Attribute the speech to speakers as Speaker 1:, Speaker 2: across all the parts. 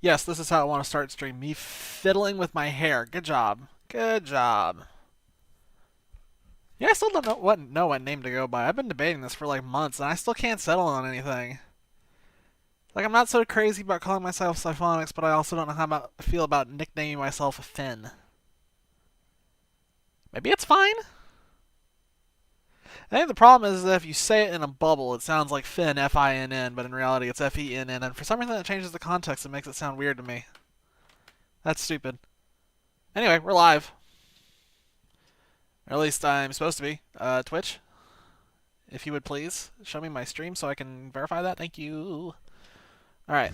Speaker 1: Yes, this is how I want to start stream. Me fiddling with my hair. Good job. Good job. Yeah, I still don't know what name to go by. I've been debating this for like months, and I still can't settle on anything. Like, I'm not so crazy about calling myself Siphonics, but I also don't know how I feel about nicknaming myself Finn. Maybe it's fine? I think the problem is that if you say it in a bubble, it sounds like Finn, F-I-N-N, but in reality it's F-E-N-N, and for some reason that changes the context and makes it sound weird to me. That's stupid. Anyway, we're live. Or at least I'm supposed to be. Twitch, if you would please, show me my stream so I can verify that. Thank you. Alright.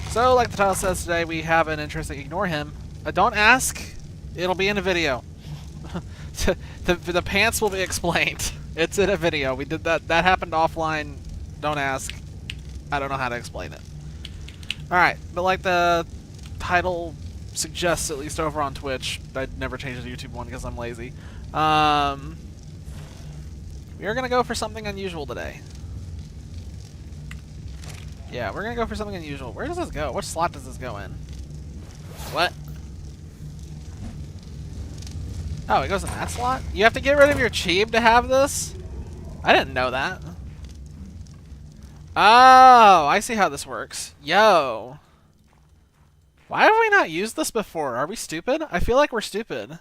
Speaker 1: So, like the title says today, we have an interesting... Ignore him. Don't ask. It'll be in a video. the pants will be explained. It's in a video. We did that. That happened offline. Don't ask. I don't know how to explain it. Alright, but like the title suggests, at least over on Twitch, I'd never change the YouTube one because I'm lazy. We are going to go for something unusual today. Yeah, we're going to go for something unusual. Where does this go? Which slot does this go in? What? Oh, it goes in that slot? You have to get rid of your Cheeb to have this? I didn't know that. Oh, I see how this works. Yo. Why have we not used this before? Are we stupid? I feel like we're stupid.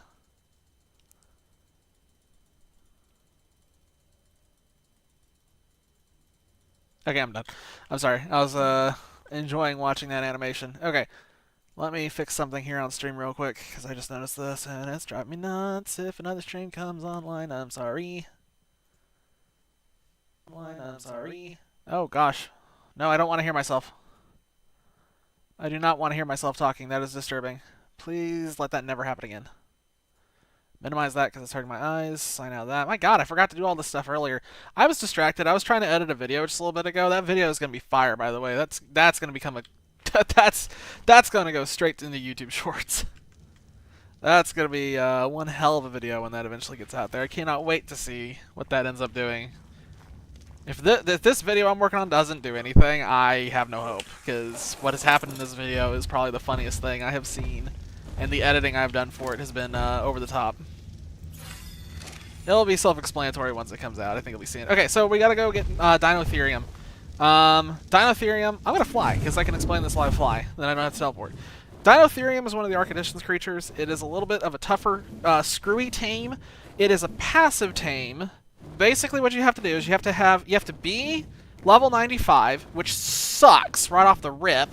Speaker 1: Okay, I'm done. I'm sorry. I was enjoying watching that animation. Okay. Let me fix something here on stream real quick, because I just noticed this, and it's driving me nuts. If another stream comes online, I'm sorry. I'm sorry. Oh, gosh. No, I don't want to hear myself. I do not want to hear myself talking. That is disturbing. Please let that never happen again. Minimize that because it's hurting my eyes. Sign out of that. My god, I forgot to do all this stuff earlier. I was distracted. I was trying to edit a video just a little bit ago. That video is going to be fire, by the way. That's going to become a... that's going to go straight into YouTube Shorts. That's going to be one hell of a video when that eventually gets out there. I cannot wait to see what that ends up doing. If this video I'm working on doesn't do anything, I have no hope, because what has happened in this video is probably the funniest thing I have seen, and the editing I've done for it has been over the top. It'll be self-explanatory once it comes out. I think you'll be seeing it. Okay, so we gotta go get Dinotherium. Dinotherium, I'm gonna fly, because I can explain this live fly, then I don't have to teleport. Dinotherium is one of the ARK Editions creatures. It is a little bit of a tougher, screwy tame. It is a passive tame. Basically what you have to do is you have to be level 95, which sucks right off the rip.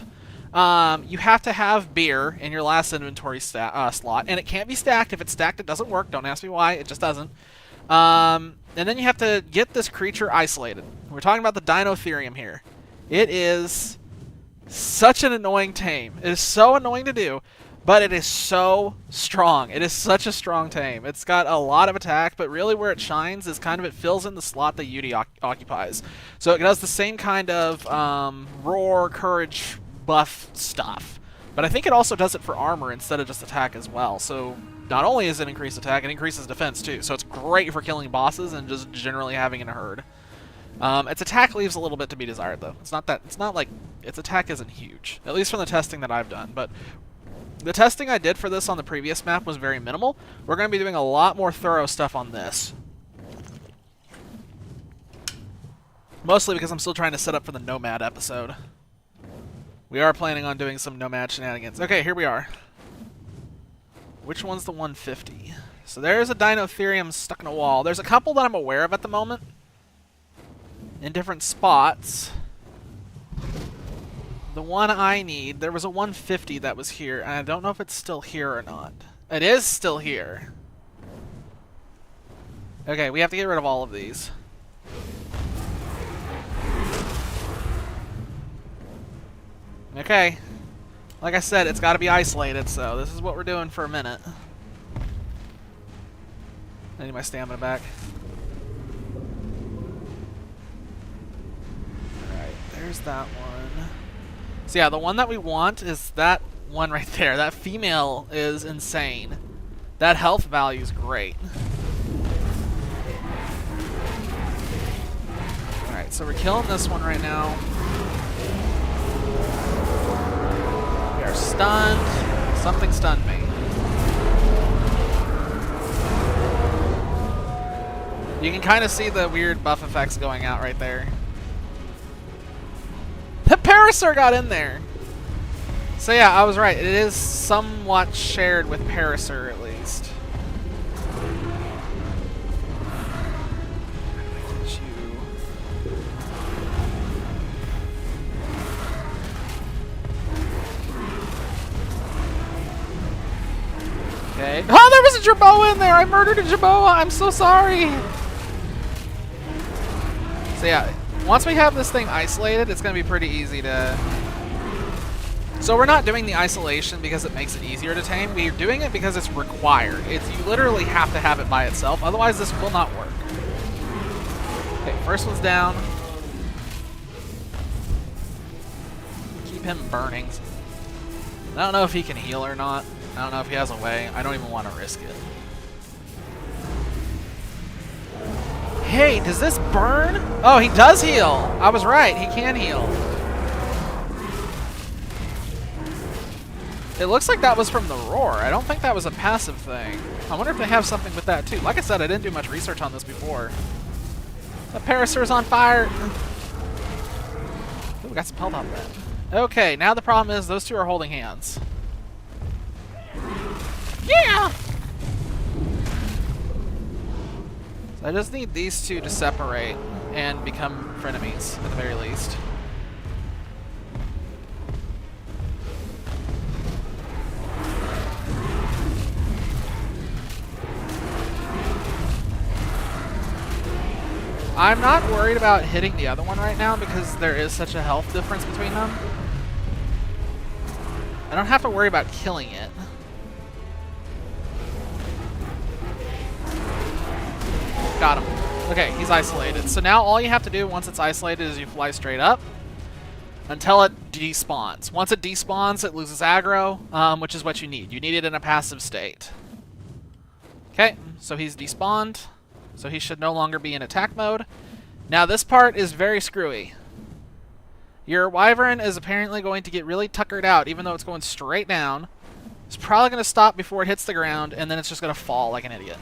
Speaker 1: You have to have beer in your last inventory slot, and it can't be stacked. If it's stacked, it doesn't work. Don't ask me why. It just doesn't. And then you have to get this creature isolated. We're talking about the Dinotherium here. It is such an annoying tame. It is so annoying to do. But it is so strong. It is such a strong tame. It's got a lot of attack, but really where it shines is kind of it fills in the slot that Yudi occupies. So it does the same kind of roar, courage, buff stuff. But I think it also does it for armor instead of just attack as well. So not only is it increased attack, it increases defense too. So it's great for killing bosses and just generally having in a herd. Its attack leaves a little bit to be desired though. It's not like its attack isn't huge, at least from the testing that I've done. But the testing I did for this on the previous map was very minimal. We're going to be doing a lot more thorough stuff on this. Mostly because I'm still trying to set up for the Nomad episode. We are planning on doing some Nomad shenanigans. Okay, here we are. Which one's the 150? So there's a Dinotherium stuck in a wall. There's a couple that I'm aware of at the moment. In different spots. The one I need, there was a 150 that was here, and I don't know if it's still here or not. It is still here. Okay, we have to get rid of all of these. Okay. Like I said, it's got to be isolated, so this is what we're doing for a minute. I need my stamina back. Alright, there's that one. So yeah, the one that we want is that one right there. That female is insane. That health value is great. Alright, so we're killing this one right now. stunned. Something stunned me. You can kind of see the weird buff effects going out right there. The Parasaur got in there. So yeah, I was right. It is somewhat shared with Parasaur at least. Get you. Okay. Oh, there was a Jerboa in there! I murdered a Jerboa! I'm so sorry! So yeah, once we have this thing isolated, it's going to be pretty easy to... So we're not doing the isolation because it makes it easier to tame. We're doing it because it's required. You literally have to have it by itself, otherwise this will not work. Okay, first one's down. Keep him burning. I don't know if he can heal or not. I don't know if he has a way. I don't even want to risk it. Hey, does this burn? Oh, he does heal. I was right. He can heal. It looks like that was from the roar. I don't think that was a passive thing. I wonder if they have something with that too. Like I said, I didn't do much research on this before. The Parasaur's on fire. Ooh, we got some health off that. Okay, now the problem is those two are holding hands. Yeah! I just need these two to separate and become frenemies, at the very least. I'm not worried about hitting the other one right now because there is such a health difference between them. I don't have to worry about killing it. Got him. Okay, he's isolated. So now all you have to do once it's isolated is you fly straight up until it despawns. Once it despawns, it loses aggro, which is what you need. You need it in a passive state. Okay, so he's despawned. So he should no longer be in attack mode. Now this part is very screwy. Your Wyvern is apparently going to get really tuckered out, even though it's going straight down. It's probably going to stop before it hits the ground, and then it's just going to fall like an idiot.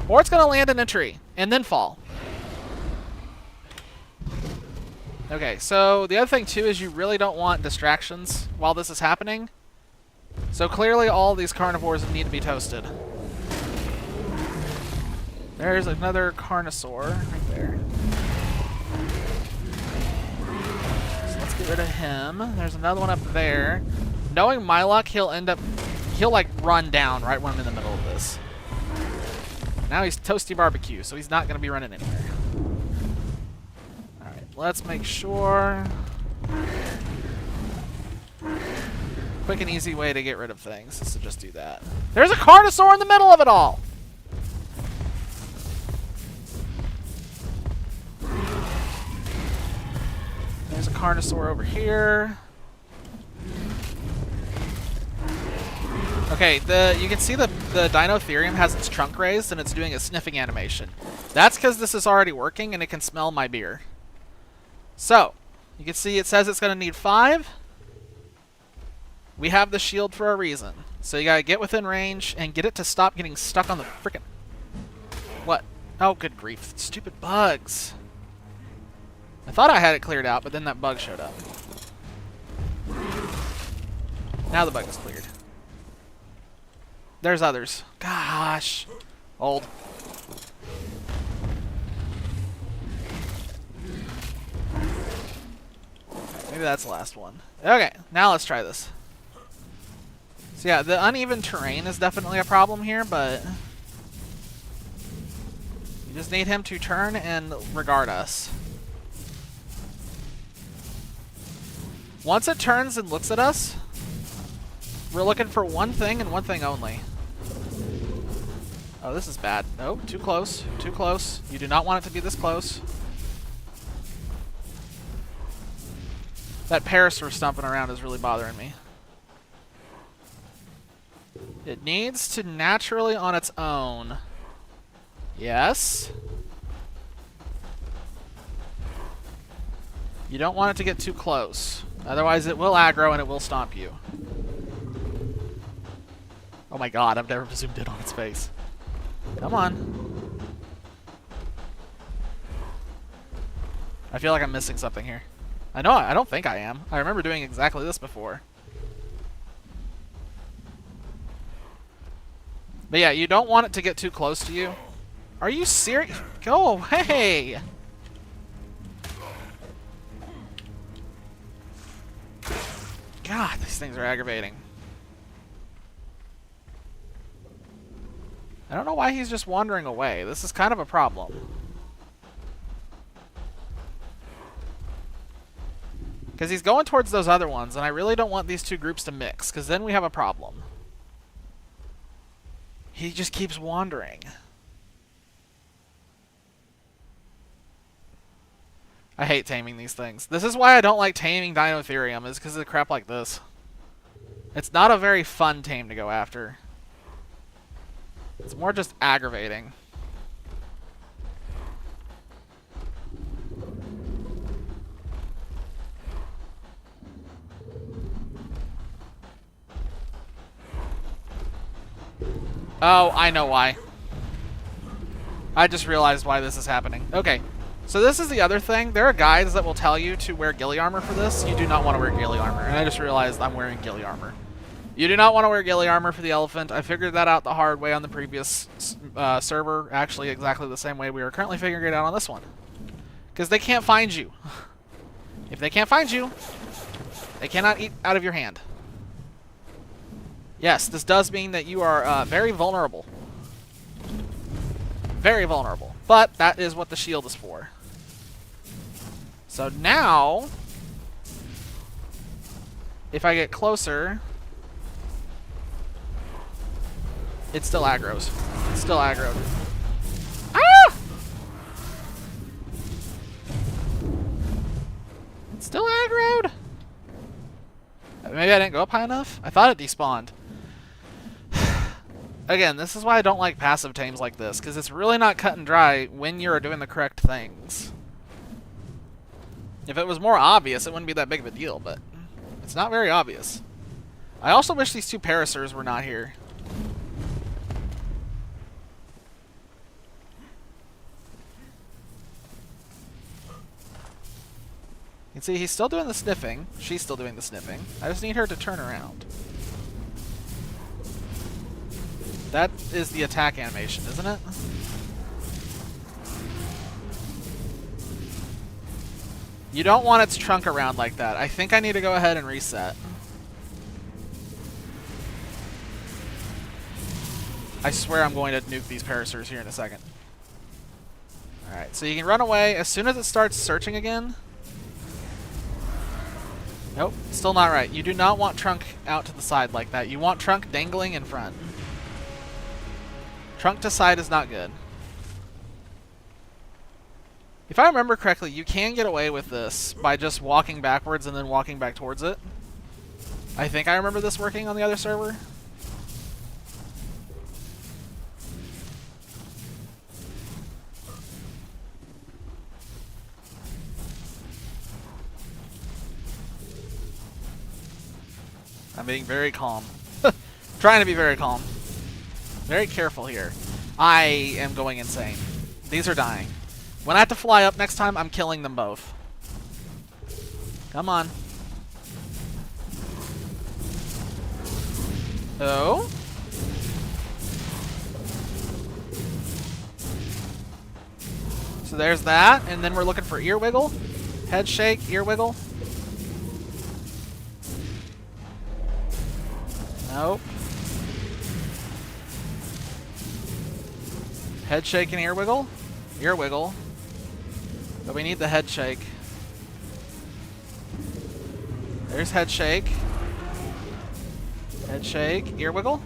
Speaker 1: Or it's going to land in a tree, and then fall. Okay, so the other thing too is you really don't want distractions while this is happening. So clearly all these carnivores need to be toasted. There's another Carnosaur right there. So let's get rid of him. There's another one up there. Knowing my luck, he'll like run down right when I'm in the middle of this. Now he's toasty barbecue, so he's not going to be running anywhere. Alright, let's make sure. Quick and easy way to get rid of things is to just do that. There's a Carnosaur in the middle of it all! There's a Carnosaur over here. Okay, you can see the Dinotherium has its trunk raised and it's doing a sniffing animation. That's because this is already working and it can smell my beer. So, you can see it says it's going to need 5. We have the shield for a reason. So you got to get within range and get it to stop getting stuck on the frickin'... What? Oh, good grief. Stupid bugs. I thought I had it cleared out, but then that bug showed up. Now the bug is cleared. There's others. Gosh. Old. Maybe that's the last one. Okay, now let's try this. So yeah, the uneven terrain is definitely a problem here, but you just need him to turn and regard us. Once it turns and looks at us, we're looking for one thing and one thing only. Oh, this is bad. No, too close. Too close. You do not want it to be this close. That Parasaur stomping around is really bothering me. It needs to naturally on its own. Yes. You don't want it to get too close. Otherwise it will aggro and it will stomp you. Oh my god, I've never zoomed in on its face. Come on. I feel like I'm missing something here. I know, I don't think I am. I remember doing exactly this before. But yeah, you don't want it to get too close to you. Are you serious? Go away! God, these things are aggravating. I don't know why he's just wandering away. This is kind of a problem. Because he's going towards those other ones, and I really don't want these two groups to mix, because then we have a problem. He just keeps wandering. I hate taming these things. This is why I don't like taming Dinotherium, is because of crap like this. It's not a very fun tame to go after. It's more just aggravating. Oh, I know why. I just realized why this is happening. Okay, so this is the other thing. There are guides that will tell you to wear ghillie armor for this. You do not want to wear ghillie armor, and I just realized I'm wearing ghillie armor. You do not want to wear ghillie armor for the elephant. I figured that out the hard way on the previous server, actually exactly the same way we are currently figuring it out on this one. Because they can't find you. If they can't find you, they cannot eat out of your hand. Yes, this does mean that you are very vulnerable. Very vulnerable. But that is what the shield is for. So now, if I get closer, it still aggroes. It's still aggroed. Ah! It's still aggroed. Maybe I didn't go up high enough? I thought it despawned. Again, this is why I don't like passive tames like this, because it's really not cut and dry when you're doing the correct things. If it was more obvious, it wouldn't be that big of a deal, but it's not very obvious. I also wish these two Parasers were not here. You can see he's still doing the sniffing. She's still doing the sniffing. I just need her to turn around. That is the attack animation, isn't it? You don't want its trunk around like that. I think I need to go ahead and reset. I swear I'm going to nuke these Parasers here in a second. Alright, so you can run away as soon as it starts searching again. Nope, still not right. You do not want trunk out to the side like that. You want trunk dangling in front. Trunk to side is not good. If I remember correctly, you can get away with this by just walking backwards and then walking back towards it. I think I remember this working on the other server. I'm being very calm. Trying to be very calm. Very careful here. I am going insane. These are dying. When I have to fly up next time, I'm killing them both. Come on. Oh. So there's that, and then we're looking for ear wiggle. Head shake, ear wiggle. Nope. Head shake and ear wiggle. Ear wiggle. But we need the head shake. There's head shake. Head shake. Ear wiggle.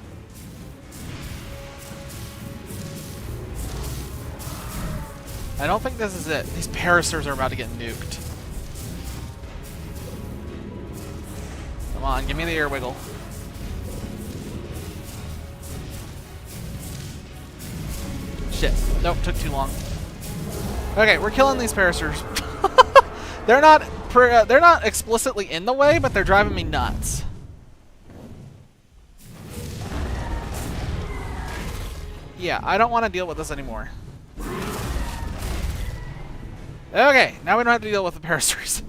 Speaker 1: I don't think this is it. These Parasers are about to get nuked. Come on, give me the ear wiggle. Shit. Nope, took too long. Okay, we're killing these Parasers. They're not explicitly in the way, but they're driving me nuts. Yeah, I don't want to deal with this anymore. Okay, now we don't have to deal with the parasters.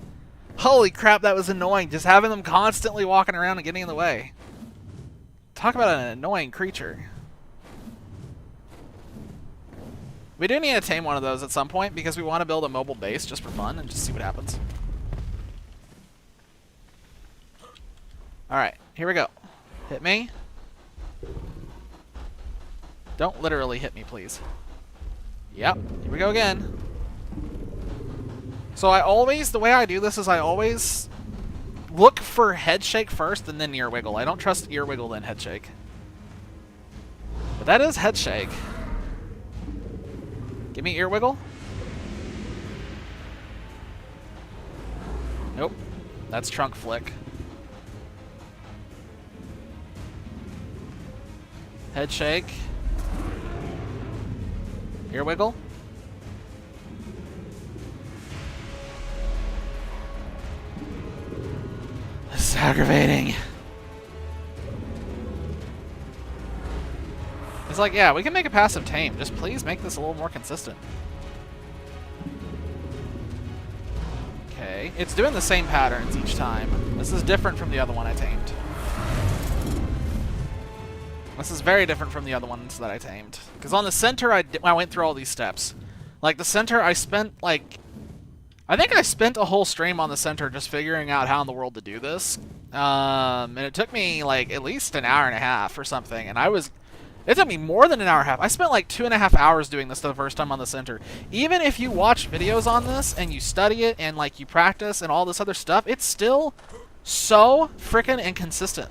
Speaker 1: Holy crap, that was annoying. Just having them constantly walking around and getting in the way. Talk about an annoying creature. We do need to tame one of those at some point because we want to build a mobile base just for fun and just see what happens. Alright, here we go. Hit me. Don't literally hit me, please. Yep, here we go again. So the way I do this is I always look for head shake first and then ear wiggle. I don't trust ear wiggle then head shake. But that is head shake. Give me ear wiggle. Nope. That's trunk flick. Head shake. Ear wiggle. This is aggravating. It's like, yeah, we can make a passive tame. Just please make this a little more consistent. Okay, it's doing the same patterns each time. This is different from the other one I tamed. This is very different from the other ones that I tamed. Because on the center, I went through all these steps. Like, the center, I spent, like... I think I spent a whole stream on the center just figuring out how in the world to do this. And it took me, like, at least an hour and a half or something. And it took me more than an hour and a half. I spent, like, 2.5 hours doing this the first time on the center. Even if you watch videos on this and you study it and, like, you practice and all this other stuff, it's still so freaking inconsistent.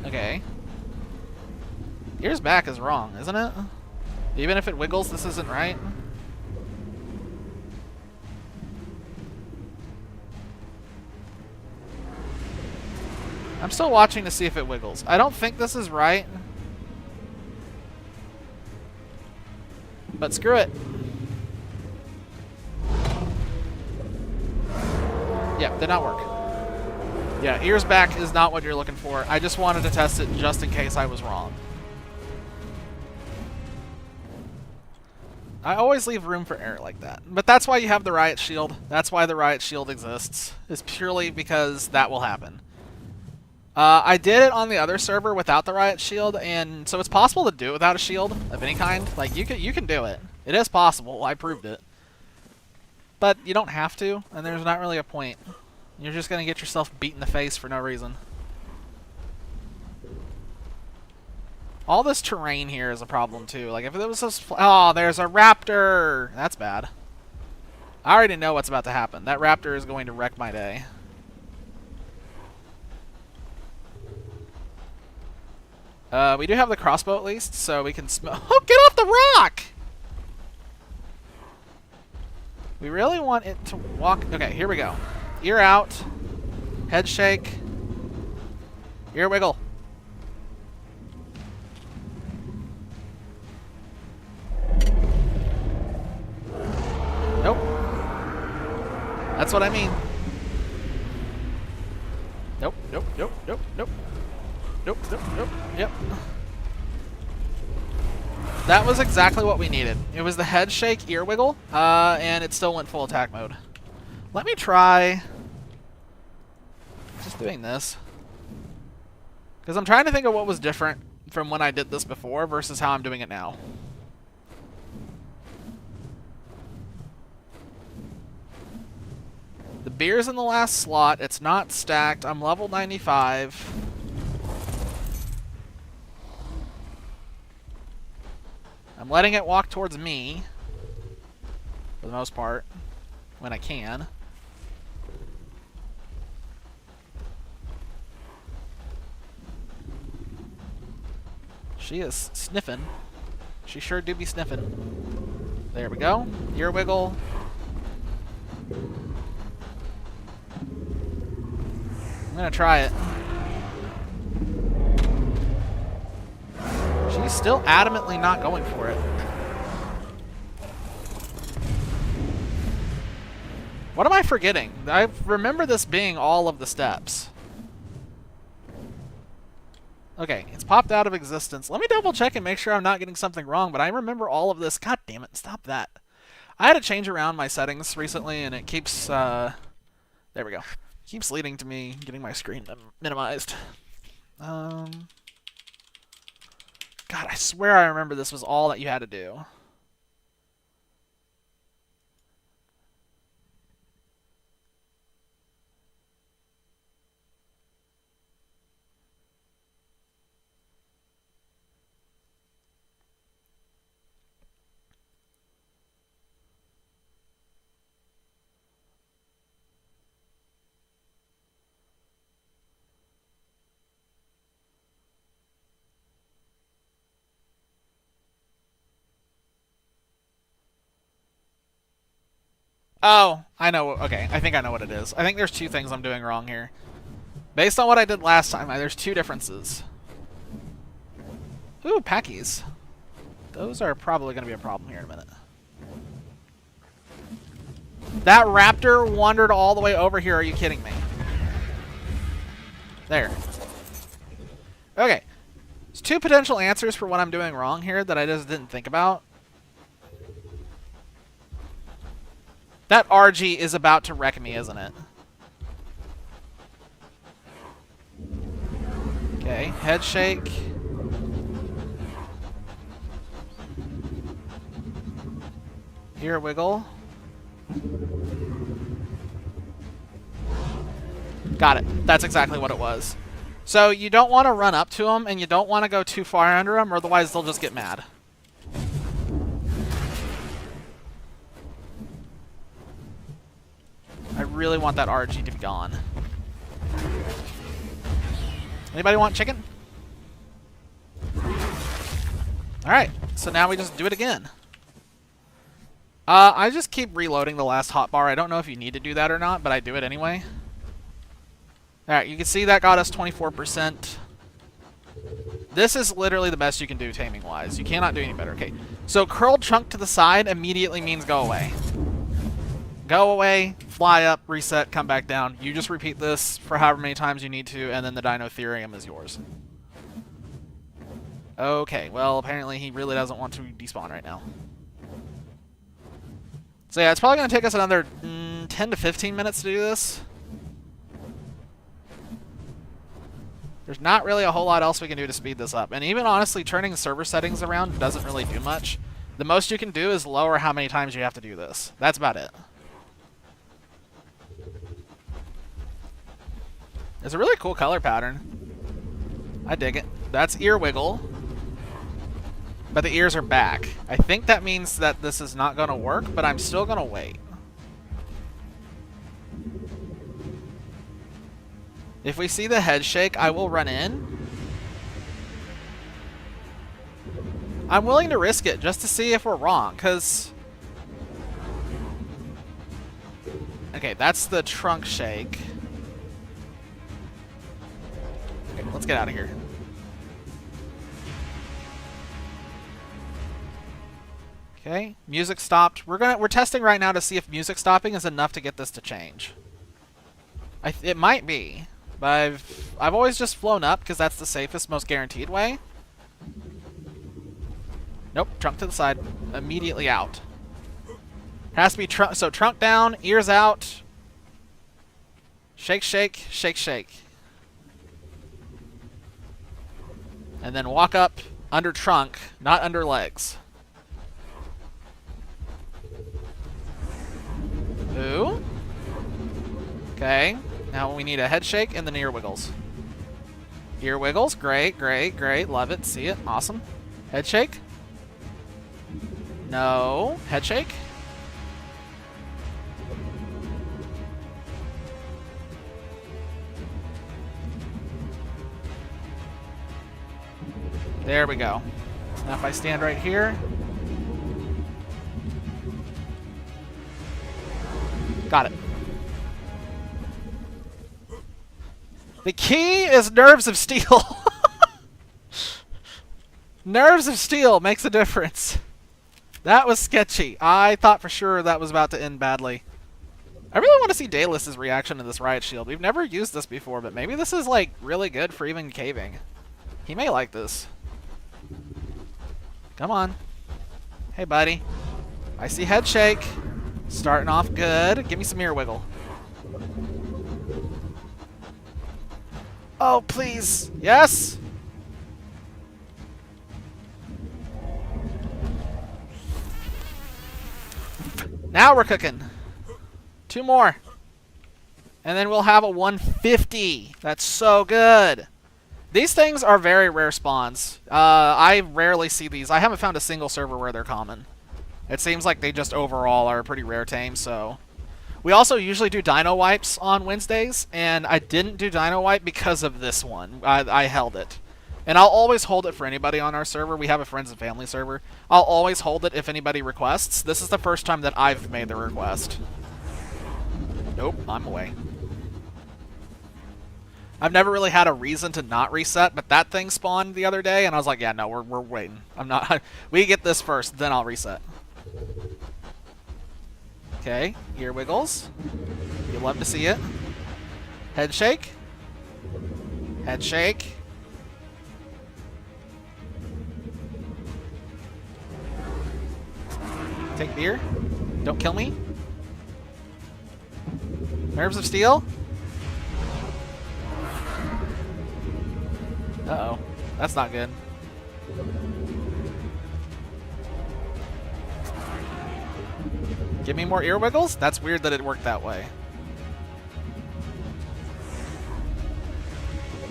Speaker 1: Okay. Ears back is wrong, isn't it? Even if it wiggles, this isn't right. I'm still watching to see if it wiggles. I don't think this is right. But screw it. Yeah, did not work. Yeah, ears back is not what you're looking for. I just wanted to test it just in case I was wrong. I always leave room for error like that. But that's why you have the Riot Shield. That's why the Riot Shield exists. Is purely because that will happen. I did it on the other server without the Riot Shield, and so it's possible to do it without a shield of any kind. Like, you can do it. It is possible. I proved it. But you don't have to, and there's not really a point. You're just going to get yourself beat in the face for no reason. All this terrain here is a problem, too. Like, if it was just... Oh, there's a raptor! That's bad. I already know what's about to happen. That raptor is going to wreck my day. We do have the crossbow at least, so we can Oh, get off the rock! We really want it to walk... Okay, here we go. Ear out. Head shake. Ear wiggle. Nope. That's what I mean. Nope, nope, nope, nope, nope. Nope, nope, nope. Yep. That was exactly what we needed. It was the head shake, ear wiggle, and it still went full attack mode. Let me try just doing this. Because I'm trying to think of what was different from when I did this before versus how I'm doing it now. The beer's in the last slot. It's not stacked. I'm level 95. I'm letting it walk towards me, for the most part, when I can. She is sniffing. She sure do be sniffing. There we go. Ear wiggle. I'm gonna try it. She's still adamantly not going for it. What am I forgetting? I remember this being all of the steps. Okay, it's popped out of existence. Let me double check and make sure I'm not getting something wrong, but I remember all of this. God damn it, stop that. I had to change around my settings recently, and it keeps, there we go. Keeps leading to me getting my screen minimized. God, I swear I remember this was all that you had to do. Oh, I know. Okay, I think I know what it is. I think there's two things I'm doing wrong here. Based on what I did last time, there's two differences. Ooh, packies. Those are probably going to be a problem here in a minute. That raptor wandered all the way over here. Are you kidding me? There. Okay. There's two potential answers for what I'm doing wrong here that I just didn't think about. That RG is about to wreck me, isn't it? Okay, head shake. Ear wiggle. Got it. That's exactly what it was. So you don't want to run up to them, and you don't want to go too far under them, or otherwise they'll just get mad. I really want that RG to be gone. Anybody want chicken? Alright, so now we just do it again. I just keep reloading the last hotbar. I don't know if you need to do that or not, but I do it anyway. Alright, you can see that got us 24%. This is literally the best you can do taming-wise. You cannot do any better. Okay, so curled trunk to the side immediately means go away. Go away, fly up, reset, come back down. You just repeat this for however many times you need to, and then the Dinotherium is yours. Okay, well, apparently he really doesn't want to despawn right now. So yeah, it's probably going to take us another 10 to 15 minutes to do this. There's not really a whole lot else we can do to speed this up. And even honestly, turning the server settings around doesn't really do much. The most you can do is lower how many times you have to do this. That's about it. It's a really cool color pattern. I dig it. That's ear wiggle. But the ears are back. I think that means that this is not going to work, but I'm still going to wait. If we see the head shake, I will run in. I'm willing to risk it just to see if we're wrong, because... Okay, that's the trunk shake. Okay, let's get out of here. Okay, music stopped. We're testing right now to see if music stopping is enough to get this to change. It might be, but I've always just flown up because that's the safest, most guaranteed way. Nope, trunk to the side, immediately out. Has to be trunk. So trunk down, ears out. Shake, shake, shake, shake. And then walk up under trunk, not under legs. Ooh. Okay. Now we need a head shake and then ear wiggles. Ear wiggles. Great, great, great. Love it. See it. Awesome. Head shake. No. Head shake. There we go. Now if I stand right here. Got it. The key is nerves of steel. Nerves of steel makes a difference. That was sketchy. I thought for sure that was about to end badly. I really want to see Daelus's reaction to this riot shield. We've never used this before, but maybe this is like really good for even caving. He may like this. Come on. Hey, buddy. I see head shake. Starting off good. Give me some ear wiggle. Oh, please. Yes. Now we're cooking. 2 more. And then we'll have a 150. That's so good. These things are very rare spawns. I rarely see these. I haven't found a single server where they're common. It seems like they just overall are a pretty rare tame, so... We also usually do dino wipes on Wednesdays, and I didn't do dino wipe because of this one. I held it. And I'll always hold it for anybody on our server. We have a friends and family server. I'll always hold it if anybody requests. This is the first time that I've made the request. Nope, I'm away. I've never really had a reason to not reset, but that thing spawned the other day, and I was like, yeah, no, we're waiting. I'm not... We get this first, then I'll reset. Okay, ear wiggles. You love to see it. Head shake. Head shake. Take beer. Don't kill me. Nerves of steel. Uh-oh. That's not good. Give me more ear wiggles? That's weird that it worked that way.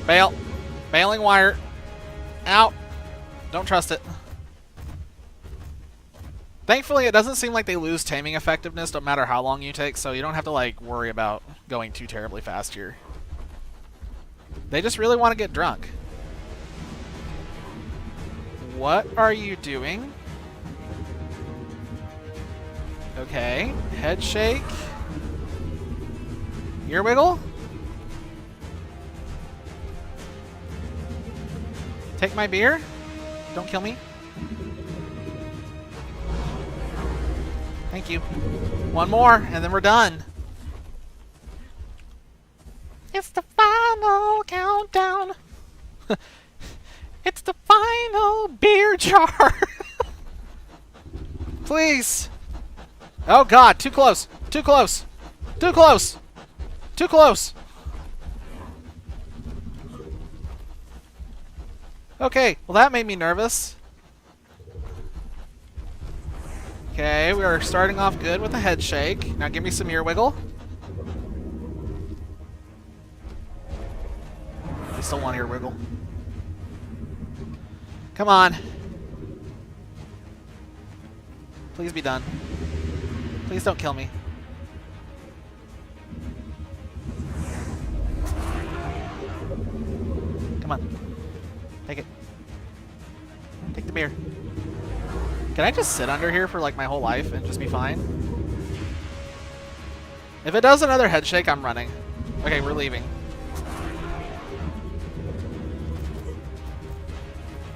Speaker 1: Bail. Bailing wire. Out. Don't trust it. Thankfully, it doesn't seem like they lose taming effectiveness no matter how long you take, so you don't have to like worry about going too terribly fast here. They just really want to get drunk. What are you doing? Okay, head shake. Ear wiggle. Take my beer. Don't kill me. Thank you. One more, and then we're done. It's the final countdown. It's the final beer jar. Please. Oh god, too close. Too close. Too close. Too close. Okay, well that made me nervous. Okay, we are starting off good with a head shake. Now give me some ear wiggle. I still want ear wiggle. Come on. Please be done. Please don't kill me. Come on. Take it. Take the beer. Can I just sit under here for like my whole life and just be fine? If it does another head shake, I'm running. Okay, we're leaving.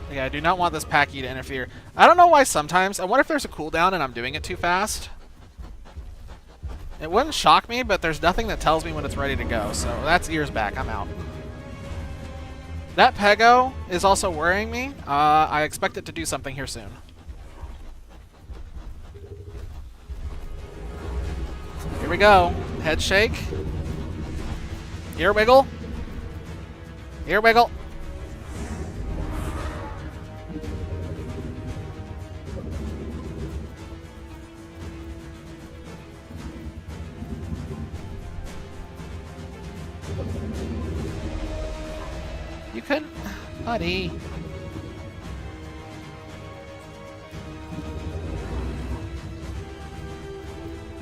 Speaker 1: Okay, I do not want this Packy to interfere. I don't know why sometimes. I wonder if there's a cooldown and I'm doing it too fast. It wouldn't shock me, but there's nothing that tells me when it's ready to go. So that's ears back. I'm out. That Pego is also worrying me. I expect it to do something here soon. Here we go. Head shake. Ear wiggle. Ear wiggle. You couldn't, buddy.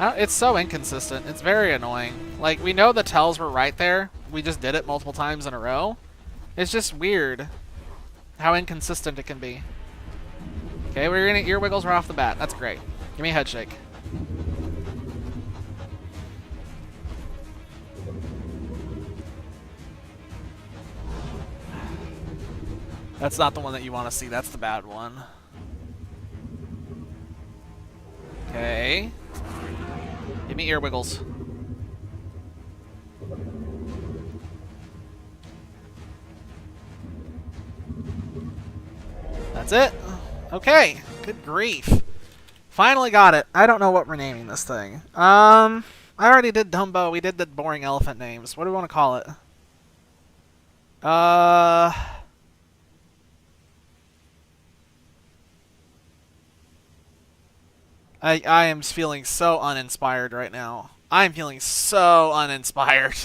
Speaker 1: It's so inconsistent. It's very annoying. Like, we know the tells were right there. We just did it multiple times in a row. It's just weird how inconsistent it can be. Okay, we're gonna ear wiggles right off the bat. That's great. Give me a head shake. That's not the one that you want to see. That's the bad one. Okay. Give me ear wiggles. That's it? Okay. Good grief. Finally got it. I don't know what we're naming this thing. I already did Dumbo. We did the boring elephant names. What do we want to call it? I am feeling so uninspired right now. I'm feeling so uninspired.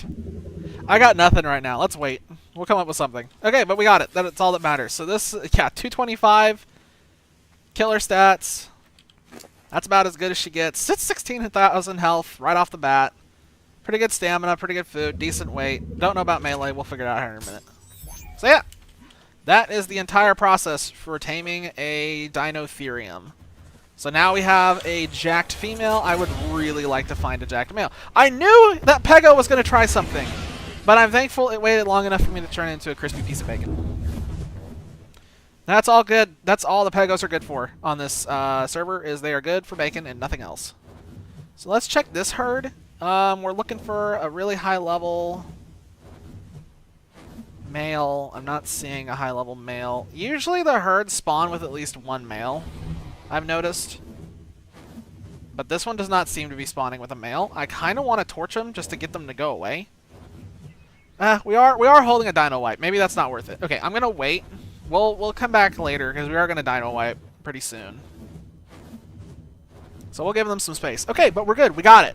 Speaker 1: I got nothing right now. Let's wait. We'll come up with something. Okay, but we got it. That's all that matters. So this, yeah, 225. Killer stats. That's about as good as she gets. It's 16,000 health right off the bat. Pretty good stamina, pretty good food, decent weight. Don't know about melee. We'll figure it out here in a minute. So yeah, that is the entire process for taming a Dinotherium. So now we have a jacked female. I would really like to find a jacked male. I knew that Pego was going to try something, but I'm thankful it waited long enough for me to turn it into a crispy piece of bacon. That's all good. That's all the Pegos are good for on this server, is they are good for bacon and nothing else. So let's check this herd. We're looking for a really high level male. I'm not seeing a high level male. Usually the herds spawn with at least one male, I've noticed. But this one does not seem to be spawning with a male. I kind of want to torch them just to get them to go away. We are holding a dino wipe. Maybe that's not worth it. Okay, I'm going to wait. We'll come back later because we are going to dino wipe pretty soon. So we'll give them some space. Okay, but we're good. We got it.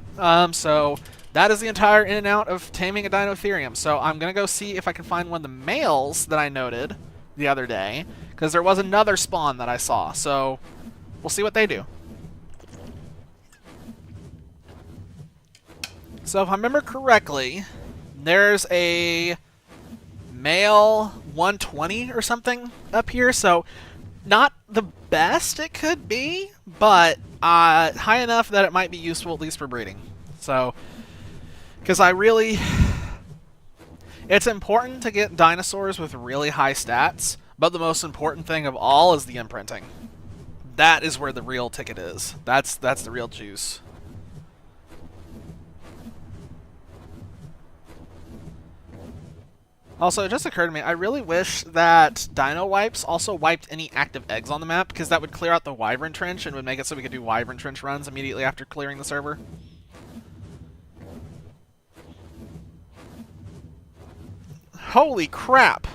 Speaker 1: So that is the entire in and out of taming a Dinotherium. So I'm going to go see if I can find one of the males that I noted the other day, because there was another spawn that I saw. So we'll see what they do. So if I remember correctly, there's a male 120 or something up here. So not the best it could be, but high enough that it might be useful at least for breeding. So, because it's important to get dinosaurs with really high stats, but the most important thing of all is the imprinting. That is where the real ticket is. That's the real juice. Also, it just occurred to me, I really wish that Dino Wipes also wiped any active eggs on the map, because that would clear out the Wyvern Trench and would make it so we could do Wyvern Trench runs immediately after clearing the server. Holy crap!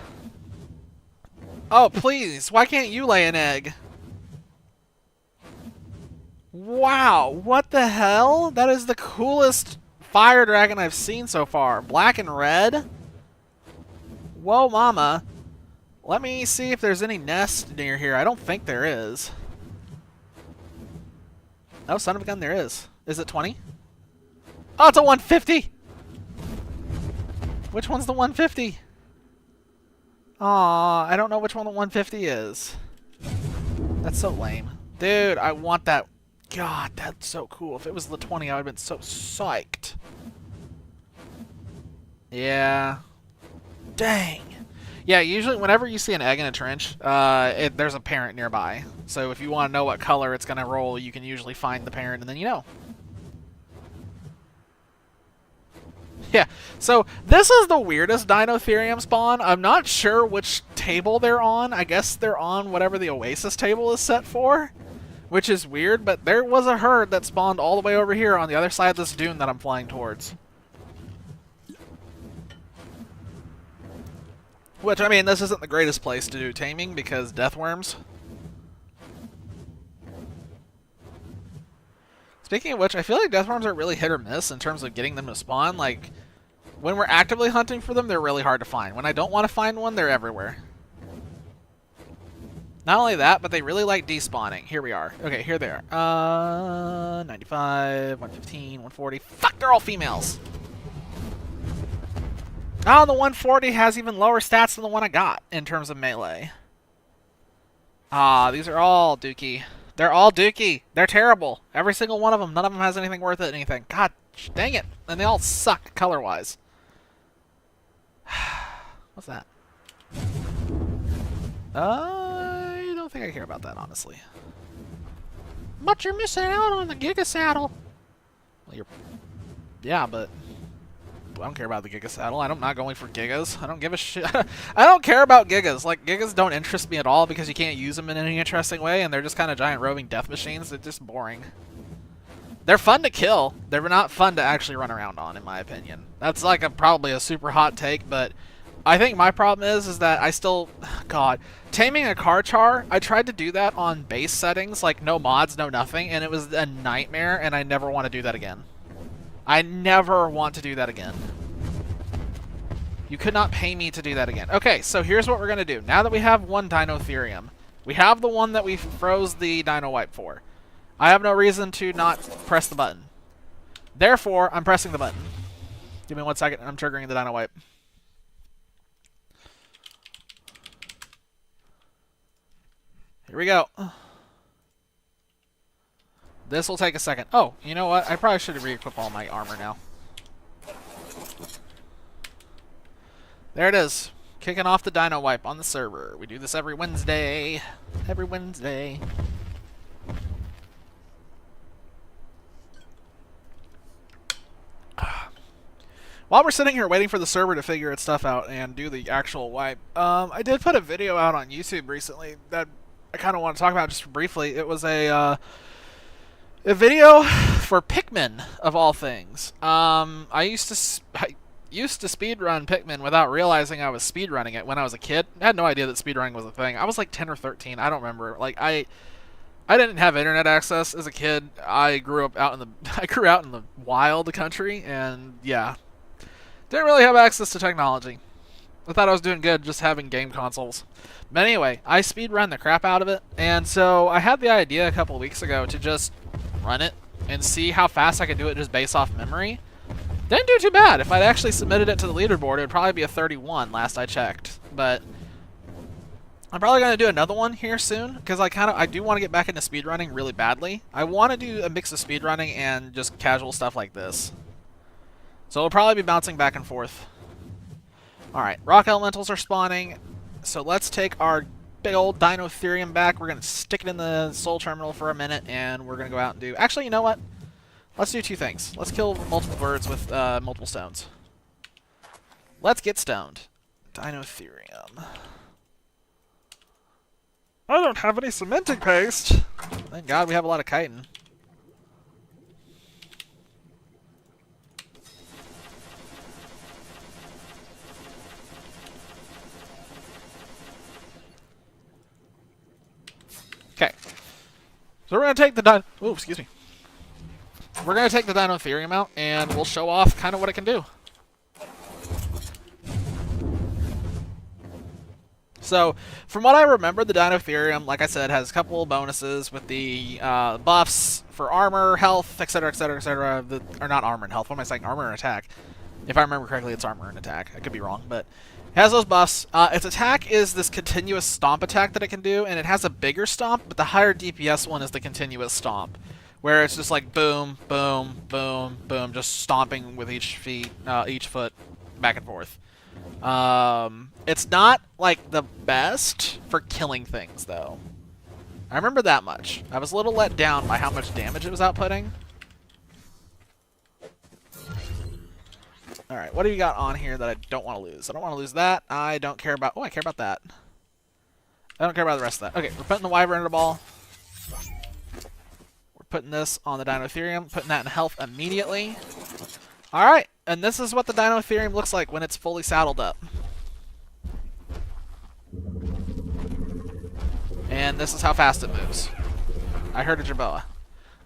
Speaker 1: Oh, please, why can't you lay an egg? Wow, what the hell? That is the coolest fire dragon I've seen so far. Black and red? Whoa, mama. Let me see if there's any nest near here. I don't think there is. Oh, son of a gun, there is. Is it 20? Oh, it's a 150! Which one's the 150? Aw, I don't know which one the 150 is. That's so lame. Dude, I want that. God, that's so cool. If it was the 20, I would have been so psyched. Yeah. Dang. Yeah, usually whenever you see an egg in a trench, there's a parent nearby. So if you want to know what color it's going to roll, you can usually find the parent and then you know. Yeah, so this is the weirdest Dinotherium spawn. I'm not sure which table they're on. I guess they're on whatever the Oasis table is set for, which is weird, but there was a herd that spawned all the way over here on the other side of this dune that I'm flying towards. Which, I mean, this isn't the greatest place to do taming because deathworms. Speaking of which, I feel like deathworms are really hit or miss in terms of getting them to spawn. Like, when we're actively hunting for them, they're really hard to find. When I don't want to find one, they're everywhere. Not only that, but they really like despawning. Here we are. Okay, here they are. 95, 115, 140. Fuck, they're all females. Oh, the 140 has even lower stats than the one I got in terms of melee. Ah, these are all dookie. They're all dookie. They're terrible. Every single one of them. None of them has anything worth it, anything. God dang it. And they all suck color-wise. What's that? I don't think I care about that, honestly. But you're missing out on the Giga Saddle. Well, yeah, but I don't care about the Giga saddle. I'm not going for Gigas. I don't give a shit. I don't care about Gigas. Like, Gigas don't interest me at all because you can't use them in any interesting way, and they're just kind of giant roving death machines. They're just boring. They're fun to kill. They're not fun to actually run around on, in my opinion. That's like probably a super hot take, but I think my problem is that I still... God. Taming a Karchar, I tried to do that on base settings, like no mods, no nothing, and it was a nightmare, and I never want to do that again. I never want to do that again. You could not pay me to do that again. Okay, so here's what we're going to do. Now that we have one Dinotherium, we have the one that we froze the Dino Wipe for. I have no reason to not press the button. Therefore, I'm pressing the button. Give me 1 second, I'm triggering the Dino Wipe. Here we go. This will take a second. Oh, you know what? I probably should re-equip all my armor now. There it is. Kicking off the Dino Wipe on the server. We do this every Wednesday. Every Wednesday. While we're sitting here waiting for the server to figure its stuff out and do the actual wipe, I did put a video out on YouTube recently that I kind of want to talk about just briefly. It was a video for Pikmin, of all things. I used to speedrun Pikmin without realizing I was speedrunning it when I was a kid. I had no idea that speedrunning was a thing. I was like 10 or 13. I don't remember. Like I didn't have internet access as a kid. I grew up out in the wild country, and yeah, didn't really have access to technology. I thought I was doing good just having game consoles. But anyway, I speedrun the crap out of it, and so I had the idea a couple of weeks ago to just run it and see how fast I could do it just based off memory. Didn't do too bad. If I'd actually submitted it to the leaderboard, it would probably be a 31 last I checked. But I'm probably going to do another one here soon, because I do want to get back into speedrunning really badly. I want to do a mix of speedrunning and just casual stuff like this. So it'll probably be bouncing back and forth. Alright, rock elementals are spawning, so let's take our big old Dinotherium back. We're going to stick it in the soul terminal for a minute, and we're going to go out and do... Actually, you know what? Let's do two things. Let's kill multiple birds with multiple stones. Let's get stoned. Dinotherium. I don't have any cementing paste. Thank God we have a lot of chitin. Okay. So we're going to take the excuse me. We're going to take the Dinotherium out, and we'll show off kind of what it can do. So, from what I remember, the Dinotherium, like I said, has a couple of bonuses with the buffs for armor, health, etc., etc., etc. Or not armor and health. What am I saying? Armor and attack. If I remember correctly, it's armor and attack. I could be wrong, but it has those buffs. Its attack is this continuous stomp attack that it can do, and it has a bigger stomp, but the higher DPS one is the continuous stomp, where it's just like boom, boom, boom, boom, just stomping with each foot back and forth. It's not like the best for killing things, though. I remember that much. I was a little let down by how much damage it was outputting. Alright, what do you got on here that I don't want to lose? I don't want to lose that. I don't care about... Oh, I care about that. I don't care about the rest of that. Okay, we're putting the Wyvern in the ball. We're putting this on the Dinotherium. Putting that in health immediately. Alright, and this is what the Dinotherium looks like when it's fully saddled up. And this is how fast it moves. I heard a Jerboa.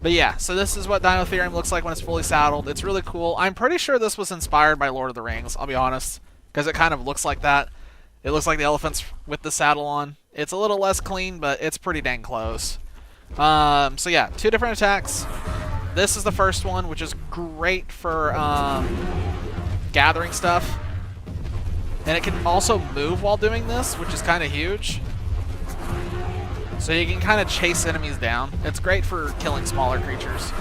Speaker 1: But yeah, so this is what Dinotherium looks like when it's fully saddled. It's really cool. I'm pretty sure this was inspired by Lord of the Rings, I'll be honest, because it kind of looks like that. It looks like the elephants with the saddle on. It's a little less clean, but it's pretty dang close. So yeah, two different attacks. This is the first one, which is great for gathering stuff. And it can also move while doing this, which is kind of huge. So you can kind of chase enemies down. It's great for killing smaller creatures.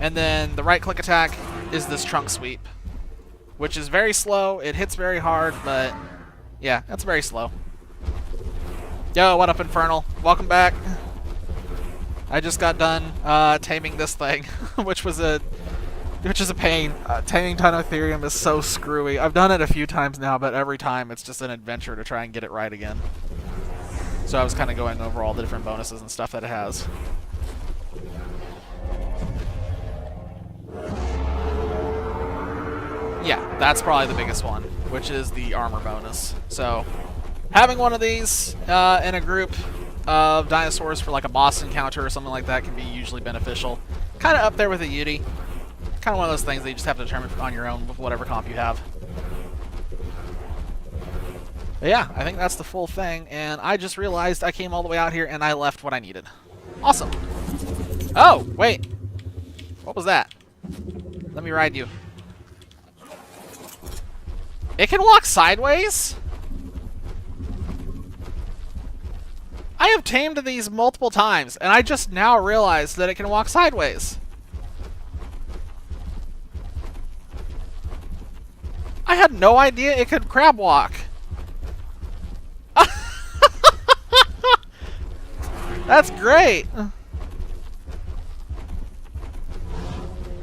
Speaker 1: And then the right-click attack is this trunk sweep, which is very slow. It hits very hard, but yeah, that's very slow. Yo, what up, Infernal? Welcome back. I just got done taming this thing, which was a which is a pain. Taming Dinotherium is so screwy. I've done it a few times now, but every time it's just an adventure to try and get it right again. So I was kind of going over all the different bonuses and stuff that it has. Yeah, that's probably the biggest one, which is the armor bonus. So having one of these in a group of dinosaurs for like a boss encounter or something like that can be usually beneficial. Kind of up there with a Yeti. Kind of one of those things that you just have to determine on your own with whatever comp you have. But yeah, I think that's the full thing, and I just realized I came all the way out here and I left what I needed. Awesome. Oh, wait. What was that? Let me ride you. It can walk sideways? I have tamed these multiple times, and I just now realized that it can walk sideways. I had no idea it could crab walk. That's great.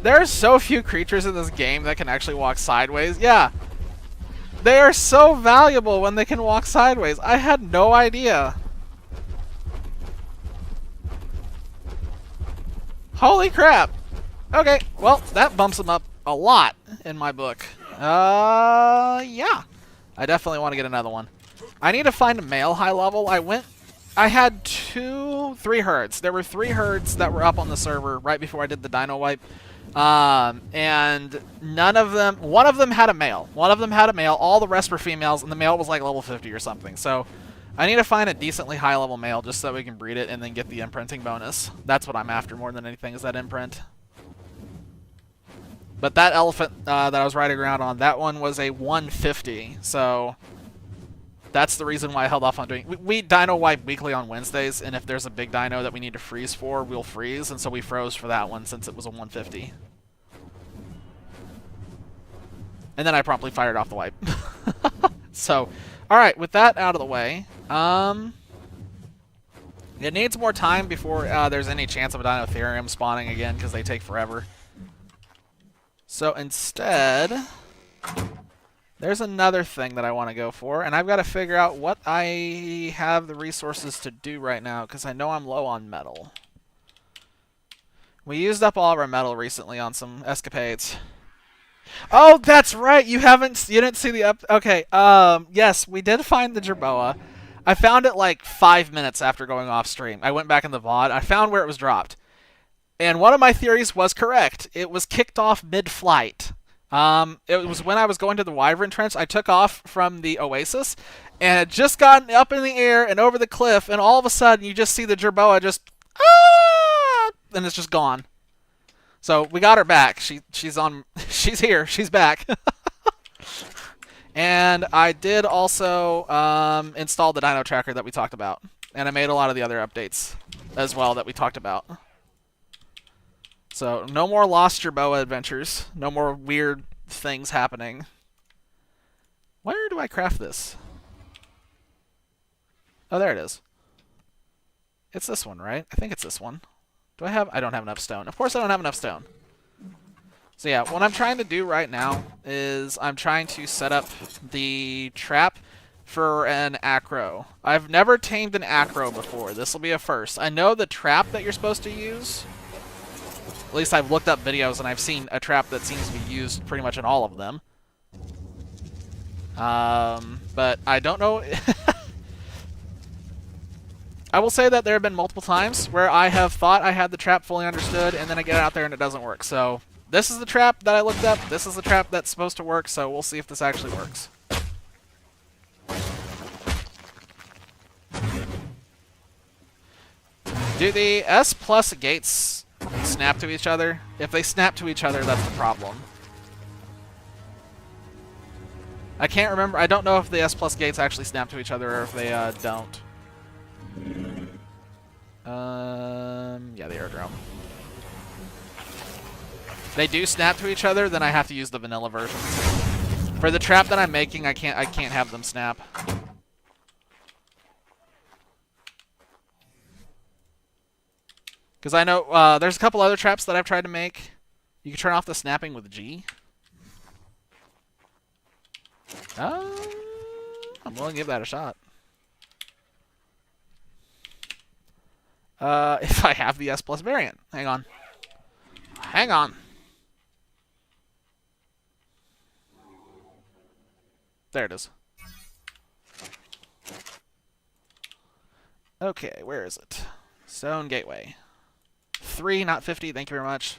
Speaker 1: There are so few creatures in this game that can actually walk sideways. Yeah. They are so valuable when they can walk sideways. I had no idea. Holy crap. Okay, well, that bumps them up a lot in my book. Yeah. I definitely want to get another one. I need to find a male high level. I had 3 herds. There were 3 herds that were up on the server right before I did the dino wipe. And one of them had a male. All the rest were females, and the male was like level 50 or something. So I need to find a decently high level male just so that we can breed it and then get the imprinting bonus. That's what I'm after more than anything, is that imprint. But that elephant that I was riding around on, that one was a 150. So that's the reason why I held off on doing... We dino wipe weekly on Wednesdays, and if there's a big dino that we need to freeze for, we'll freeze. And so we froze for that one since it was a 150. And then I promptly fired off the wipe. So, alright, with that out of the way, it needs more time before there's any chance of a Dinotherium spawning again, because they take forever. So instead... there's another thing that I want to go for, and I've got to figure out what I have the resources to do right now, because I know I'm low on metal. We used up all of our metal recently on some escapades. Oh, that's right! You didn't see the okay, yes, we did find the jerboa. I found it like 5 minutes after going off stream. I went back in the VOD, I found where it was dropped. And one of my theories was correct. It was kicked off mid-flight. It was when I was going to the Wyvern Trench. I took off from the Oasis, and had just gotten up in the air and over the cliff, and all of a sudden you just see the jerboa just, and it's just gone. So we got her back. She's here. She's back. And I did also install the Dino Tracker that we talked about, and I made a lot of the other updates as well that we talked about. So, no more lost jerboa adventures. No more weird things happening. Where do I craft this? Oh, there it is. It's this one, right? I think it's this one. I don't have enough stone. Of course I don't have enough stone. So yeah, what I'm trying to do right now is I'm trying to set up the trap for an acro. I've never tamed an acro before. This will be a first. I know the trap that you're supposed to use... at least I've looked up videos and I've seen a trap that seems to be used pretty much in all of them. But I don't know... I will say that there have been multiple times where I have thought I had the trap fully understood, and then I get out there and it doesn't work. So, this is the trap that I looked up. This is the trap that's supposed to work, so we'll see if this actually works. Do the S plus gates snap to each other? If they snap to each other, that's the problem. I can't remember. I don't know if the S plus gates actually snap to each other or if they don't. Yeah, the aerodrome. If they do snap to each other, then I have to use the vanilla version. For the trap that I'm making, I can't have them snap. Because I know there's a couple other traps that I've tried to make You can turn off the snapping with G. I'm willing to give that a shot. If I have the S Plus variant. Hang on. Hang on. There it is. Okay, where is it? Stone Gateway. 3, not 50. Thank you very much.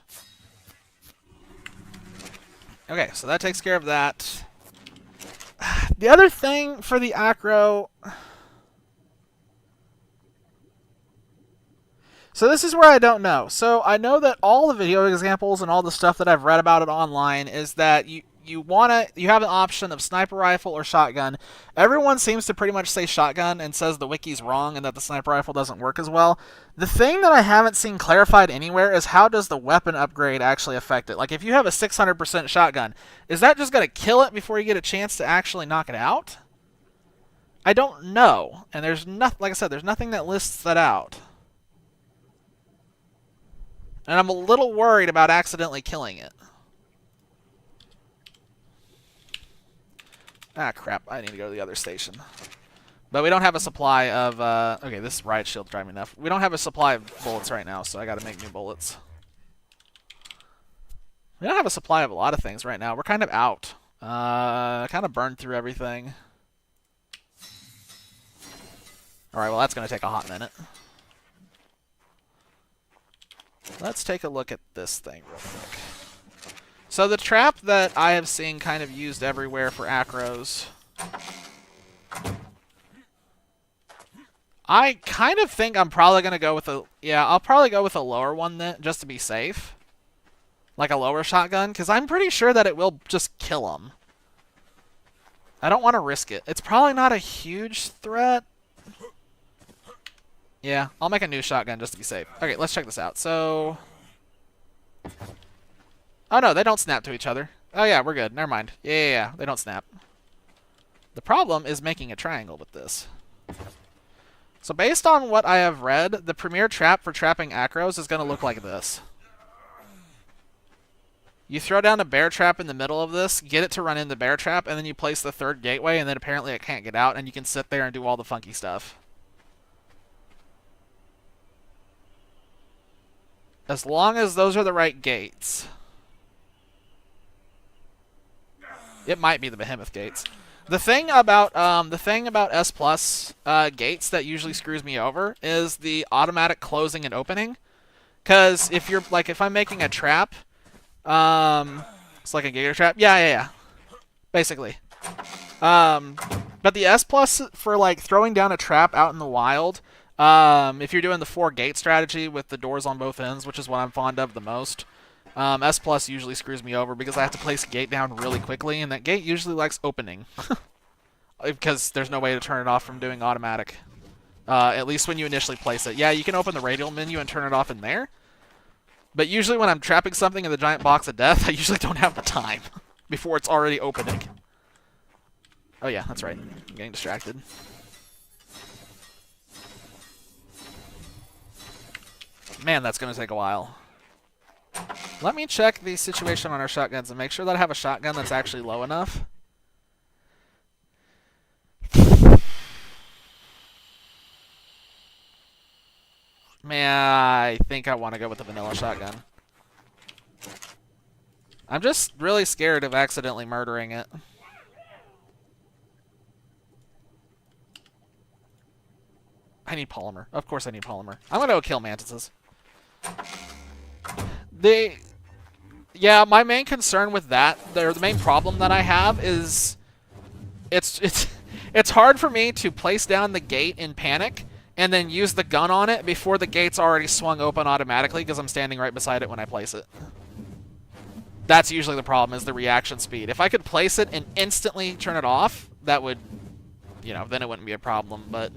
Speaker 1: Okay, so that takes care of that. The other thing for the acro... So this is where I don't know. So I know that all the video examples and all the stuff that I've read about it online is that you have an option of sniper rifle or shotgun. Everyone seems to pretty much say shotgun and says the wiki's wrong and that the sniper rifle doesn't work as well. The thing that I haven't seen clarified anywhere is how does the weapon upgrade actually affect it? Like if you have a 600% shotgun, is that just going to kill it before you get a chance to actually knock it out? I don't know. And there's nothing, like I said, there's nothing that lists that out. And I'm a little worried about accidentally killing it. Ah, crap. I need to go to the other station. But we don't have a supply of... okay, this riot shield's driving me enough. We don't have a supply of bullets right now, so I gotta make new bullets. We don't have a supply of a lot of things right now. We're kind of out. Kind of burned through everything. Alright, well that's gonna take a hot minute. Let's take a look at this thing real quick. So the trap that I have seen kind of used everywhere for acros, I kind of think I'm probably going to go with a... Yeah, I'll probably go with a lower one then, just to be safe. Like a lower shotgun, because I'm pretty sure that it will just kill them. I don't want to risk it. It's probably not a huge threat. Yeah, I'll make a new shotgun just to be safe. Okay, let's check this out. So... Oh no, they don't snap to each other. Oh yeah, we're good. Never mind. Yeah, they don't snap. The problem is making a triangle with this. So based on what I have read, the premier trap for trapping acros is going to look like this. You throw down a bear trap in the middle of this, get it to run into bear trap, and then you place the third gateway, and then apparently it can't get out, and you can sit there and do all the funky stuff. As long as those are the right gates. It might be the behemoth gates. The thing about S Plus gates that usually screws me over is the automatic closing and opening. Because if you're like if I'm making a trap, it's like a gator trap. Yeah. Basically. But the S Plus for like throwing down a trap out in the wild, if you're doing the 4 gate strategy with the doors on both ends, which is what I'm fond of the most. S Plus usually screws me over because I have to place a gate down really quickly, and that gate usually likes opening. Because there's no way to turn it off from doing automatic. At least when you initially place it. Yeah, you can open the radial menu and turn it off in there. But usually when I'm trapping something in the giant box of death, I usually don't have the time before it's already opening. Oh yeah, that's right. I'm getting distracted. Man, that's going to take a while. Let me check the situation on our shotguns and make sure that I have a shotgun that's actually low enough. Man, I think I want to go with the vanilla shotgun. I'm just really scared of accidentally murdering it. I need polymer. Of course I need polymer. I'm going to go kill mantises. Yeah, my main concern with that, the main problem that I have is it's hard for me to place down the gate in panic and then use the gun on it before the gate's already swung open automatically because I'm standing right beside it when I place it. That's usually the problem, is the reaction speed. If I could place it and instantly turn it off, that would, you know, then it wouldn't be a problem, but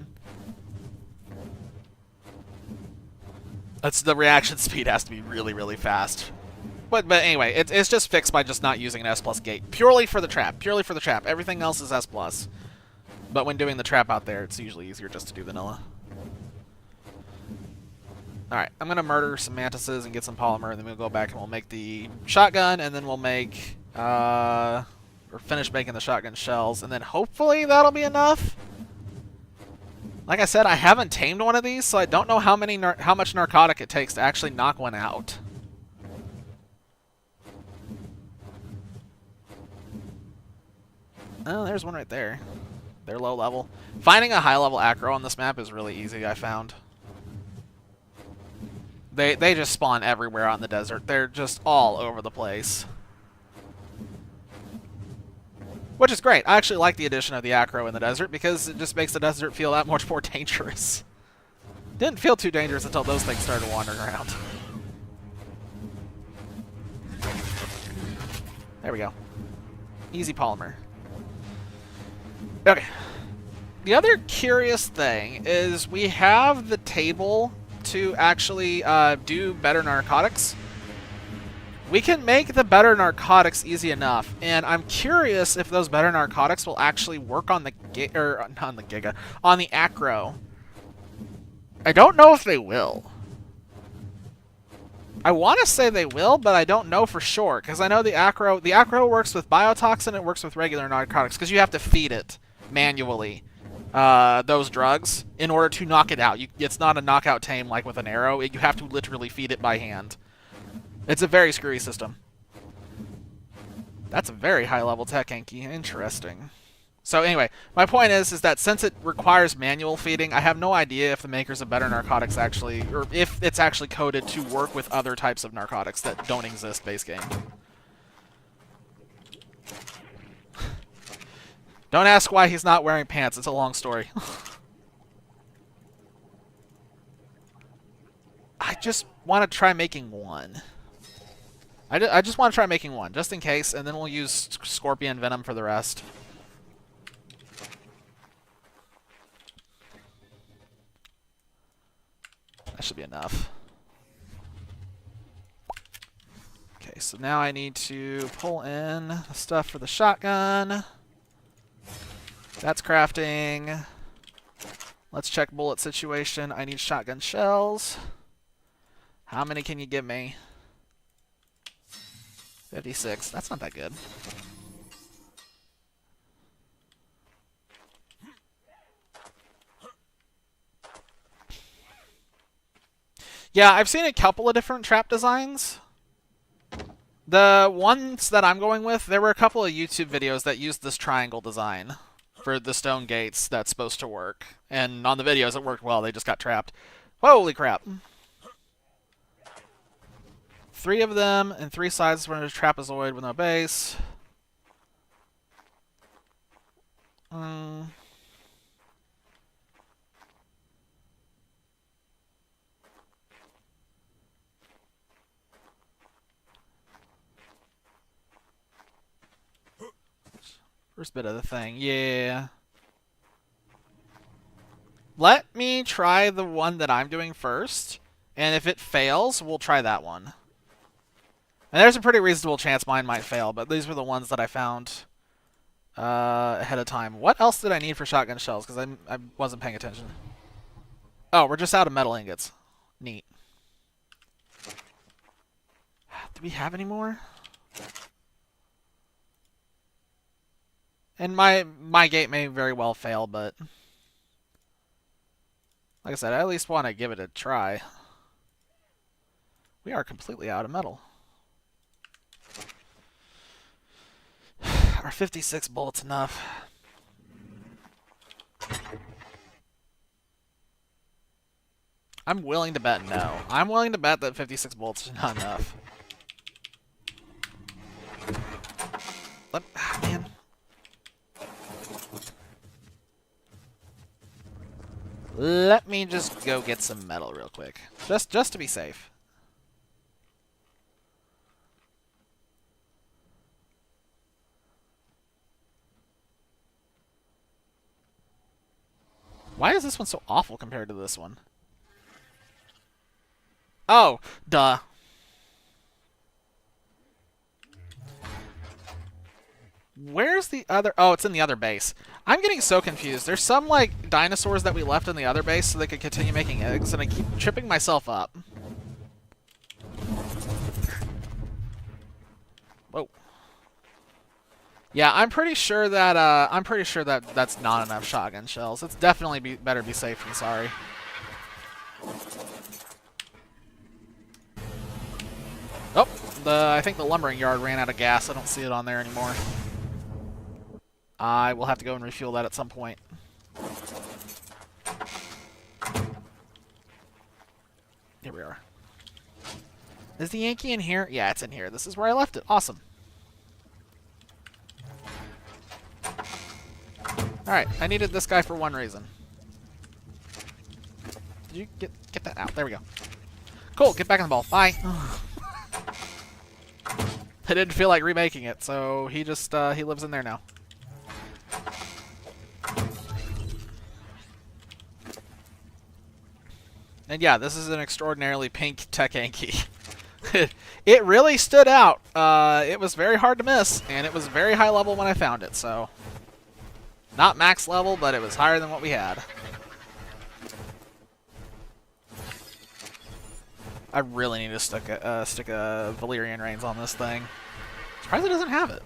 Speaker 1: the reaction speed has to be really, really fast. But anyway, it's just fixed by just not using an S Plus gate. Purely for the trap. Purely for the trap. Everything else is S Plus. But when doing the trap out there, it's usually easier just to do vanilla. Alright, I'm going to murder some mantises and get some polymer, and then we'll go back and we'll make the shotgun, and then we'll make, or finish making the shotgun shells, and then hopefully that'll be enough. Like I said, I haven't tamed one of these, so I don't know how much narcotic it takes to actually knock one out. Oh, there's one right there. They're low level. Finding a high level acro on this map is really easy, I found. They just spawn everywhere out in the desert. They're just all over the place. Which is great. I actually like the addition of the acro in the desert because it just makes the desert feel that much more dangerous. Didn't feel too dangerous until those things started wandering around. There we go. Easy polymer. Okay. The other curious thing is we have the table to actually do better narcotics. We can make the better narcotics easy enough, and I'm curious if those better narcotics will actually work on the on the acro. I don't know if they will. I want to say they will, but I don't know for sure because I know the acro works with biotoxin, it works with regular narcotics because you have to feed it manually. Those drugs in order to knock it out. It's not a knockout tame like with an arrow. You have to literally feed it by hand. It's a very screwy system. That's a very high level tech, Anki. Interesting. So anyway, my point is that since it requires manual feeding, I have no idea if the makers of better narcotics actually, or if it's actually coded to work with other types of narcotics that don't exist base game. Don't ask why he's not wearing pants. It's a long story. I just want to try making one. I just want to try making one, just in case, and then we'll use scorpion venom for the rest. That should be enough. Okay, so now I need to pull in the stuff for the shotgun. That's crafting. Let's check bullet situation. I need shotgun shells. How many can you give me? 56. That's not that good. Yeah, I've seen a couple of different trap designs. The ones that I'm going with, there were a couple of YouTube videos that used this triangle design for the stone gates that's supposed to work. And on the videos it worked well, they just got trapped. Holy crap. 3 of them, and 3 sides were a trapezoid with no base. First bit of the thing, yeah. Let me try the one that I'm doing first, and if it fails, we'll try that one. And there's a pretty reasonable chance mine might fail, but these were the ones that I found ahead of time. What else did I need for shotgun shells? Because I wasn't paying attention. Oh, we're just out of metal ingots. Neat. Do we have any more? And my gate may very well fail, but like I said, I at least want to give it a try. We are completely out of metal. Are 56 bullets enough? I'm willing to bet no. I'm willing to bet that 56 bullets is not enough. Man. Let me just go get some metal real quick. Just to be safe. Why is this one so awful compared to this one? Oh, duh. Where's the other? Oh, it's in the other base. I'm getting so confused. There's some, like, dinosaurs that we left in the other base so they could continue making eggs, and I keep tripping myself up. Whoa. Yeah, I'm pretty sure that that's not enough shotgun shells. It's definitely better be safe than sorry. Oh, I think the lumbering yard ran out of gas. I don't see it on there anymore. I will have to go and refuel that at some point. Here we are. Is the Yankee in here? Yeah, it's in here. This is where I left it. Awesome. Alright, I needed this guy for one reason. Did you get that out? There we go. Cool, get back on the ball. Bye. I didn't feel like remaking it, so he just, he lives in there now. And yeah, this is an extraordinarily pink tech Yankee. It really stood out. It was very hard to miss, and it was very high level when I found it, so... Not max level, but it was higher than what we had. I really need to stick a Valyrian Reins on this thing. Surprised it doesn't have it.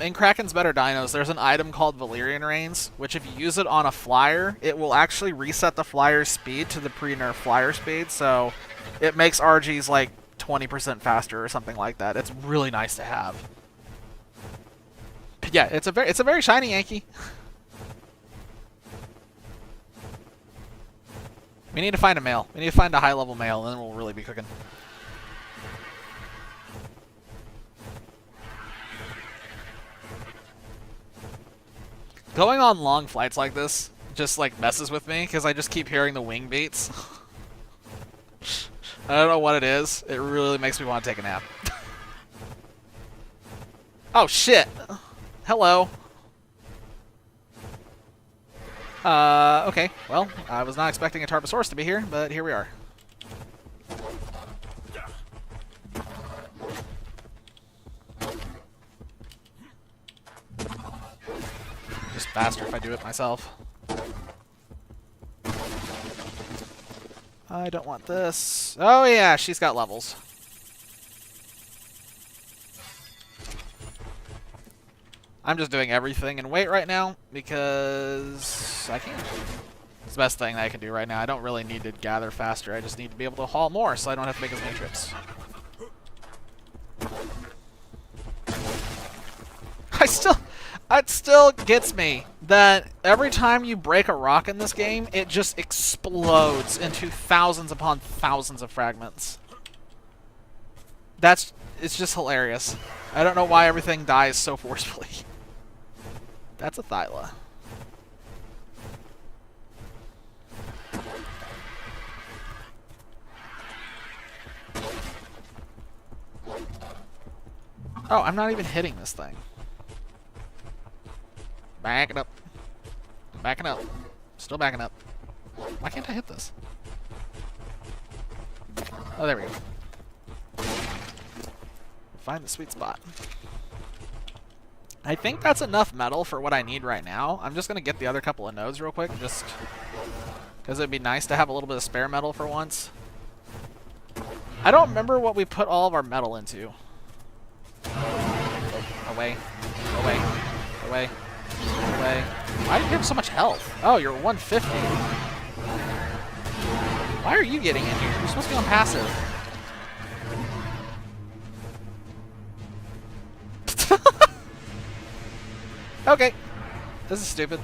Speaker 1: In Kraken's Better Dinos, there's an item called Valyrian Reins, which if you use it on a flyer, it will actually reset the flyer's speed to the pre-nerf flyer speed, so it makes RGs like 20% faster or something like that. It's really nice to have. But yeah, it's a very shiny Yankee. We need to find a male. We need to find a high-level male, and then we'll really be cooking. Going on long flights like this just like messes with me because I just keep hearing the wing beats. I don't know what it is. It really makes me want to take a nap. Oh shit. Hello. Okay. Well, I was not expecting a Tarbosaurus to be here, but here we are. Just faster if I do it myself. I don't want this. Oh yeah, she's got levels. I'm just doing everything in weight right now because I can. It's the best thing that I can do right now. I don't really need to gather faster. I just need to be able to haul more so I don't have to make as many trips. It still gets me that every time you break a rock in this game, it just explodes into thousands upon thousands of fragments. It's just hilarious. I don't know why everything dies so forcefully. That's a Thyla. Oh, I'm not even hitting this thing. Backing up. Backing up. Still backing up. Why can't I hit this? Oh, there we go. Find the sweet spot. I think that's enough metal for what I need right now. I'm just going to get the other couple of nodes real quick, just because it'd be nice to have a little bit of spare metal for once. I don't remember what we put all of our metal into. Oh, away. Away. Away. Away. Why do you have so much health? Oh, you're 150. Why are you getting in here? You're supposed to be on passive. Okay. This is stupid.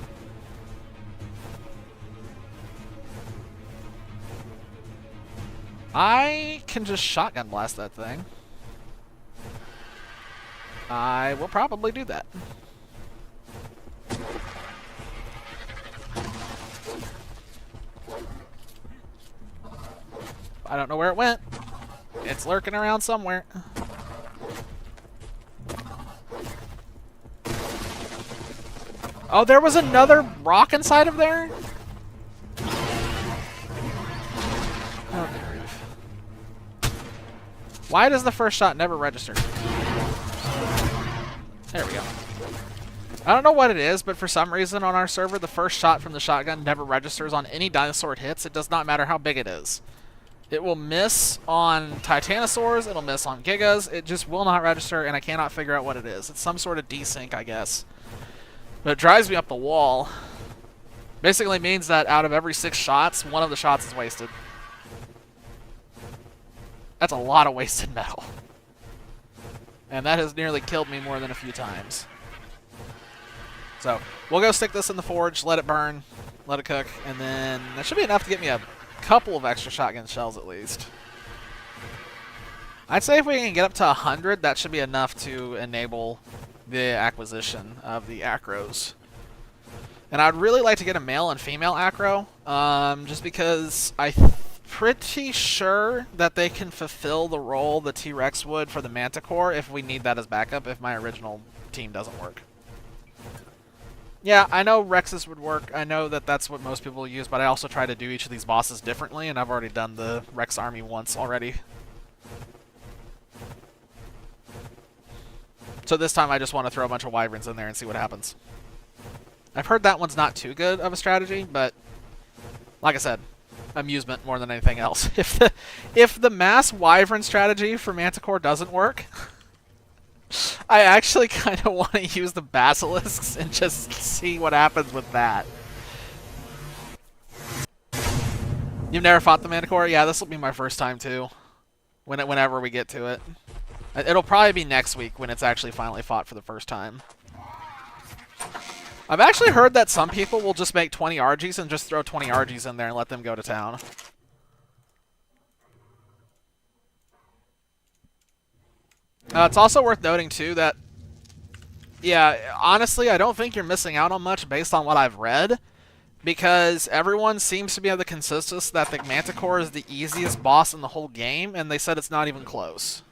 Speaker 1: I can just shotgun blast that thing. I will probably do that. I don't know where it went. It's lurking around somewhere. Oh, there was another rock inside of there? Oh, grief. Why does the first shot never register? There we go. I don't know what it is, but for some reason on our server, the first shot from the shotgun never registers on any dinosaur it hits. It does not matter how big it is. It will miss on Titanosaurs, it'll miss on Gigas, it just will not register, and I cannot figure out what it is. It's some sort of desync, I guess. But it drives me up the wall. Basically means that out of every 6 shots, 1 of the shots is wasted. That's a lot of wasted metal. And that has nearly killed me more than a few times. So, we'll go stick this in the forge, let it burn, let it cook, and then that should be enough to get me a couple of extra shotgun shells at least. I'd say if we can get up to 100, that should be enough to enable the acquisition of the acros. And I'd really like to get a male and female acro, just because I'm pretty sure that they can fulfill the role the T-Rex would for the Manticore if we need that as backup if my original team doesn't work. Yeah, I know Rexes would work. I know that that's what most people use, but I also try to do each of these bosses differently, and I've already done the Rex army once already. So this time I just want to throw a bunch of wyverns in there and see what happens. I've heard that one's not too good of a strategy, but like I said, amusement more than anything else. If the mass wyvern strategy for Manticore doesn't work, I actually kind of want to use the basilisks and just see what happens with that. You've never fought the Manticore? Yeah, this will be my first time too. Whenever we get to it. It'll probably be next week when it's actually finally fought for the first time. I've actually heard that some people will just make 20 RGs and just throw 20 RGs in there and let them go to town. It's also worth noting, too, that, yeah, honestly, I don't think you're missing out on much based on what I've read, because everyone seems to be of the consensus that the Manticore is the easiest boss in the whole game, and they said it's not even close.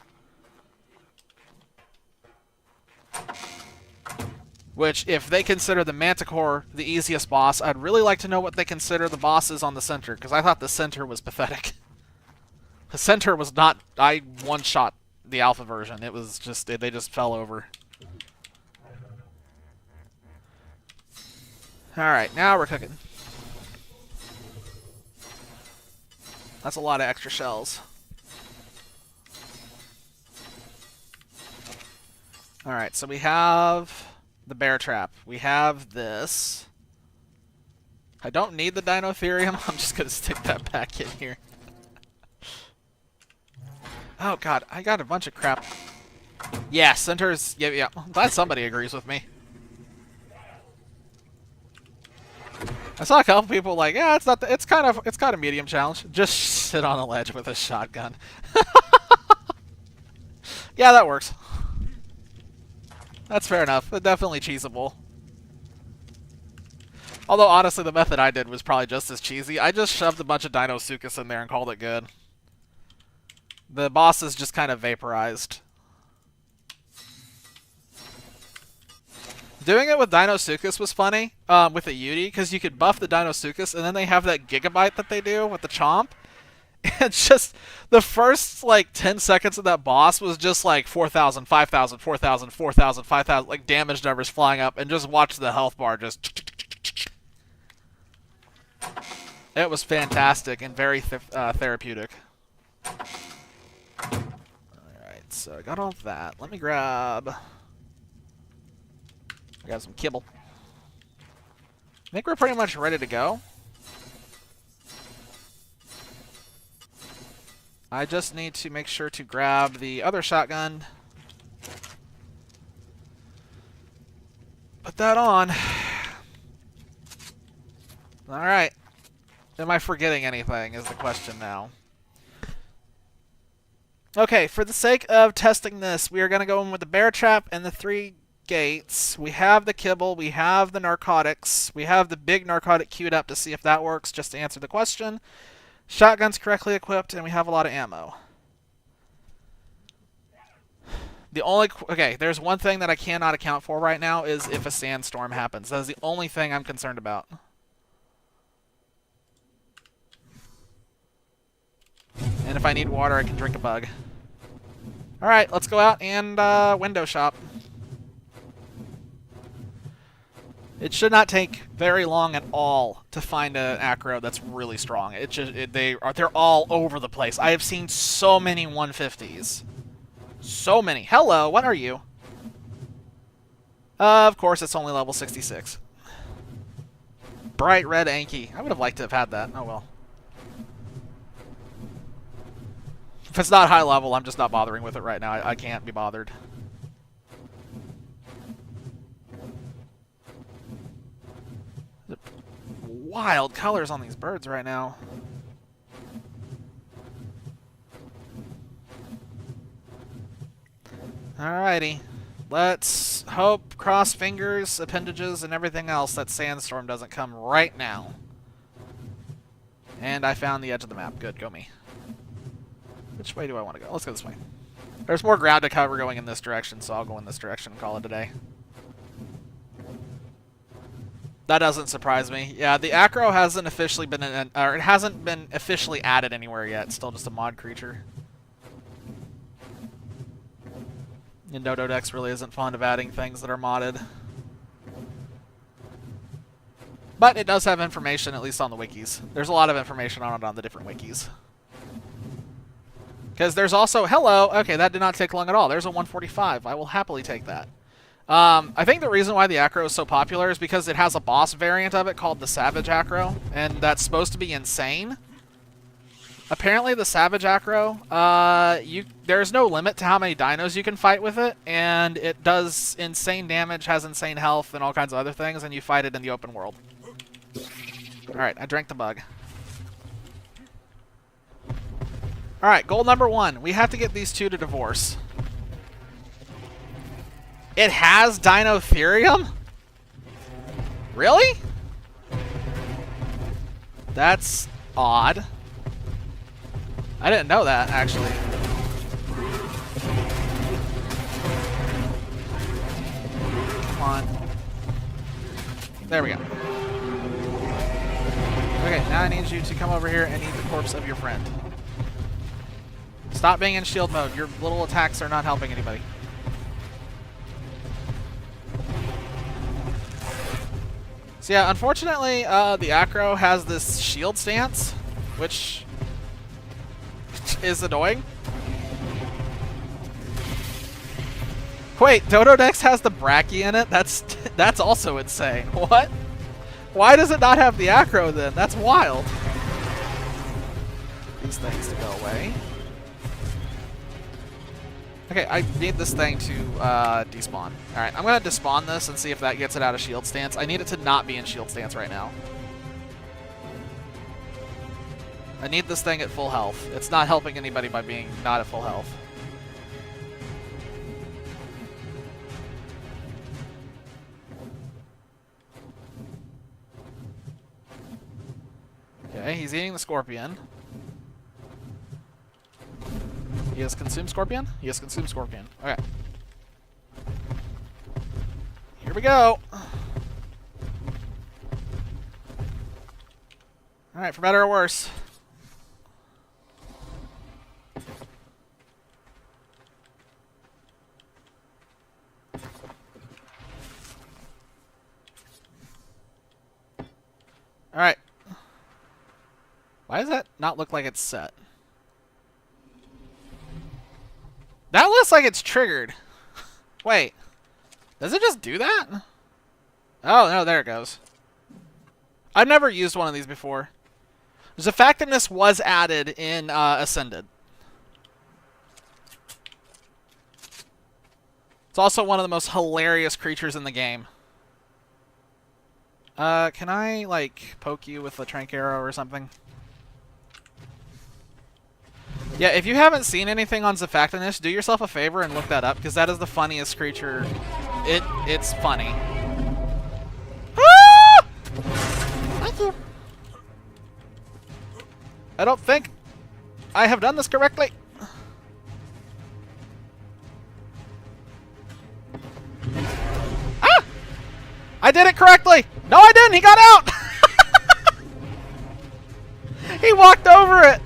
Speaker 1: Which, if they consider the Manticore the easiest boss, I'd really like to know what they consider the bosses on the center, because I thought the center was pathetic. The center was not... I one-shot the alpha version. It was just... They just fell over. Alright, now we're cooking. That's a lot of extra shells. Alright, so we have the bear trap. We have this. I don't need the Dinotherium. I'm just going to stick that back in here. Oh god, I got a bunch of crap. Yeah, centers. Yeah. I'm glad somebody agrees with me. I saw a couple people like, yeah, it's not. It's kind of medium challenge. Just sit on a ledge with a shotgun. Yeah, that works. That's fair enough. Definitely cheesable. Although honestly, the method I did was probably just as cheesy. I just shoved a bunch of Dinosuchus in there and called it good. The bosses just kind of vaporized. Doing it with Dinosuchus was funny, with the Yudi, because you could buff the Dinosuchus, and then they have that gigabyte that they do with the chomp. It's just, the first, like, 10 seconds of that boss was just, like, 4,000, 5,000, 4,000, 4,000, 5,000, like, damage numbers flying up, and just watch the health bar just... It was fantastic and very therapeutic. Alright, so I got all that. Let me grab some kibble. I think we're pretty much ready to go. I just need to make sure to grab the other shotgun. Put that on. Alright. Am I forgetting anything is the question now. Okay, for the sake of testing this, we are going to go in with the bear trap and the 3 gates. We have the kibble, we have the narcotics, we have the big narcotic queued up to see if that works, just to answer the question. Shotgun's correctly equipped, and we have a lot of ammo. The only... Okay, there's one thing that I cannot account for right now is if a sandstorm happens. That is the only thing I'm concerned about. And if I need water, I can drink a bug. Alright, let's go out and window shop. It should not take very long at all to find an acro that's really strong. They're all over the place. I have seen so many 150s. So many. Hello, what are you? Of course, it's only level 66. Bright red Anki. I would have liked to have had that. Oh well. If it's not high level, I'm just not bothering with it right now. I can't be bothered. Wild colors on these birds right now. Alrighty. Let's hope, cross fingers, appendages, and everything else that Sandstorm doesn't come right now. And I found the edge of the map. Good, go me. Which way do I want to go? Let's go this way. There's more ground to cover going in this direction, so I'll go in this direction and call it a day. That doesn't surprise me. Yeah, the acro hasn't officially been it hasn't been officially added anywhere yet. It's still just a mod creature. And Dododex really isn't fond of adding things that are modded. But it does have information, at least on the wikis. There's a lot of information on it on the different wikis. Because there's also... Hello! Okay, that did not take long at all. There's a 145. I will happily take that. I think the reason why the acro is so popular is because it has a boss variant of it called the Savage Acro, and that's supposed to be insane. Apparently the Savage Acro, there's no limit to how many dinos you can fight with it, and it does insane damage, has insane health, and all kinds of other things, and you fight it in the open world. Alright, I drank the bug. Alright, goal number 1. We have to get these two to divorce. It has Dinotherium? Really? That's odd. I didn't know that, actually. Come on. There we go. Okay, now I need you to come over here and eat the corpse of your friend. Stop being in shield mode. Your little attacks are not helping anybody. So yeah, unfortunately, the acro has this shield stance, which is annoying. Wait, Dododex has the Brachy in it? That's also insane. What? Why does it not have the acro then? That's wild. These things to go away. Okay, I need this thing to despawn. Alright, I'm going to despawn this and see if that gets it out of shield stance. I need it to not be in shield stance right now. I need this thing at full health. It's not helping anybody by being not at full health. Okay, he's eating the scorpion. He has consumed scorpion? He has consumed scorpion. Okay. Here we go. Alright, for better or worse. Alright. Why does that not look like it's set? That looks like it's triggered. Wait. Does it just do that? Oh, no, there it goes. I've never used one of these before. There's a effectiveness was added in Ascended. It's also one of the most hilarious creatures in the game. Can I, like, poke you with a trank arrow or something? Yeah, if you haven't seen anything on Zafactinus, do yourself a favor and look that up, because that is the funniest creature. It's funny. Ah! Thank you. I don't think I have done this correctly. Ah! I did it correctly! No, I didn't! He got out! He walked over it!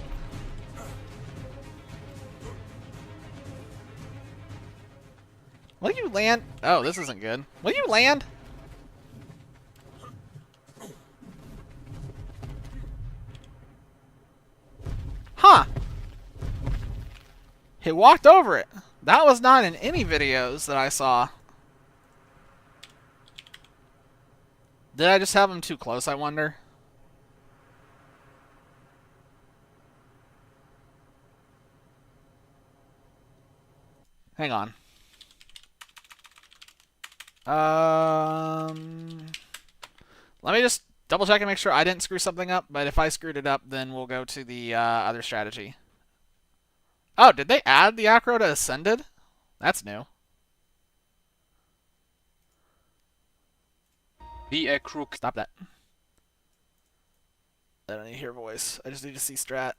Speaker 1: Will you land? Oh, this isn't good. Will you land? He walked over it. That was not in any videos that I saw. Did I just have him too close, I wonder? Hang on. Let me just double check and make sure I didn't screw something up, but if I screwed it up, then we'll go to the other strategy. Oh, did they add the acro to Ascended? That's new.
Speaker 2: Be a crook.
Speaker 1: Stop that. I don't need to hear voice. I just need to see strat.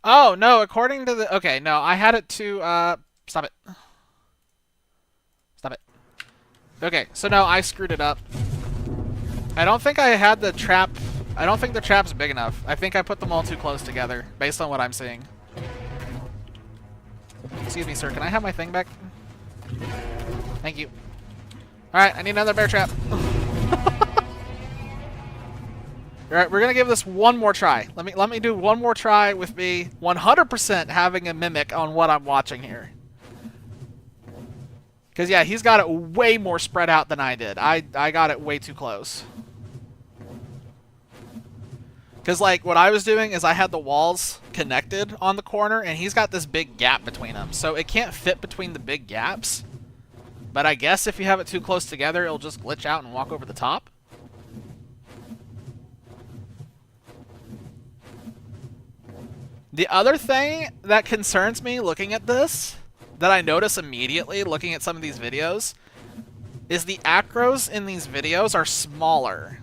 Speaker 1: Oh, no, according to the... Okay, no, I had it to... Stop it. Stop it. Okay, so no, I screwed it up. I don't think I had the trap... I don't think the trap's big enough. I think I put them all too close together, based on what I'm seeing. Excuse me, sir. Can I have my thing back? Thank you. Alright, I need another bear trap. Alright, we're gonna give this one more try. Let me do one more try with me 100% having a mimic on what I'm watching here. Because, yeah, he's got it way more spread out than I did. I got it way too close. Because, like, what I was doing is I had the walls connected on the corner, and he's got this big gap between them. So it can't fit between the big gaps. But I guess if you have it too close together, it'll just glitch out and walk over the top. The other thing that concerns me looking at this, that I notice immediately looking at some of these videos, is the acros in these videos are smaller.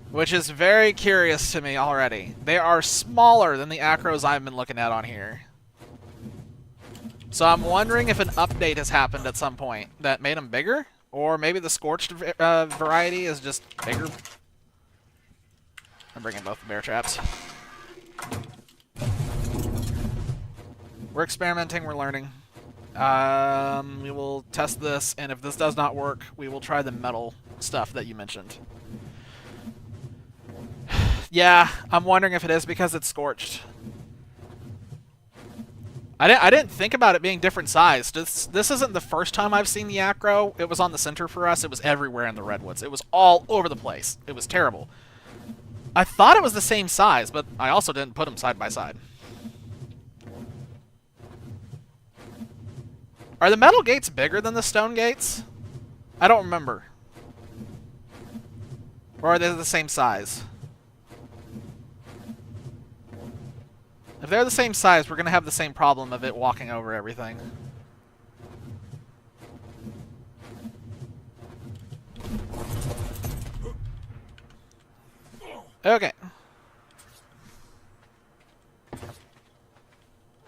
Speaker 1: Which is very curious to me already. They are smaller than the acros I've been looking at on here. So I'm wondering if an update has happened at some point that made them bigger? Or maybe the Scorched variety is just bigger? I'm bringing both the bear traps. We're experimenting, we're learning. We will test this, and if this does not work, we will try the metal stuff that you mentioned. Yeah, I'm wondering if it is because it's scorched. I didn't think about it being different size. This isn't the first time I've seen the acro. It was on the center for us. It was everywhere in the redwoods. It was all over the place. It was terrible. I thought it was the same size, but I also didn't put them side by side. Are the metal gates bigger than the stone gates? I don't remember. Or are they the same size? If they're the same size, we're going to have the same problem of it walking over everything. Okay.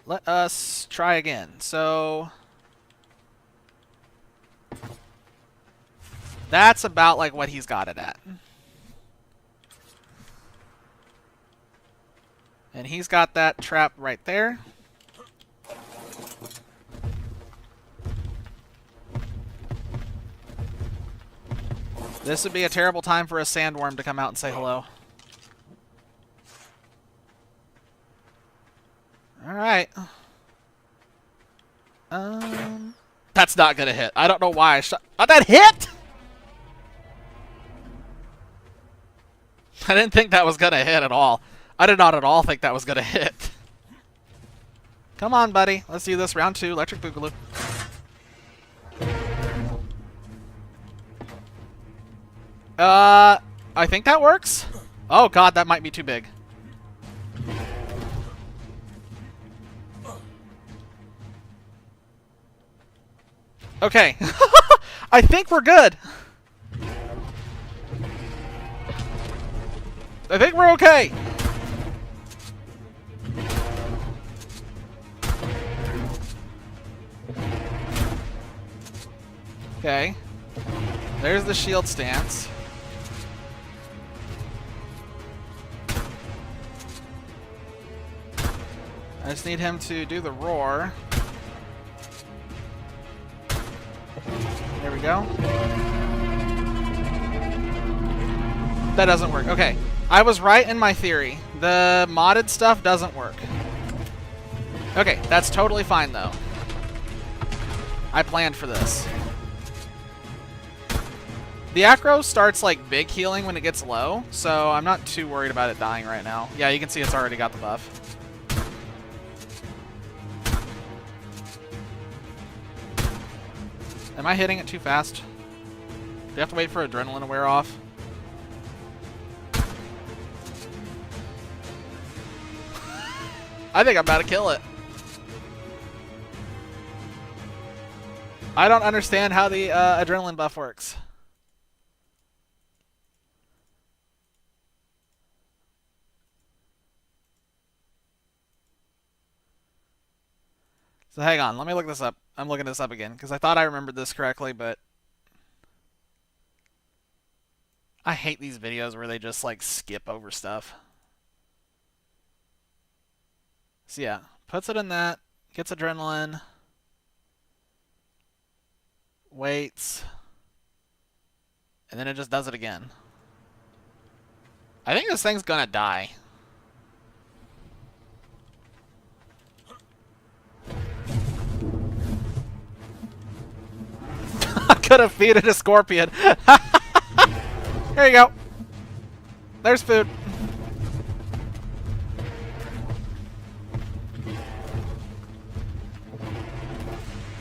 Speaker 1: Let us try again. So... that's about like what he's got it at. And he's got that trap right there. This would be a terrible time for a sandworm to come out and say hello. Alright. That's not gonna hit. I don't know why I shot. Oh, that hit! I didn't think that was gonna hit at all. I did not at all think that was gonna hit. Come on, buddy. Let's do this. Round 2, Electric Boogaloo. I think that works. Oh god, that might be too big. Okay. I think we're good. I think we're okay. Okay. There's the shield stance. I just need him to do the roar. There we go. That doesn't work. Okay. I was right in my theory. The modded stuff doesn't work. Okay, that's totally fine though. I planned for this. The acro starts like big healing when it gets low, so I'm not too worried about it dying right now. Yeah, you can see it's already got the buff. Am I hitting it too fast? Do you have to wait for adrenaline to wear off? I think I'm about to kill it. I don't understand how the adrenaline buff works. So hang on, let me look this up. I'm looking this up again, because I thought I remembered this correctly, but... I hate these videos where they just, like, skip over stuff. So yeah, puts it in that, gets adrenaline, waits, and then it just does it again. I think this thing's gonna die. I could have feeded a scorpion. Here you go. There's food.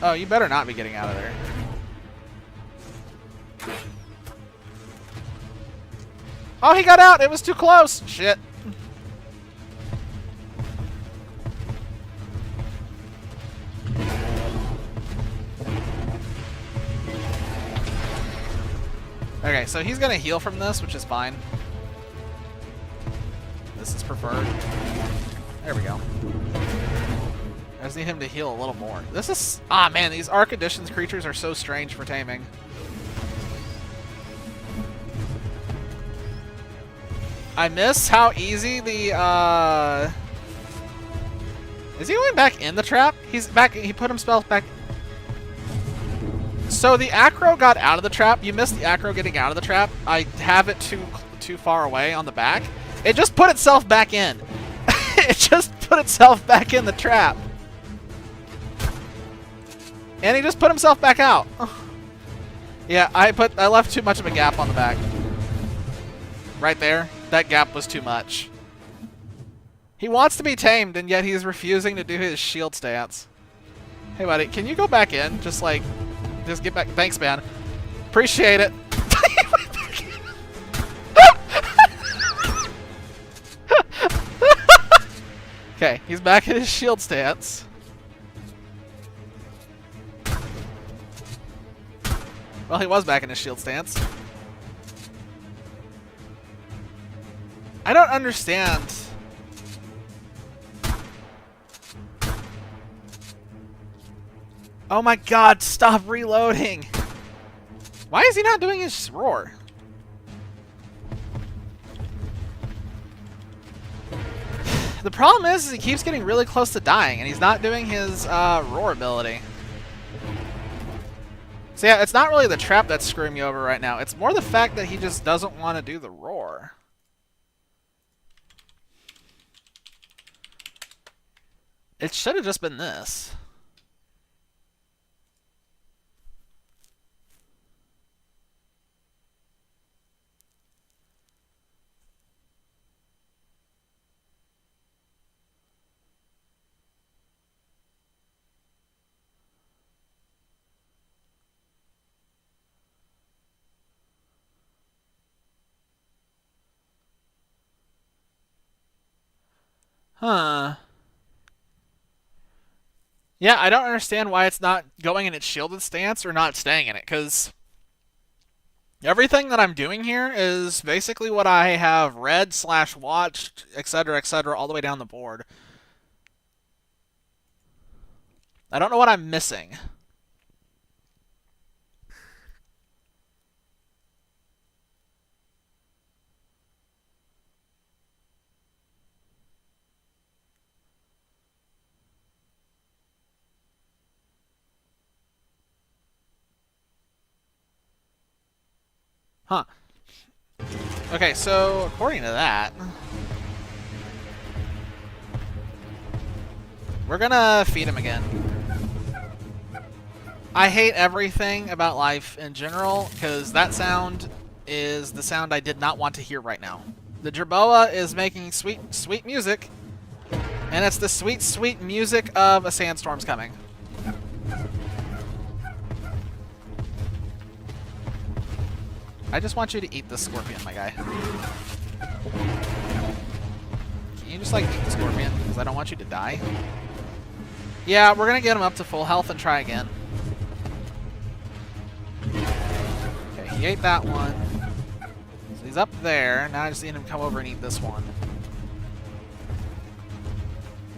Speaker 1: Oh, you better not be getting out of there. Oh, he got out. It was too close. Shit. Okay, so he's going to heal from this, which is fine. This is preferred. There we go. I just need him to heal a little more. This is... Ah, man, these ARK Editions creatures are so strange for taming. I miss how easy the, Is he going back in the trap? He's back... He put himself back... So the acro got out of the trap. You missed the acro getting out of the trap. I have it too far away on the back. It just put itself back in. It just put itself back in the trap. And he just put himself back out. Yeah, I left too much of a gap on the back. Right there. That gap was too much. He wants to be tamed, and yet he's refusing to do his shield stance. Hey, buddy, can you go back in? Just like... Just get back. Thanks, man. Appreciate it. Okay, he's back in his shield stance. Well, he was back in his shield stance. I don't understand. Oh my god, stop reloading! Why is he not doing his roar? The problem is he keeps getting really close to dying, and he's not doing his roar ability. So yeah, it's not really the trap that's screwing me over right now. It's more the fact that he just doesn't want to do the roar. It should have just been this. Huh. Yeah, I don't understand why it's not going in its shielded stance or not staying in it, because everything that I'm doing here is basically what I have read / watched, etc., all the way down the board. I don't know what I'm missing. Huh. Okay, so according to that, we're gonna feed him again. I hate everything about life in general, because that sound is the sound I did not want to hear right now. The jerboa is making sweet, sweet music, and it's the sweet, sweet music of a sandstorm's coming. I just want you to eat this scorpion, my guy. Can you just, like, eat the scorpion? Because I don't want you to die. Yeah, we're going to get him up to full health and try again. Okay, he ate that one. So he's up there. Now I just need him to come over and eat this one.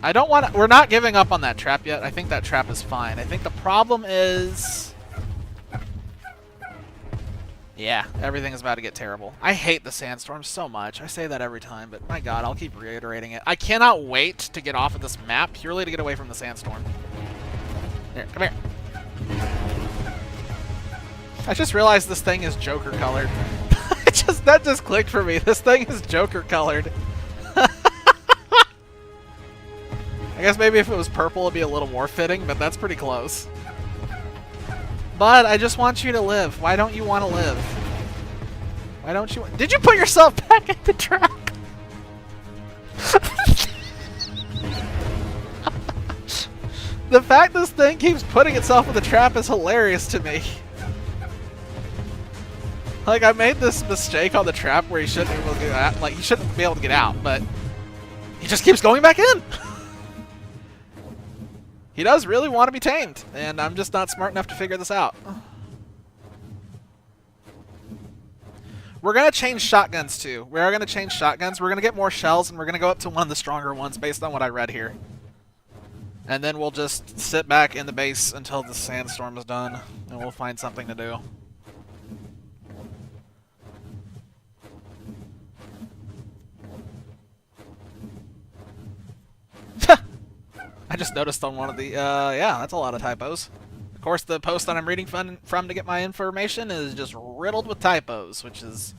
Speaker 1: I don't want to... We're not giving up on that trap yet. I think that trap is fine. I think the problem is... Yeah, everything is about to get terrible. I hate the sandstorm so much. I say that every time, but my god, I'll keep reiterating it. I cannot wait to get off of this map purely to get away from the sandstorm. Here, come here. I just realized this thing is Joker colored. That just clicked for me. This thing is Joker colored. I guess maybe if it was purple it'd be a little more fitting, but that's pretty close. Bud, I just want you to live. Why don't you want to live? Why don't you... Did you put yourself back in the trap? The fact this thing keeps putting itself in the trap is hilarious to me. Like, I made this mistake on the trap where he shouldn't be able to get out. Like, he shouldn't be able to get out, but he just keeps going back in. He does really want to be tamed, and I'm just not smart enough to figure this out. We're going to change shotguns, too. We are going to change shotguns. We're going to get more shells, and we're going to go up to one of the stronger ones based on what I read here. And then we'll just sit back in the base until the sandstorm is done, and we'll find something to do. I just noticed on one of the, yeah, that's a lot of typos. Of course, the post that I'm reading from to get my information is just riddled with typos, which is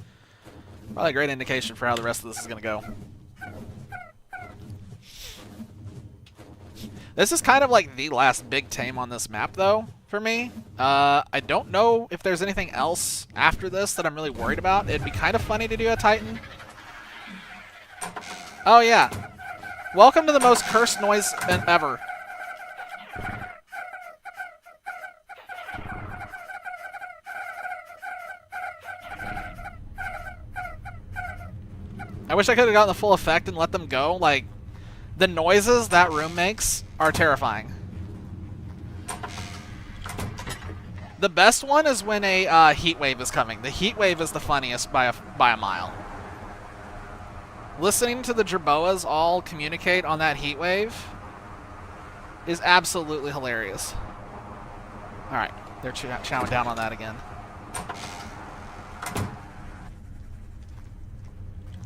Speaker 1: probably a great indication for how the rest of this is going to go. This is kind of like the last big tame on this map, though, for me. I don't know if there's anything else after this that I'm really worried about. It'd be kind of funny to do a Titan. Oh, yeah. Welcome to the most cursed noise ever. I wish I could have gotten the full effect and let them go. Like, the noises that room makes are terrifying. The best one is when a heat wave is coming. The heat wave is the funniest by a mile. Listening to the jerboas all communicate on that heat wave is absolutely hilarious. Alright, they're chowing down on that again.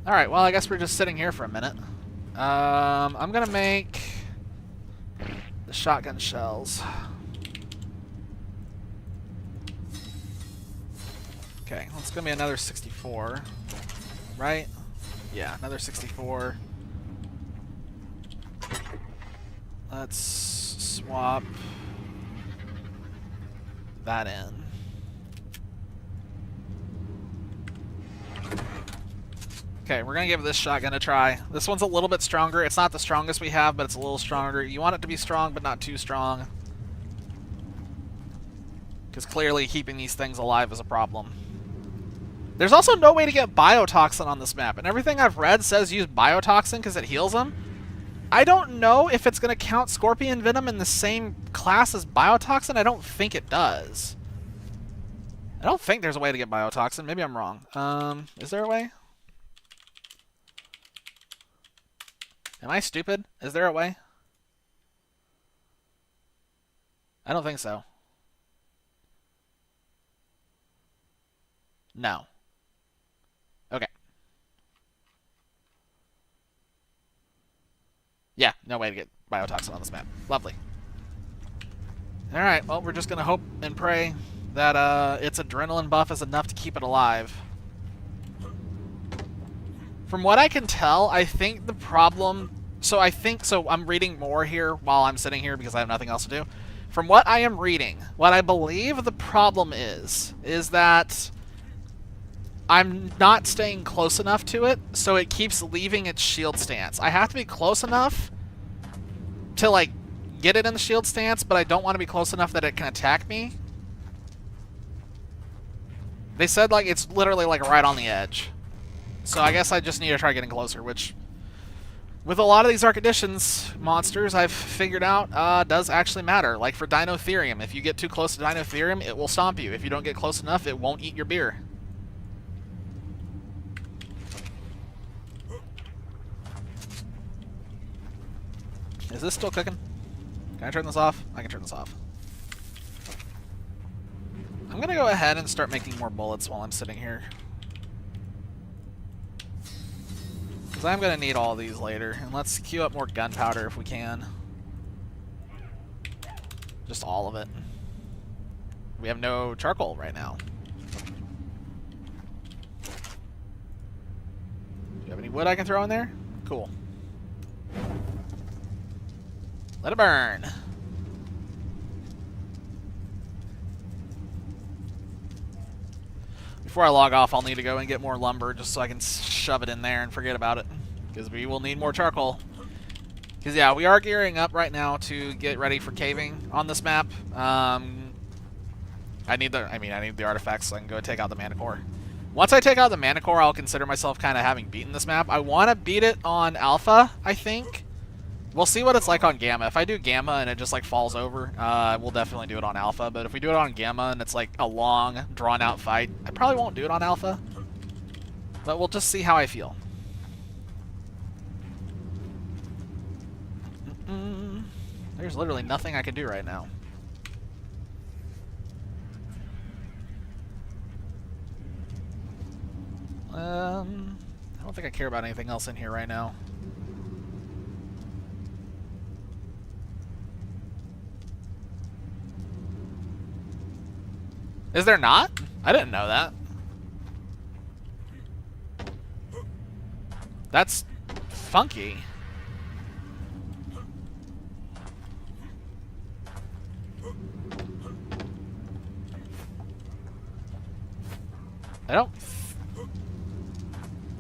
Speaker 1: Alright, well, I guess we're just sitting here for a minute. I'm gonna make the shotgun shells. Okay, it's gonna be another 64, right? Yeah, another 64. Let's swap that in. Okay, we're going to give this shotgun a try. This one's a little bit stronger. It's not the strongest we have, but it's a little stronger. You want it to be strong, but not too strong. Because clearly keeping these things alive is a problem. There's also no way to get biotoxin on this map, and everything I've read says use biotoxin because it heals them. I don't know if it's going to count scorpion venom in the same class as biotoxin. I don't think it does. I don't think there's a way to get biotoxin. Maybe I'm wrong. Is there a way? Am I stupid? Is there a way? I don't think so. No. Okay. Yeah, no way to get biotoxin on this map. Lovely. Alright, well, we're just going to hope and pray that its adrenaline buff is enough to keep it alive. From what I can tell, I think the problem... So I'm reading more here while I'm sitting here because I have nothing else to do. From what I am reading, what I believe the problem is that I'm not staying close enough to it, so it keeps leaving its shield stance. I have to be close enough to, like, get it in the shield stance, but I don't want to be close enough that it can attack me. They said, like, it's literally, like, right on the edge. So I guess I just need to try getting closer, which, with a lot of these Arc Editions monsters, I've figured out does actually matter. Like for Dinotherium, if you get too close to Dinotherium, it will stomp you. If you don't get close enough, it won't eat your beer. Is this still cooking? Can I turn this off? I can turn this off. I'm going to go ahead and start making more bullets while I'm sitting here. Because I'm going to need all these later. And let's queue up more gunpowder if we can. Just all of it. We have no charcoal right now. Do you have any wood I can throw in there? Cool. Let it burn. Before I log off, I'll need to go and get more lumber just so I can shove it in there and forget about it. Because we will need more charcoal. Because, yeah, we are gearing up right now to get ready for caving on this map. I need the artifacts so I can go take out the Manicore. Once I take out the Manicore, I'll consider myself kind of having beaten this map. I want to beat it on Alpha, I think. We'll see what it's like on Gamma. If I do Gamma and it just like falls over, we'll definitely do it on Alpha. But if we do it on Gamma and it's like a long, drawn-out fight, I probably won't do it on Alpha. But we'll just see how I feel. There's literally nothing I can do right now. I don't think I care about anything else in here right now. Is there not? I didn't know that. That's funky.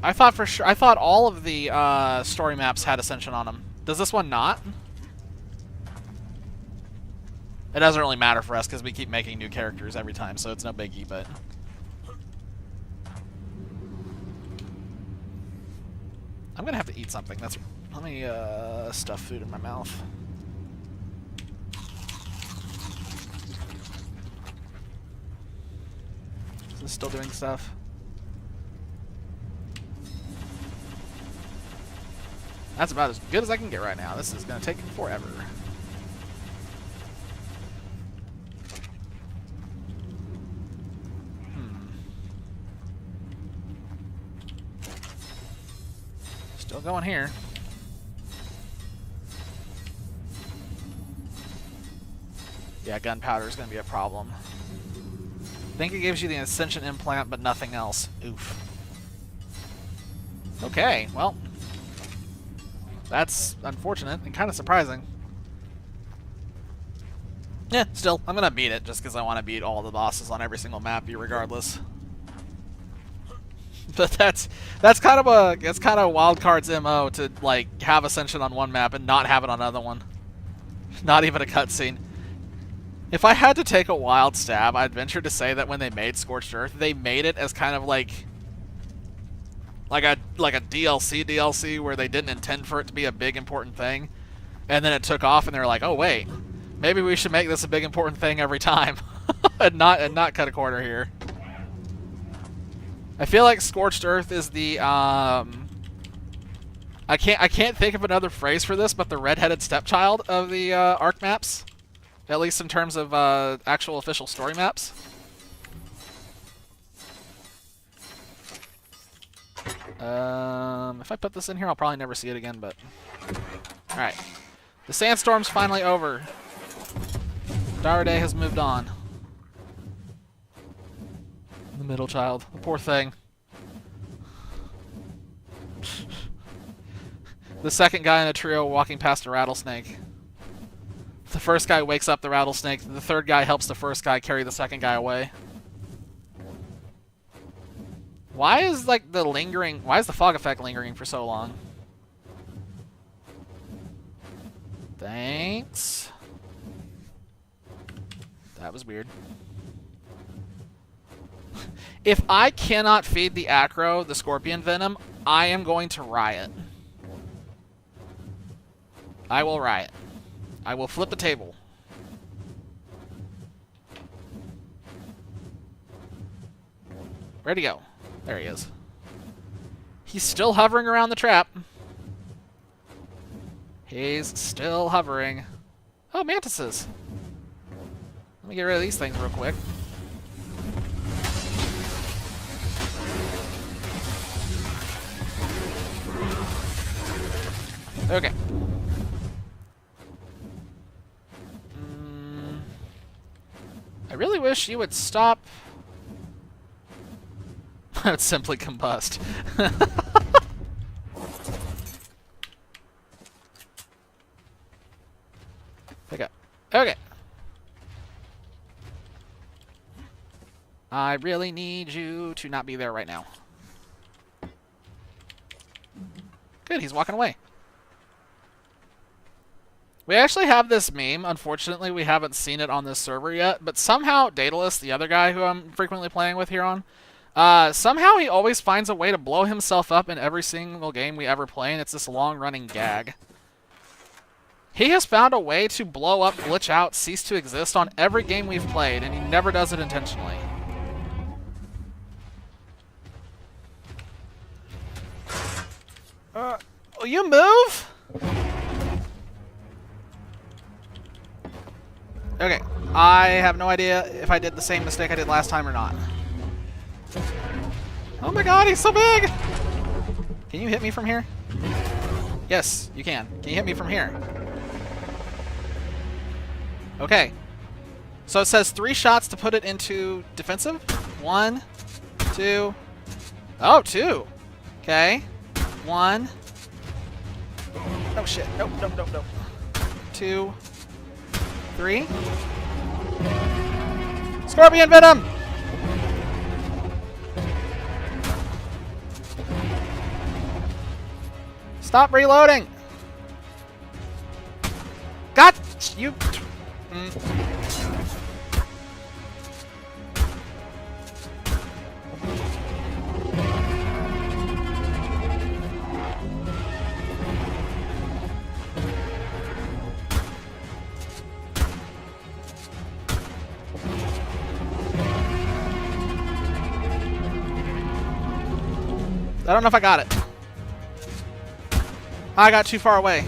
Speaker 1: I thought for sure. I thought all of the story maps had Ascension on them. Does this one not? It doesn't really matter for us because we keep making new characters every time, so it's no biggie, but... I'm gonna have to eat something. Let me stuff food in my mouth. Is this still doing stuff? That's about as good as I can get right now. This is gonna take forever. Still going here. Yeah, gunpowder is going to be a problem. I think it gives you the Ascension implant, but nothing else. Oof. Okay, well. That's unfortunate and kind of surprising. Yeah, still, I'm going to beat it just because I want to beat all the bosses on every single map, regardless. But that's kind of Wildcard's MO to like have Ascension on one map and not have it on another one. Not even a cutscene. If I had to take a wild stab, I'd venture to say that when they made Scorched Earth, they made it as kind of like a DLC where they didn't intend for it to be a big important thing, and then it took off and they were like, oh wait, maybe we should make this a big important thing every time, and not cut a corner here. I feel like Scorched Earth is the I can't think of another phrase for this, but the redheaded stepchild of the ARK maps, at least in terms of actual official story maps. If I put this in here, I'll probably never see it again. But all right, the sandstorm's finally over. Dire Day has moved on. The middle child. The poor thing. The second guy in a trio walking past a rattlesnake. The first guy wakes up the rattlesnake. The third guy helps the first guy carry the second guy away. Why is like the lingering? Why is the fog effect lingering for so long? Thanks. That was weird. If I cannot feed the acro the scorpion venom, I am going to riot. I will riot. I will flip the table. Where'd he go? There he is. He's still hovering around the trap. He's still hovering. Oh, mantises. Let me get rid of these things real quick. Okay. I really wish you would stop. It's simply combust. Okay. Okay. I really need you to not be there right now. Good, he's walking away. We actually have this meme. Unfortunately, we haven't seen it on this server yet, but somehow Daedalus, the other guy who I'm frequently playing with here on, somehow he always finds a way to blow himself up in every single game we ever play, and it's this long-running gag. He has found a way to blow up, glitch out, cease to exist on every game we've played, and he never does it intentionally. Will you move? Okay, I have no idea if I did the same mistake I did last time or not. Oh my god, he's so big! Can you hit me from here? Yes, you can. Can you hit me from here? Okay. So it says 3 shots to put it into defensive. 1, 2. Oh, 2. Okay. 1. Oh shit. Nope, nope, nope, nope. 2. 3. Scorpion venom! Stop reloading! Got you! I don't know if I got it. I got too far away.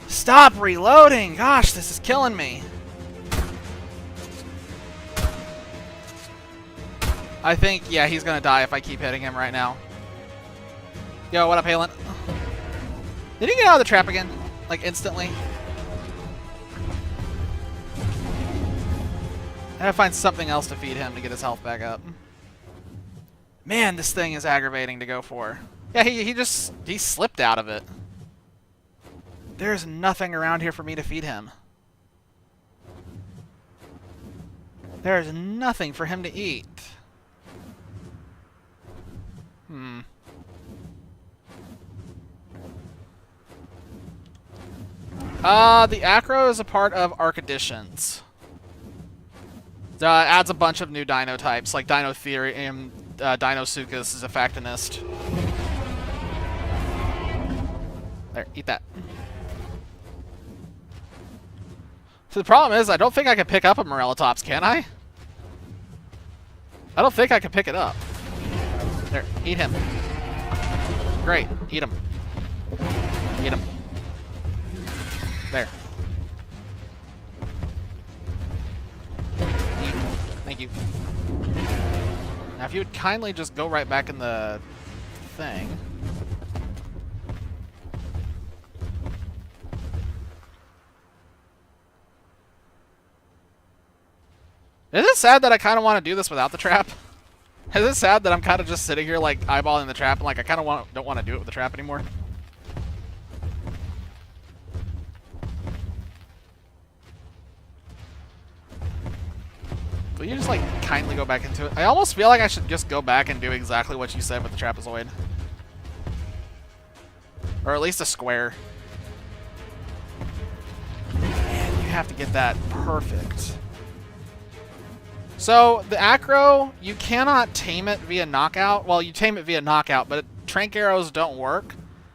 Speaker 1: Stop reloading! Gosh, this is killing me. I think, yeah, he's gonna die if I keep hitting him right now. Yo, what up, Halen? Did he get out of the trap again? Like, instantly? I gotta find something else to feed him to get his health back up. Man, this thing is aggravating to go for. Yeah, he slipped out of it. There's nothing around here for me to feed him. There's nothing for him to eat. The acro is a part of ARK Additions. Adds a bunch of new dino types, like Dinotherium, Dinosuchus is a factinist. There, eat that. So the problem is, I don't think I can pick up a Morellatops, can I? I don't think I can pick it up. There, eat him. Great, eat him. Eat him. There. Eat. Thank you. Now, if you would kindly just go right back in the thing. Is it sad that I kind of want to do this without the trap? Is it sad that I'm kind of just sitting here like eyeballing the trap and like I kind of don't want to do it with the trap anymore? Will you just like kindly go back into it? I almost feel like I should just go back and do exactly what you said with the trapezoid. Or at least a square. Man, you have to get that perfect. So, the acro, you cannot tame it via knockout. Well, you tame it via knockout, but trank arrows don't work.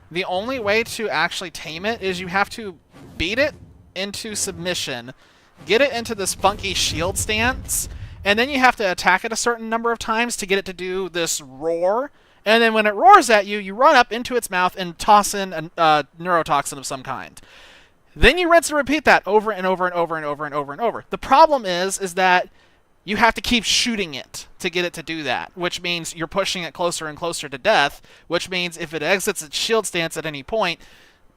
Speaker 1: The only way to actually tame it is you have to beat it into submission, get it into this funky shield stance, and then you have to attack it a certain number of times to get it to do this roar. And then when it roars at you, you run up into its mouth and toss in a neurotoxin of some kind. Then you rinse and repeat that over and over and over and over and over and over. The problem is that you have to keep shooting it to get it to do that, which means you're pushing it closer and closer to death, which means if it exits its shield stance at any point,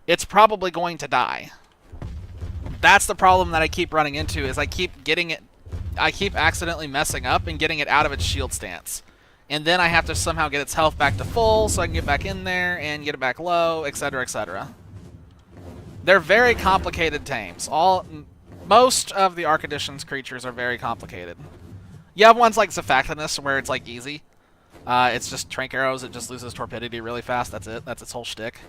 Speaker 1: it's probably going to die. That's the problem that I keep running into, is I keep accidentally messing up and getting it out of its shield stance. And then I have to somehow get its health back to full so I can get back in there and get it back low, etc., etc. They're very complicated tames. Most of the ARK Editions creatures are very complicated. You have ones like Zephaxinus where it's like easy. It's just trank arrows, it just loses torpidity really fast, that's it. That's its whole shtick.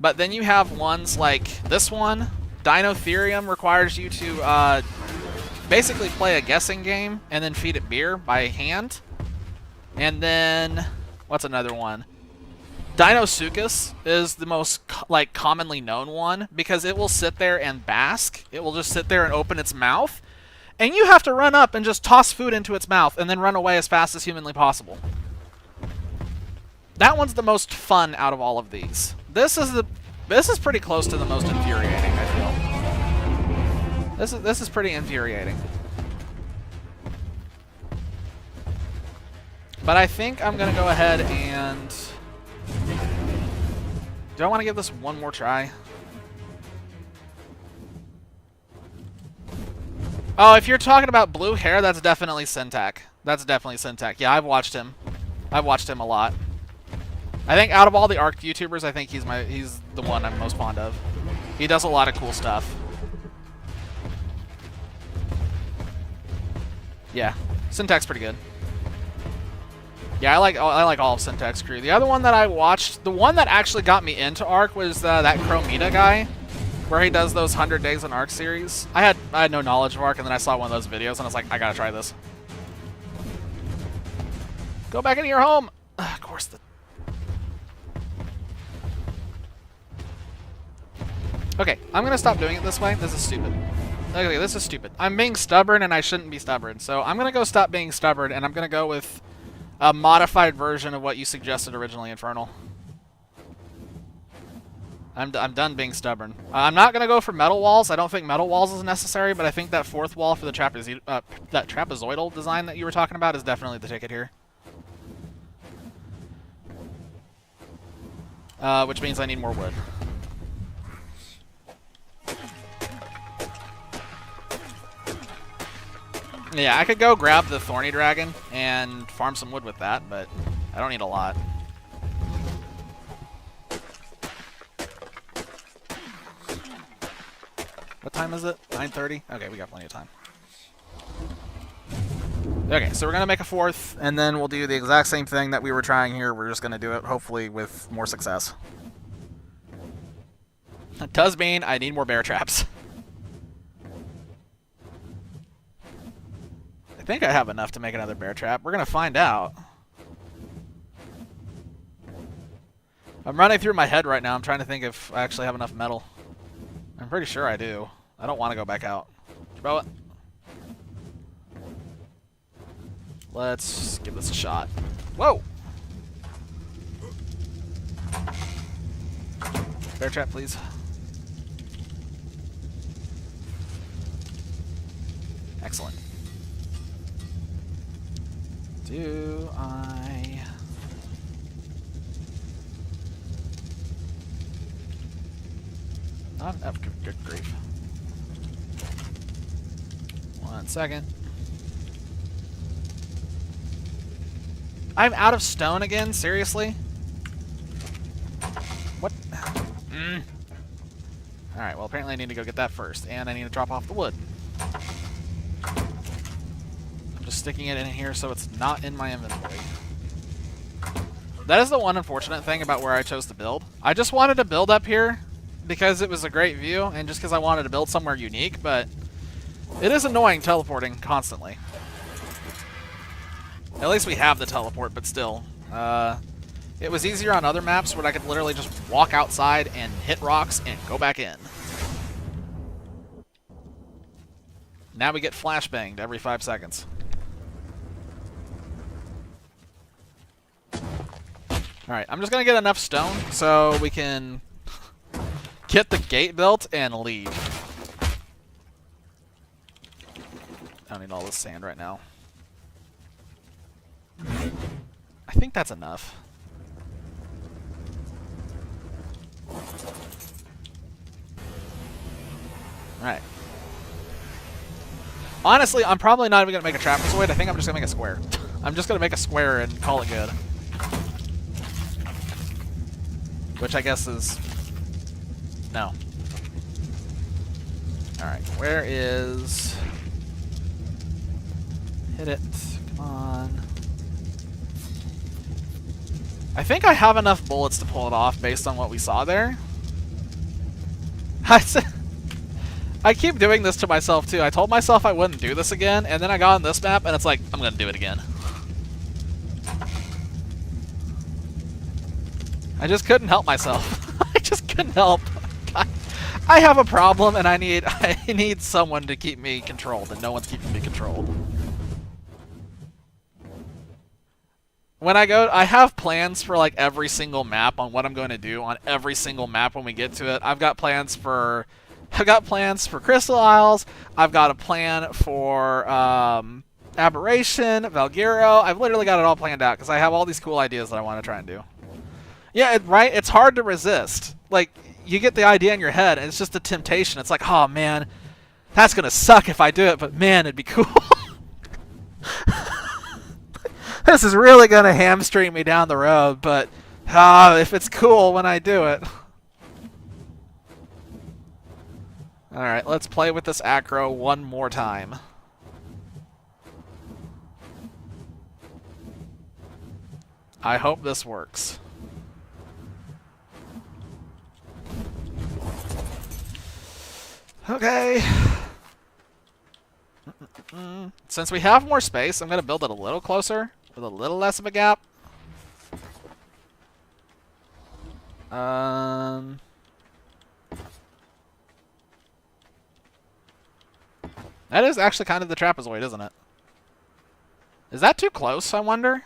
Speaker 1: But then you have ones like this one. Dinotherium requires you to basically play a guessing game and then feed it beer by hand. And then, what's another one? Dinosuchus is the most commonly known one because it will sit there and bask. It will just sit there and open its mouth. And you have to run up and just toss food into its mouth and then run away as fast as humanly possible. That one's the most fun out of all of these. This is pretty close to the most infuriating, I feel. This is pretty infuriating. But I think I'm gonna go ahead and... Do I want to give this one more try? Oh, if you're talking about blue hair, that's definitely Syntac. That's definitely Syntac. Yeah, I've watched him. I've watched him a lot. I think out of all the ARK YouTubers, I think he's the one I'm most fond of. He does a lot of cool stuff. Yeah, Syntac's pretty good. Yeah, I like all of Syntac's crew. The other one that I watched, the one that actually got me into ARK was that Chromita guy, where he does those 100 Days in ARK series. I had no knowledge of ARK, and then I saw one of those videos, and I was like, I gotta try this. Go back into your home. Of course. Okay, I'm gonna stop doing it this way. This is stupid. Okay, this is stupid. I'm being stubborn, and I shouldn't be stubborn. So I'm gonna go stop being stubborn, and I'm gonna go with a modified version of what you suggested originally, Infernal. I'm done being stubborn. I'm not gonna go for metal walls. I don't think metal walls is necessary, but I think that fourth wall for the that trapezoidal design that you were talking about is definitely the ticket here. Which means I need more wood. Yeah, I could go grab the Thorny Dragon and farm some wood with that, but I don't need a lot. What time is it? 9:30? Okay, we got plenty of time. Okay, so we're going to make a fourth, and then we'll do the exact same thing that we were trying here. We're just going to do it, hopefully, with more success. That does mean I need more bear traps. I think I have enough to make another bear trap. We're going to find out. I'm running through my head right now. I'm trying to think if I actually have enough metal. I'm pretty sure I do. I don't want to go back out. Throw it. Let's give this a shot. Whoa! Bear trap, please. Excellent. Do I... Oh, good grief. 1 second. I'm out of stone again? Seriously? What? Alright, well apparently I need to go get that first, and I need to drop off the wood. I'm just sticking it in here so it's not in my inventory. That is the one unfortunate thing about where I chose to build. I just wanted to build up here because it was a great view, and just because I wanted to build somewhere unique, but it is annoying teleporting constantly. At least we have the teleport, but still. It was easier on other maps where I could literally just walk outside and hit rocks and go back in. Now we get flashbanged every 5 seconds. Alright, I'm just going to get enough stone so we can get the gate built and leave. I don't need all this sand right now. I think that's enough. Alright. Honestly, I'm probably not even going to make a trapezoid. I think I'm just going to make a square. I'm just going to make a square and call it good. Which I guess is... no. Alright, where is... hit it. Come on. I think I have enough bullets to pull it off based on what we saw there. I keep doing this to myself too. I told myself I wouldn't do this again, and then I got on this map and it's like, I'm gonna do it again. I just couldn't help myself. I just couldn't help. I have a problem and I need someone to keep me controlled, and no one's keeping me controlled. When I go, I have plans for like every single map on what I'm going to do on every single map when we get to it. I've got plans for Crystal Isles. I've got a plan for Aberration, Valguero. I've literally got it all planned out because I have all these cool ideas that I want to try and do. Yeah, right? It's hard to resist. Like, you get the idea in your head, and it's just a temptation. It's like, oh man, that's going to suck if I do it, but man, it'd be cool. This is really going to hamstring me down the road, but if it's cool when I do it. Alright, let's play with this acro one more time. I hope this works. Okay. Since we have more space, I'm going to build it a little closer with a little less of a gap. That is actually kind of the trapezoid, isn't it? Is that too close, I wonder?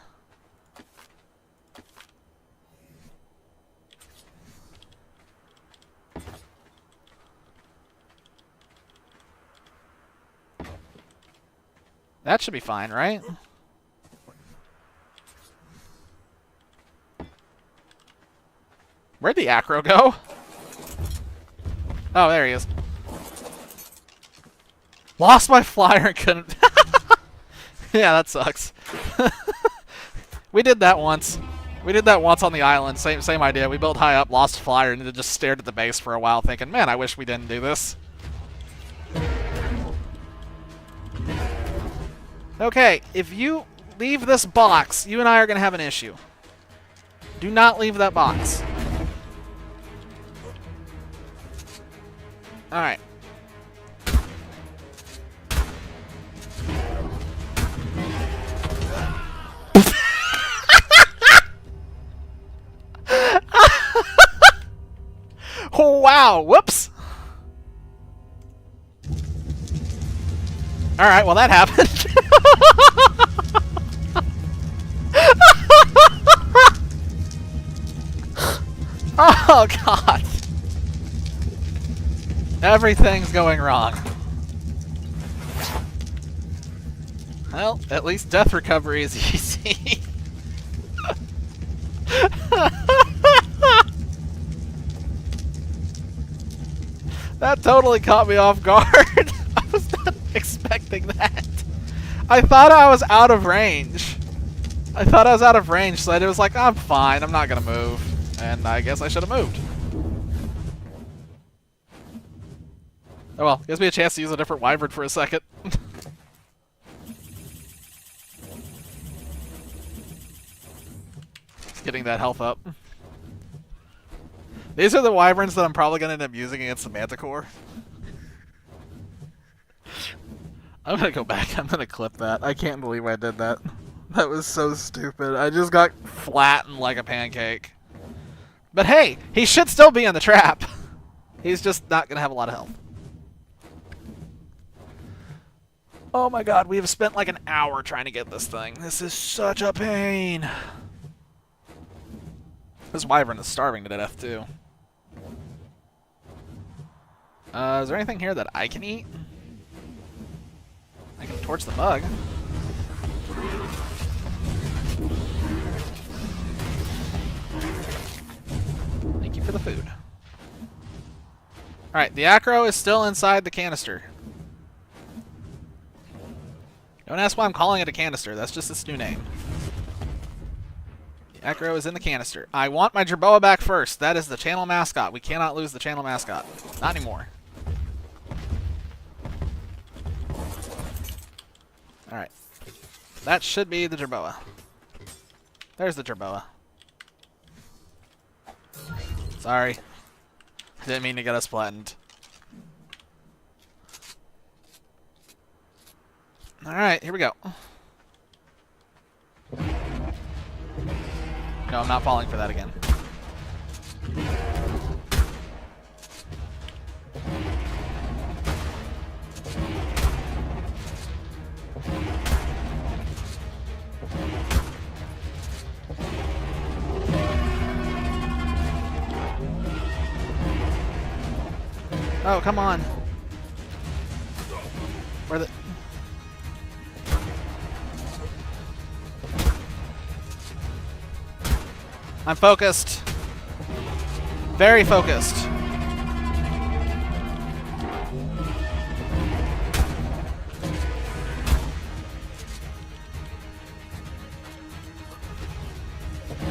Speaker 1: That should be fine, right? Where'd the acro go? Oh, there he is. Lost my flyer and couldn't... Yeah, that sucks. We did that once. We did that once on the island. Same idea. We built high up, lost a flyer, and then just stared at the base for a while thinking, man, I wish we didn't do this. Okay, if you leave this box, you and I are going to have an issue. Do not leave that box. Alright. Wow, whoops. Alright, well that happened. Oh god. Everything's going wrong. Well, at least death recovery is easy. That totally caught me off guard. I was not expecting that. I thought I was out of range. I thought I was out of range, so I was like, I'm fine, I'm not gonna move. And I guess I should have moved. Oh well, gives me a chance to use a different wyvern for a second. Just getting that health up. These are the wyverns that I'm probably going to end up using against the Manticore. I'm going to go back. I'm going to clip that. I can't believe I did that. That was so stupid. I just got flattened like a pancake. But hey, he should still be in the trap. He's just not going to have a lot of health. Oh my god, we have spent like an hour trying to get this thing. This is such a pain. This wyvern is starving to death too. Is there anything here that I can eat? I can torch the bug. Thank you for the food. Alright, the acro is still inside the canister. Don't ask why I'm calling it a canister. That's just its new name. The acro is in the canister. I want my jerboa back first. That is the channel mascot. We cannot lose the channel mascot. Not anymore. Alright. That should be the jerboa. There's the jerboa. Sorry. I didn't mean to get us flattened. Alright, here we go. No, I'm not falling for that again. Oh, come on. Where the... I'm focused. Very focused.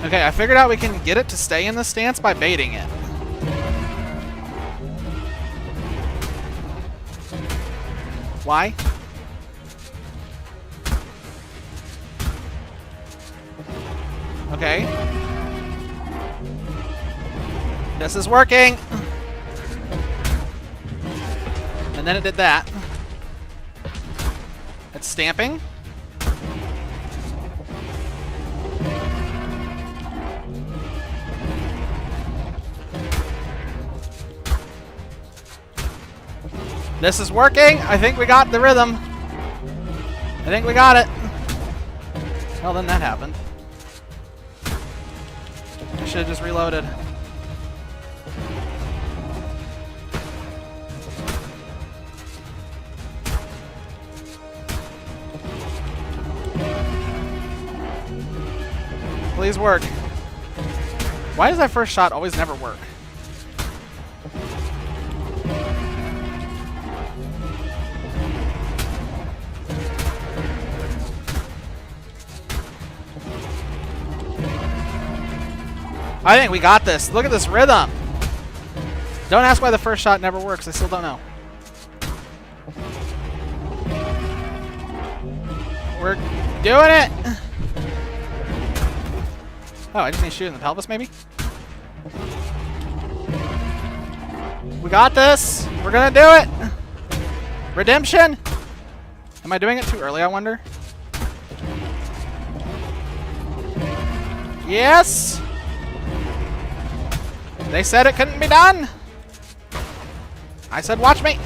Speaker 1: Okay, I figured out we can get it to stay in this stance by baiting it. Why? Okay. This is working. And then it did that. It's stamping. This is working. I think we got the rhythm. I think we got it. Well, then that happened. I should have just reloaded. Please work. Why does that first shot always never work? I think we got this. Look at this rhythm. Don't ask why the first shot never works. I still don't know. We're doing it. Oh, I just need to shoot in the pelvis, maybe? We got this. We're gonna do it. Redemption. Am I doing it too early, I wonder? Yes. They said it couldn't be done. I said, watch me.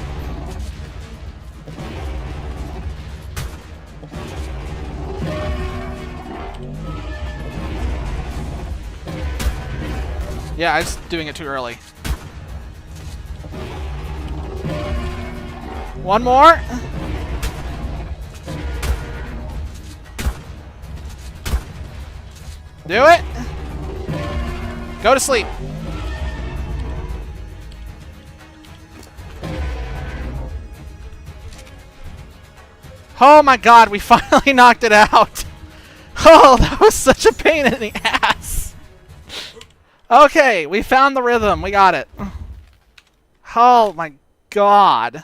Speaker 1: Yeah, I was doing it too early. One more. Do it. Go to sleep. Oh my god, we finally knocked it out. Oh, that was such a pain in the ass. Okay, we found the rhythm. We got it. Oh my god.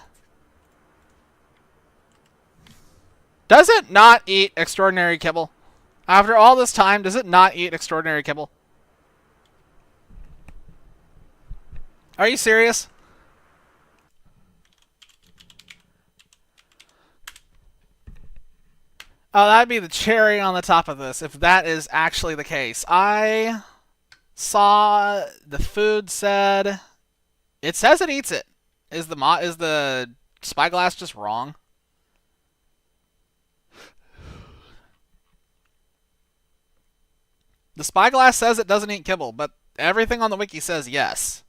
Speaker 1: Does it not eat extraordinary kibble? After all this time, does it not eat extraordinary kibble? Are you serious? Oh, that'd be the cherry on the top of this, if that is actually the case. I saw the food said... It says it eats it. Is the spyglass just wrong? The spyglass says it doesn't eat kibble, but everything on the wiki says yes.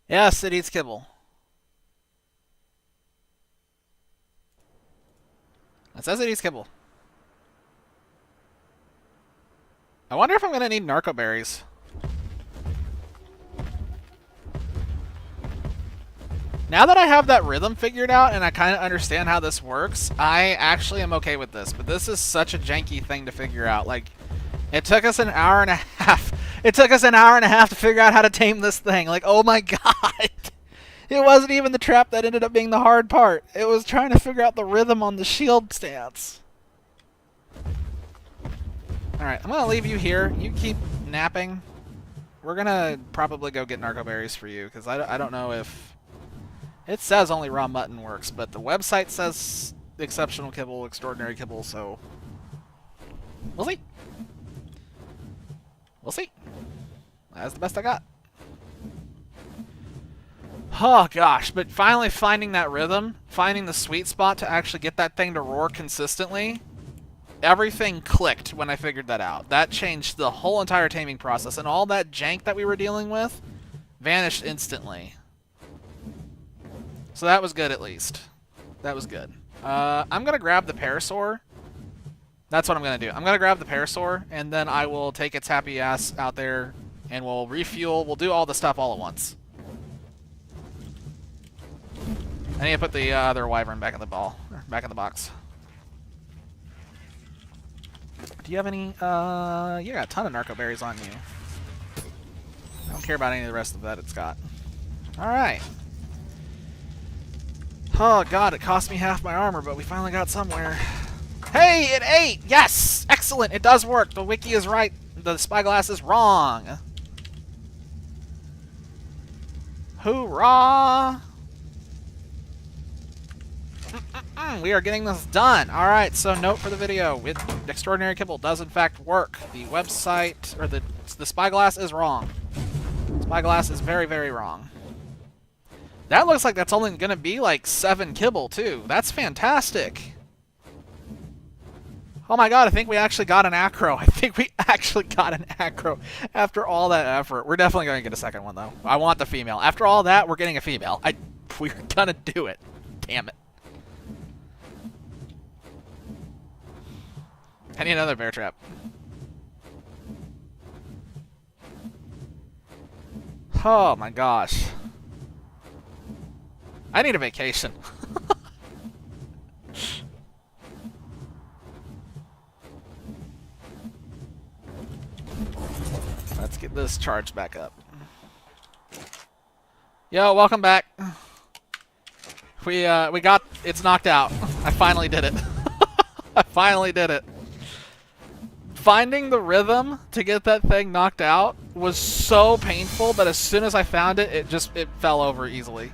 Speaker 1: Yes, it eats kibble. It says it eats kibble. I wonder if I'm going to need narco berries. Now that I have that rhythm figured out and I kind of understand how this works, I actually am okay with this. But this is such a janky thing to figure out. Like, it took us an hour and a half. It took us an hour and a half to figure out how to tame this thing. Like, oh my god. It wasn't even the trap that ended up being the hard part. It was trying to figure out the rhythm on the shield stance. Alright, I'm going to leave you here. You keep napping. We're going to probably go get narco berries for you, because I don't know if... It says only raw mutton works, but the website says exceptional kibble, extraordinary kibble, so... We'll see. We'll see. That's the best I got. Oh gosh, but finally finding that rhythm, finding the sweet spot to actually get that thing to roar consistently, everything clicked when I figured that out. That changed the whole entire taming process, and all that jank that we were dealing with vanished instantly. So that was good, at least. That was good. I'm going to grab the parasaur. That's what I'm going to do. I'm going to grab the parasaur, and then I will take its happy ass out there, and we'll refuel. We'll do all the stuff all at once. I need to put the other wyvern back in the back in the box. Do you have any? You got a ton of narco berries on you. I don't care about any of the rest of that it's got. All right. Oh god, it cost me half my armor, but we finally got somewhere. Hey, it ate! Yes! Excellent! It does work! The wiki is right. The spyglass is wrong. Hoorah! We are getting this done. Alright, so note for the video. Extraordinary kibble does in fact work. The website, or the spyglass is wrong. Spyglass is very, very wrong. That looks like that's only going to be like 7 kibble, too. That's fantastic. Oh my god, I think we actually got an acro. I think we actually got an acro after all that effort. We're definitely going to get a second one, though. I want the female. After all that, we're getting a female. We're going to do it. Damn it. I need another bear trap. Oh my gosh. I need a vacation. Let's get this charged back up. Yo, welcome back. We got it's knocked out. I finally did it. I finally did it. Finding the rhythm to get that thing knocked out was so painful, but as soon as I found it, it fell over easily.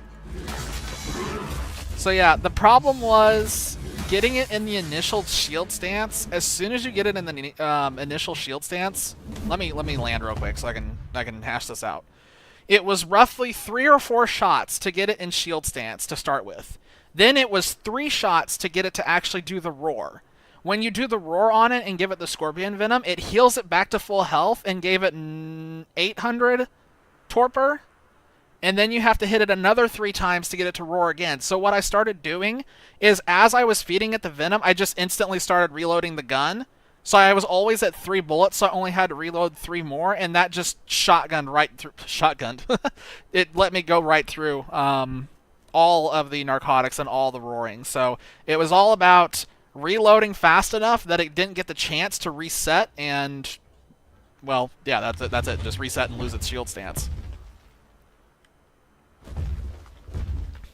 Speaker 1: So yeah, the problem was getting it in the initial shield stance. As soon as you get it in the initial shield stance, let me land real quick so I can hash this out. It was roughly 3 or 4 shots to get it in shield stance to start with. Then it was 3 shots to get it to actually do the roar. When you do the roar on it and give it the scorpion venom, it heals it back to full health and gave it 800 torpor. And then you have to hit it another 3 times to get it to roar again. So what I started doing is as I was feeding it the venom, I just instantly started reloading the gun. So I was always at 3 bullets, so I only had to reload 3 more, and that just shotgunned right through. Shotgunned. It let me go right through all of the narcotics and all the roaring. So it was all about reloading fast enough that it didn't get the chance to reset, and well, yeah, that's it. That's it. Just reset and lose its shield stance.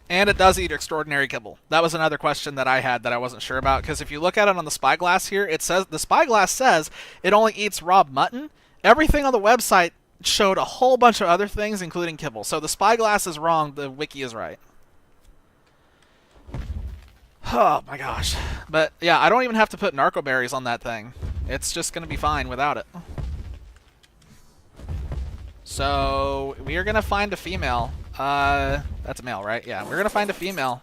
Speaker 1: And it does eat extraordinary kibble. That was another question that I had that I wasn't sure about, because if you look at it on the spyglass here, it says the spyglass says it only eats raw mutton. Everything on the website showed a whole bunch of other things, including kibble. So the spyglass is wrong. The wiki is right. Oh my gosh. But yeah, I don't even have to put narco berries on that thing. It's just going to be fine without it. So we are going to find a female. That's a male, right? Yeah, we're going to find a female.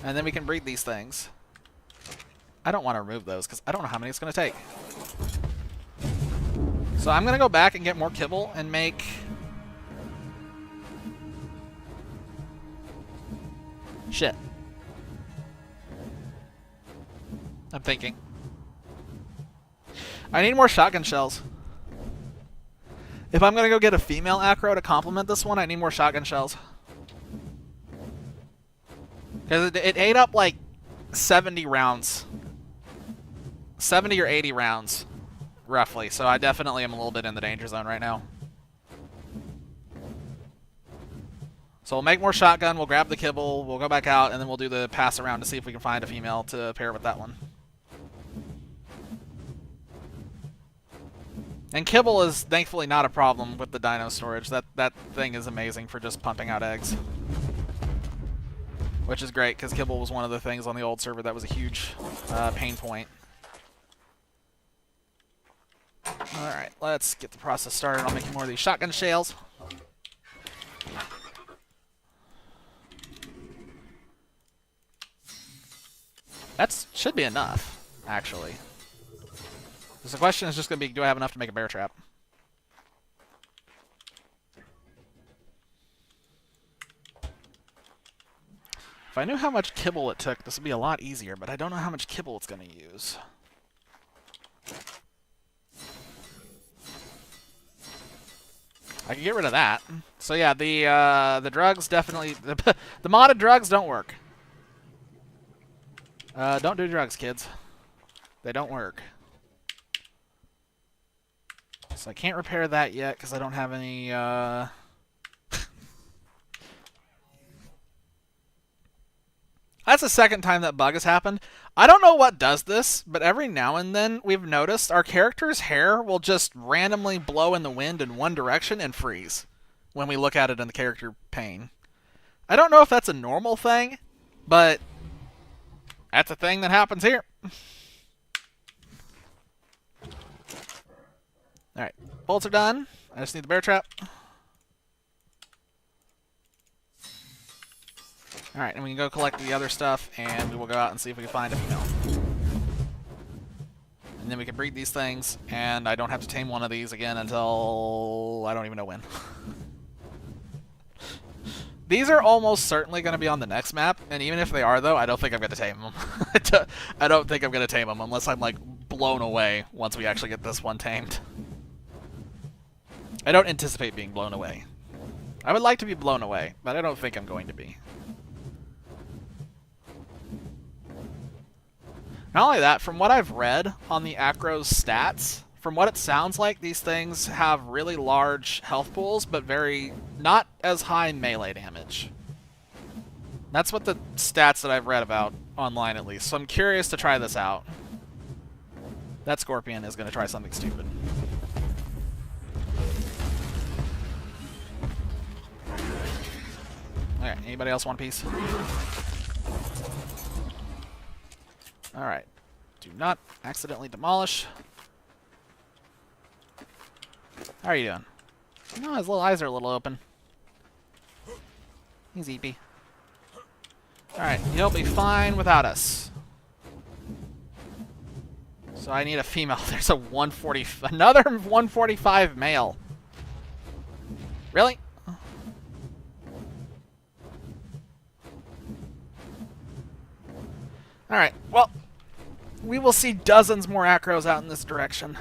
Speaker 1: And then we can breed these things. I don't want to remove those because I don't know how many it's going to take. So I'm going to go back and get more kibble and make... Shit. I'm thinking. I need more shotgun shells. If I'm going to go get a female acro to complement this one, I need more shotgun shells. Because it ate up like 70 rounds. 70 or 80 rounds, roughly. So I definitely am a little bit in the danger zone right now. So we'll make more shotgun, we'll grab the kibble, we'll go back out, and then we'll do the pass around to see if we can find a female to pair with that one. And kibble is thankfully not a problem with the dino storage. That thing is amazing for just pumping out eggs. Which is great, because kibble was one of the things on the old server that was a huge pain point. Alright, let's get the process started on making more of these shotgun shells. That should be enough, actually. Because the question is just going to be, do I have enough to make a bear trap? If I knew how much kibble it took, this would be a lot easier, but I don't know how much kibble it's going to use. I can get rid of that. So yeah, the drugs definitely... the modded drugs don't work. Don't do drugs, kids. They don't work. So I can't repair that yet because I don't have any... That's the second time that bug has happened. I don't know what does this, but every now and then we've noticed our character's hair will just randomly blow in the wind in one direction and freeze when we look at it in the character pane. I don't know if that's a normal thing, but that's a thing that happens here. Alright, bolts are done. I just need the bear trap. Alright, and we can go collect the other stuff, and we will go out and see if we can find a female. And then we can breed these things, and I don't have to tame one of these again until... I don't even know when. These are almost certainly going to be on the next map, and even if they are, though, I don't think I'm going to tame them. I don't think I'm going to tame them unless I'm, like, blown away once we actually get this one tamed. I don't anticipate being blown away. I would like to be blown away, but I don't think I'm going to be. Not only that, from what I've read on the Acro's stats, from what it sounds like, these things have really large health pools, but not as high melee damage. That's what the stats that I've read about online, at least. So I'm curious to try this out. That scorpion is going to try something stupid. Alright, anybody else want a piece? Alright. Do not accidentally demolish. How are you doing? No, his little eyes are a little open. He's eepy. Alright, he'll be fine without us. So I need a female. There's a 140... Another 145 male. Really? Alright, well... We will see dozens more acros out in this direction.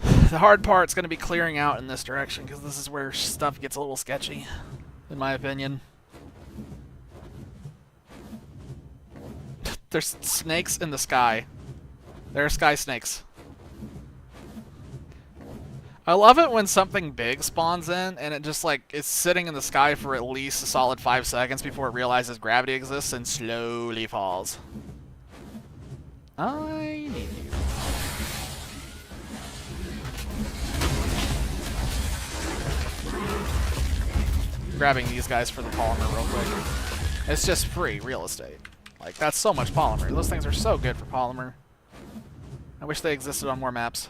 Speaker 1: The hard part's going to be clearing out in this direction, because this is where stuff gets a little sketchy, in my opinion. There's snakes in the sky. There are sky snakes. I love it when something big spawns in and it just like is sitting in the sky for at least a solid 5 seconds before it realizes gravity exists and slowly falls. I need you. Grabbing these guys for the polymer real quick. It's just free real estate. Like, that's so much polymer. Those things are so good for polymer. I wish they existed on more maps.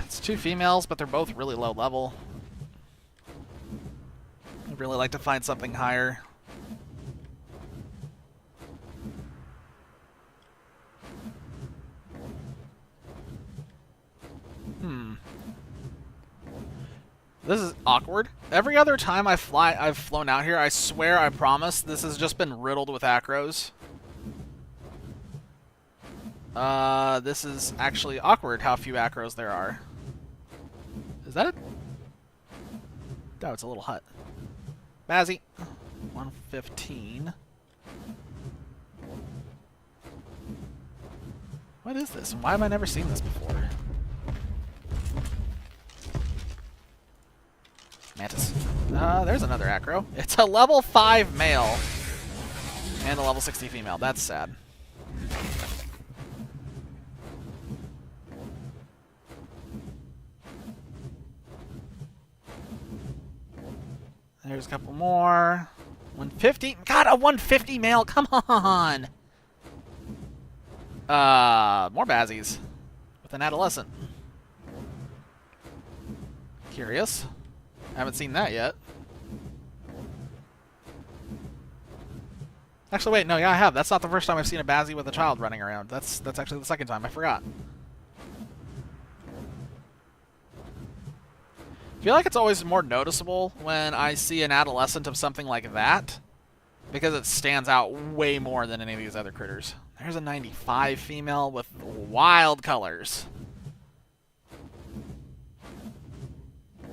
Speaker 1: It's 2 females, but they're both really low level. I'd really like to find something higher. This is awkward. Every other time I've flown out here, I swear, I promise, this has just been riddled with acros. This is actually awkward how few acros there are. Is that it? No, it's a little hut. Bazzy. 115. What is this? Why have I never seen this before? Mantis. There's another acro. It's a level 5 male and a level 60 female. That's sad. There's a couple more. 150. God, a 150 male. Come on. More bazzies with an adolescent. Curious. I haven't seen that yet. Actually, wait, no, yeah, I have. That's not the first time I've seen a bazzie with a child running around. That's actually the second time. I forgot. I feel like it's always more noticeable when I see an adolescent of something like that, because it stands out way more than any of these other critters. There's a 95 female with wild colors.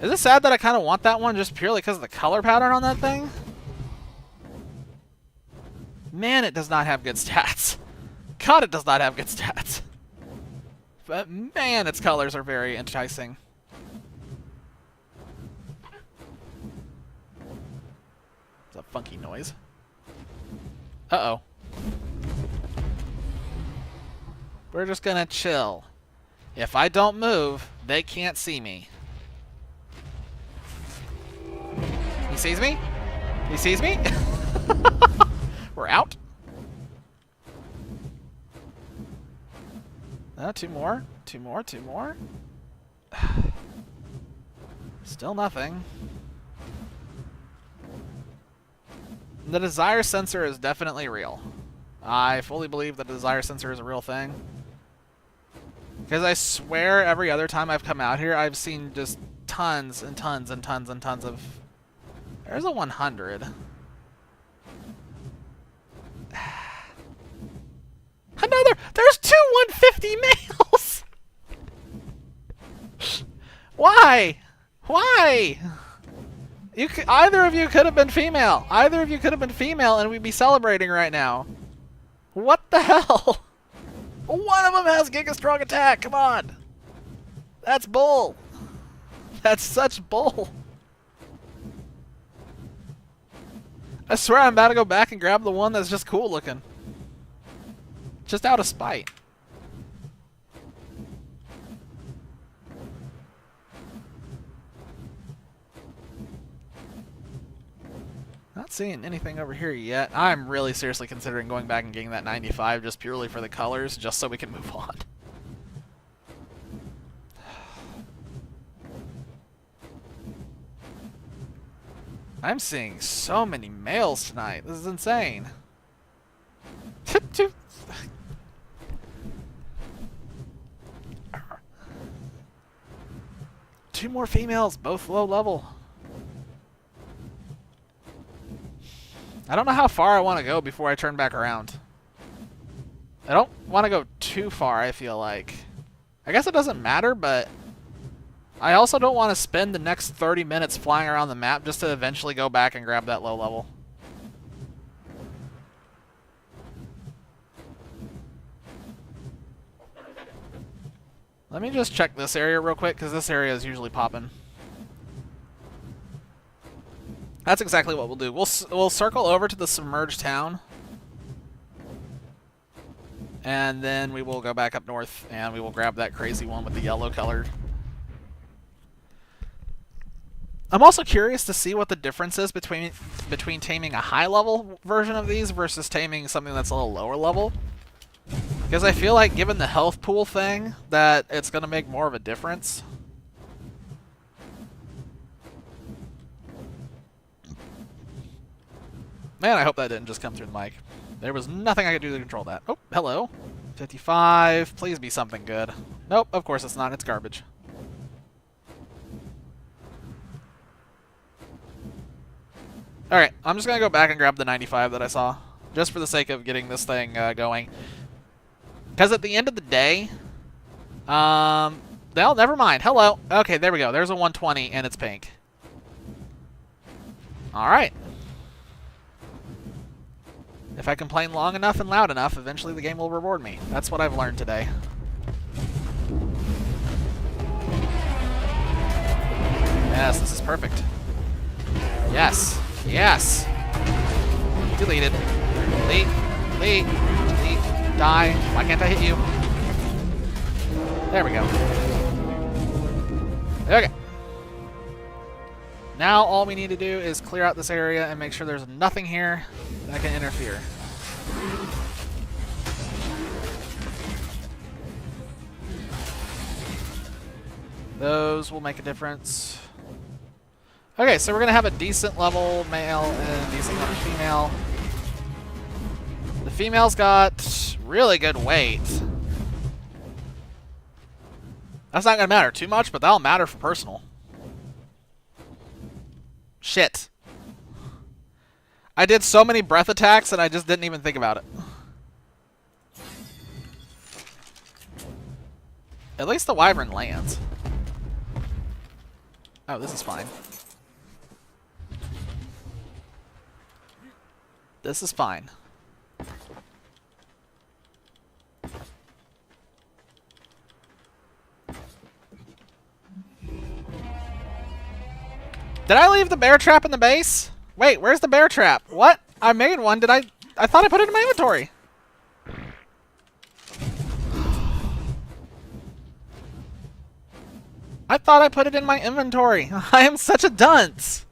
Speaker 1: Is it sad that I kind of want that one just purely because of the color pattern on that thing? Man, it does not have good stats. God, it does not have good stats. But man, its colors are very enticing. It's a funky noise. Uh-oh. We're just gonna chill. If I don't move, they can't see me. He sees me? He sees me? We're out. 2 more. 2 more. 2 more. Still nothing. The desire sensor is definitely real. I fully believe the desire sensor is a real thing. Because I swear every other time I've come out here, I've seen just tons and tons and tons and tons of... There's a 100. Another! There's 2 150 males! Why? Why? Either of you could have been female. Either of you could have been female and we'd be celebrating right now. What the hell? One of them has Giga Strong Attack. Come on. That's bull. That's such bull. I swear I'm about to go back and grab the one that's just cool looking. Just out of spite. Not seeing anything over here yet. I'm really seriously considering going back and getting that 95 just purely for the colors, just so we can move on. I'm seeing so many males tonight. This is insane. Two more females, both low level. I don't know how far I want to go before I turn back around. I don't want to go too far, I feel like. I guess it doesn't matter, but I also don't want to spend the next 30 minutes flying around the map just to eventually go back and grab that low level. Let me just check this area real quick, because this area is usually popping. That's exactly what we'll do. We'll circle over to the submerged town. And then we will go back up north, and we will grab that crazy one with the yellow color. I'm also curious to see what the difference is between taming a high-level version of these versus taming something that's a little lower level. Because I feel like, given the health pool thing, that it's going to make more of a difference. Man, I hope that didn't just come through the mic. There was nothing I could do to control that. Oh, hello. 55. Please be something good. Nope, of course it's not. It's garbage. Alright, I'm just going to go back and grab the 95 that I saw. Just for the sake of getting this thing going. Because at the end of the day... well, never mind. Hello. Okay, there we go. There's a 120, and it's pink. Alright. If I complain long enough and loud enough, eventually the game will reward me. That's what I've learned today. Yes, this is perfect. Yes. Yes. Deleted. Delete. Delete. Delete. Die. Why can't I hit you? There we go. Okay. Now all we need to do is clear out this area and make sure there's nothing here that can interfere. Those will make a difference. Okay, so we're going to have a decent level male and a decent level female. The female's got really good weight. That's not going to matter too much, but that'll matter for personal. Shit. I did so many breath attacks and I just didn't even think about it. At least the wyvern lands. Oh, this is fine. This is fine. Did I leave the bear trap in the base? Wait, where's the bear trap? What? I made one. Did I thought I put it in my inventory. I thought I put it in my inventory. I am such a dunce.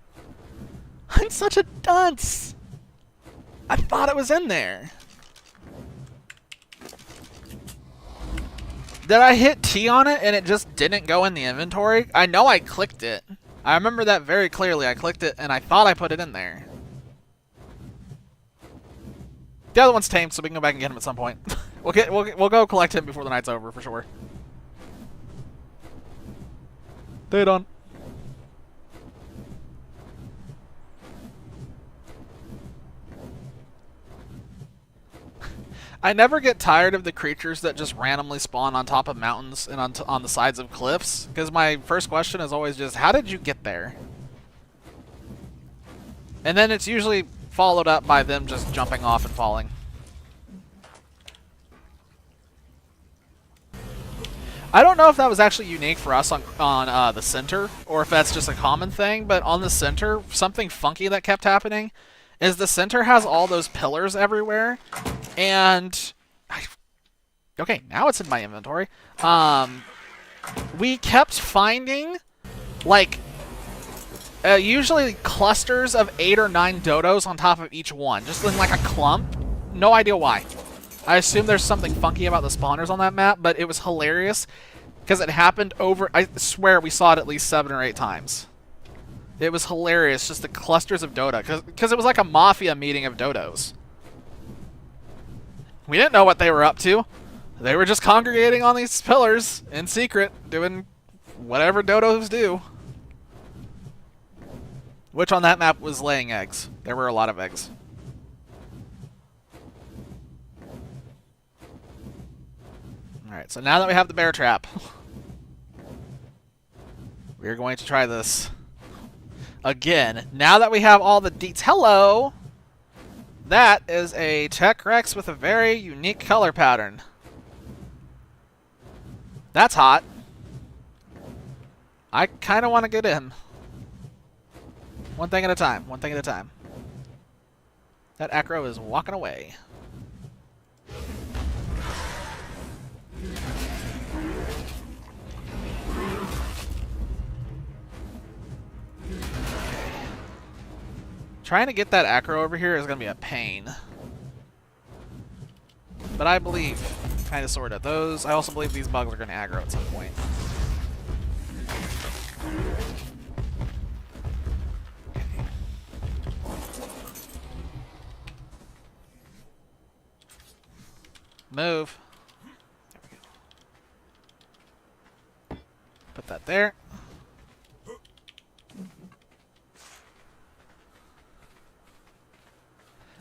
Speaker 1: I'm such a dunce. I thought it was in there. Did I hit T on it and it just didn't go in the inventory? I know I clicked it. I remember that very clearly. I clicked it and I thought I put it in there. The other one's tamed, so we can go back and get him at some point. We'll go collect him before the night's over for sure. Stay on. I never get tired of the creatures that just randomly spawn on top of mountains and on the sides of cliffs, because my first question is always just, how did you get there? And then it's usually followed up by them just jumping off and falling. I don't know if that was actually unique for us on the center, or if that's just a common thing, but on the center, something funky that kept happening is the center has all those pillars everywhere, and okay, now it's in my inventory. We kept finding like usually clusters of 8 or 9 dodos on top of each one, just in like a clump. No idea why. I assume there's something funky about the spawners on that map, but it was hilarious because it happened over, I swear we saw it at least 7 or 8 times. It was hilarious, just the clusters of dodo, because it was like a mafia meeting of dodos. We didn't know what they were up to. They were just congregating on these pillars in secret, doing whatever dodos do. Which on that map was laying eggs. There were a lot of eggs. Alright, so now that we have the bear trap, we're going to try this again. Now that we have all the deets. Hello! That is a Tech Rex with a very unique color pattern. That's hot. I kind of want to get in. One thing at a time. One thing at a time. That acro is walking away. Trying to get that acro over here is going to be a pain. But I believe, kind of, sort of, those... I also believe these bugs are going to aggro at some point. Move. There we go. Put that there.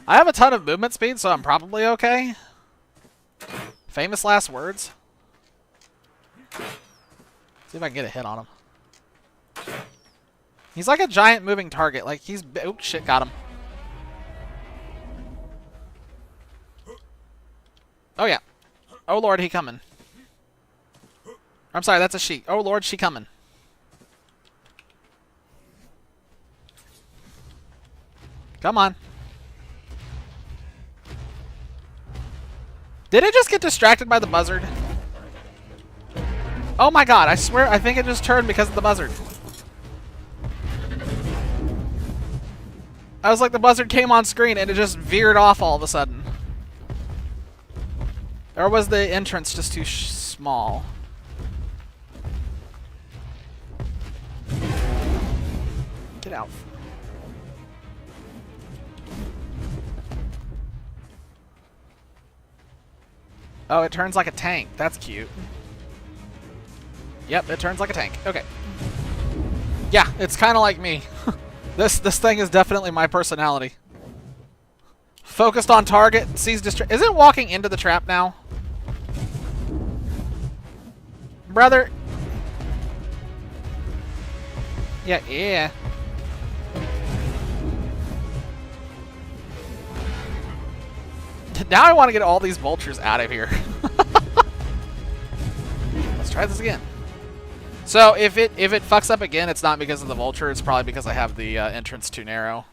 Speaker 1: I have a ton of movement speed, so I'm probably okay. Famous last words. See if I can get a hit on him. He's like a giant moving target. Like he's... Oh, shit, got him. Oh, yeah. Oh, Lord, he coming. I'm sorry, that's a she. Oh, Lord, she coming. Come on. Did it just get distracted by the buzzard? Oh my god, I swear, I think it just turned because of the buzzard. I was like, the buzzard came on screen and it just veered off all of a sudden. Or was the entrance just too small? Get out. Oh, it turns like a tank. That's cute. Yep, it turns like a tank. Okay. Yeah, it's kind of like me. This thing is definitely my personality. Focused on target, sees is it walking into the trap now? Brother. Yeah. Now I want to get all these vultures out of here. Let's try this again. So if it fucks up again, it's not because of the vulture. It's probably because I have the entrance too narrow.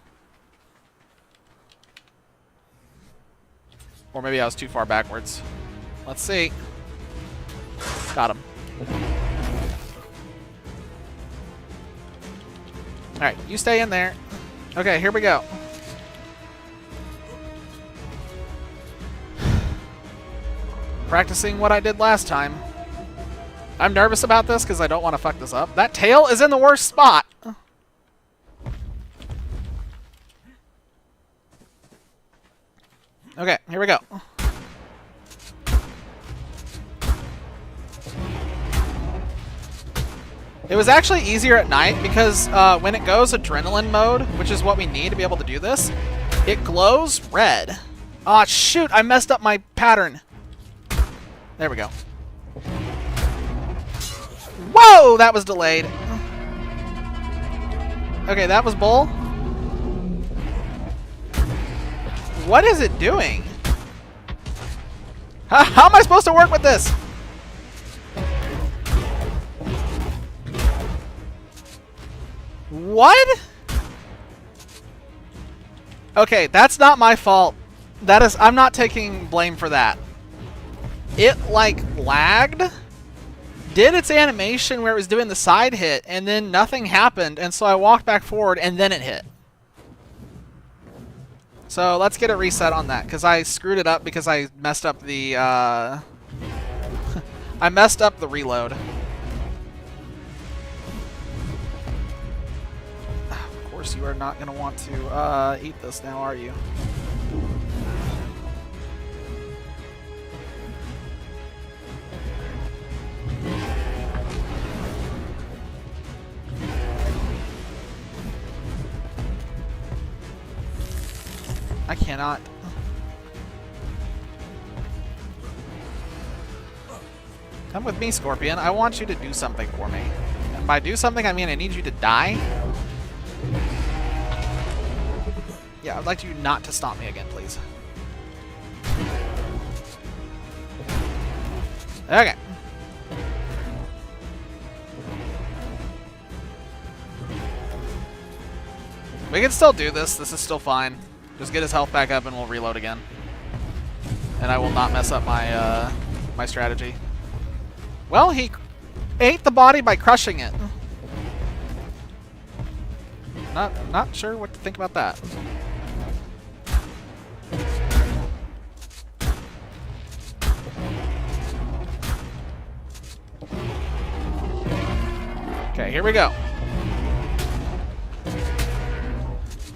Speaker 1: Or maybe I was too far backwards. Let's see. Got him. Alright, you stay in there. Okay, here we go. Practicing what I did last time. I'm nervous about this because I don't want to fuck this up. That tail is in the worst spot. Okay, here we go. It was actually easier at night because when it goes adrenaline mode, which is what we need to be able to do this, it glows red. Aw, shoot, I messed up my pattern. There we go. Whoa, that was delayed. Okay, that was bull. What is it doing? How am I supposed to work with this? What? Okay, that's not my fault. That is, I'm not taking blame for that. It, like, lagged, did its animation where it was doing the side hit, and then nothing happened, and so I walked back forward, and then it hit. So let's get a reset on that, because I screwed it up because I messed up the, I messed up the reload. Of course you are not going to want to eat this now, are you? I cannot. Come with me, Scorpion. I want you to do something for me. And by do something, I mean I need you to die. Yeah, I'd like you not to stomp me again, please. Okay. We can still do this. This is still fine. Just get his health back up and we'll reload again. And I will not mess up my my strategy. Well, he ate the body by crushing it. Not sure what to think about that. Okay, here we go.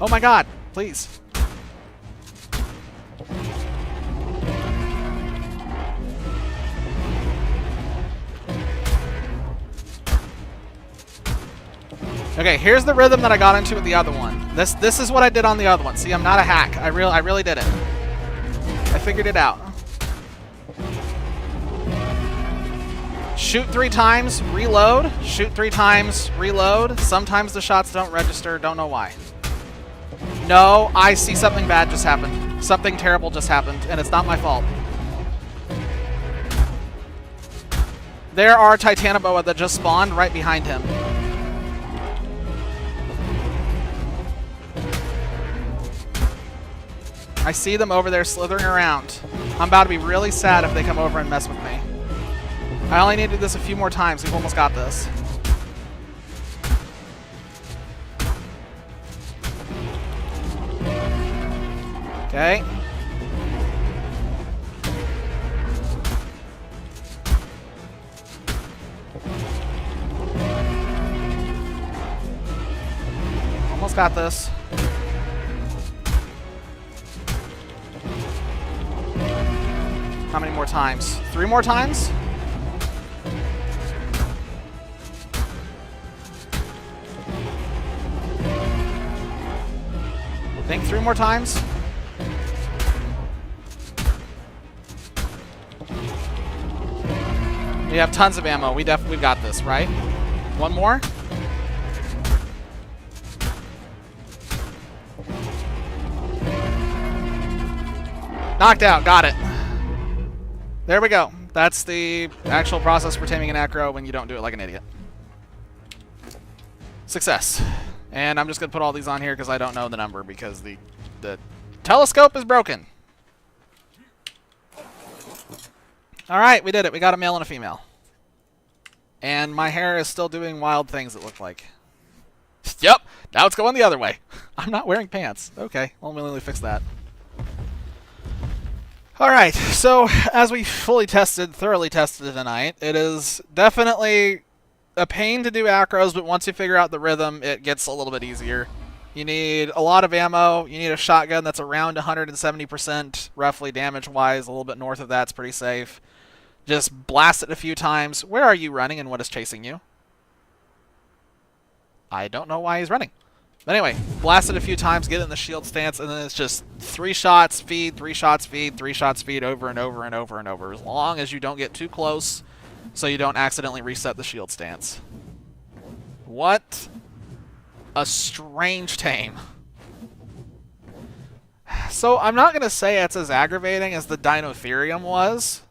Speaker 1: Oh my god, please. Okay, here's the rhythm that I got into with the other one. This is what I did on the other one. See, I'm not a hack. I really did it. I figured it out. Shoot 3 times, reload. Shoot 3 times, reload. Sometimes the shots don't register. Don't know why. No, I see something bad just happened. Something terrible just happened, and it's not my fault. There are Titanoboa that just spawned right behind him. I see them over there slithering around. I'm about to be really sad if they come over and mess with me. I only need to do this a few more times. We've almost got this. Okay. Almost got this. How many more times? 3 more times? I think 3 more times. We have tons of ammo. We've got this, right? 1 more? Knocked out. Got it. There we go. That's the actual process for taming an acro when you don't do it like an idiot. Success. And I'm just going to put all these on here because I don't know the number because the telescope is broken. Alright, we did it. We got a male and a female. And my hair is still doing wild things, it looked like. Yep, now it's going the other way. I'm not wearing pants. Okay, well, we'll fix that. Alright, so as we thoroughly tested tonight, it is definitely a pain to do acros, but once you figure out the rhythm, it gets a little bit easier. You need a lot of ammo. You need a shotgun that's around 170% roughly damage-wise. A little bit north of that's pretty safe. Just blast it a few times. Where are you running and what is chasing you? I don't know why he's running. But anyway, blast it a few times, get it in the shield stance, and then it's just 3 shots, feed, 3 shots, feed, 3 shots, feed, over and over and over and over. As long as you don't get too close so you don't accidentally reset the shield stance. What a strange tame. So I'm not going to say it's as aggravating as the Dinotherium was,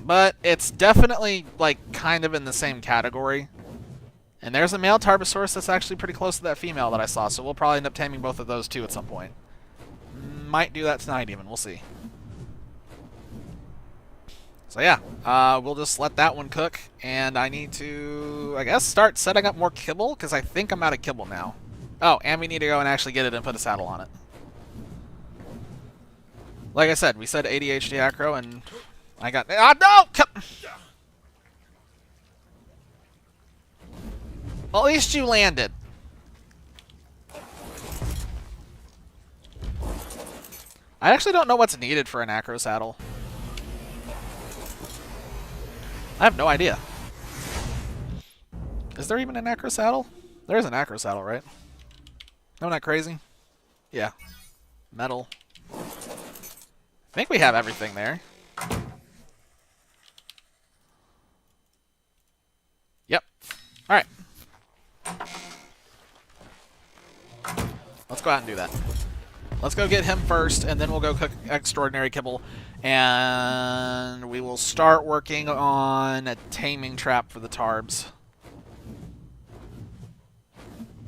Speaker 1: but it's definitely like kind of in the same category. And there's a male Tarbosaurus that's actually pretty close to that female that I saw, so we'll probably end up taming both of those too at some point. Might do that tonight even, we'll see. So yeah, we'll just let that one cook, and I need to, I guess, start setting up more kibble, because I think I'm out of kibble now. Oh, and we need to go and actually get it and put a saddle on it. Like I said, we said ADHD acro, and I got... Ah, no! Well, at least you landed. I actually don't know what's needed for an acro saddle. I have no idea. Is there even an acro saddle? There is an acro saddle, right? Am I not crazy? Yeah. Metal. I think we have everything there. go out and do that. Let's go get him first, and then we'll go cook extraordinary kibble, and we will start working on a taming trap for the tarbs.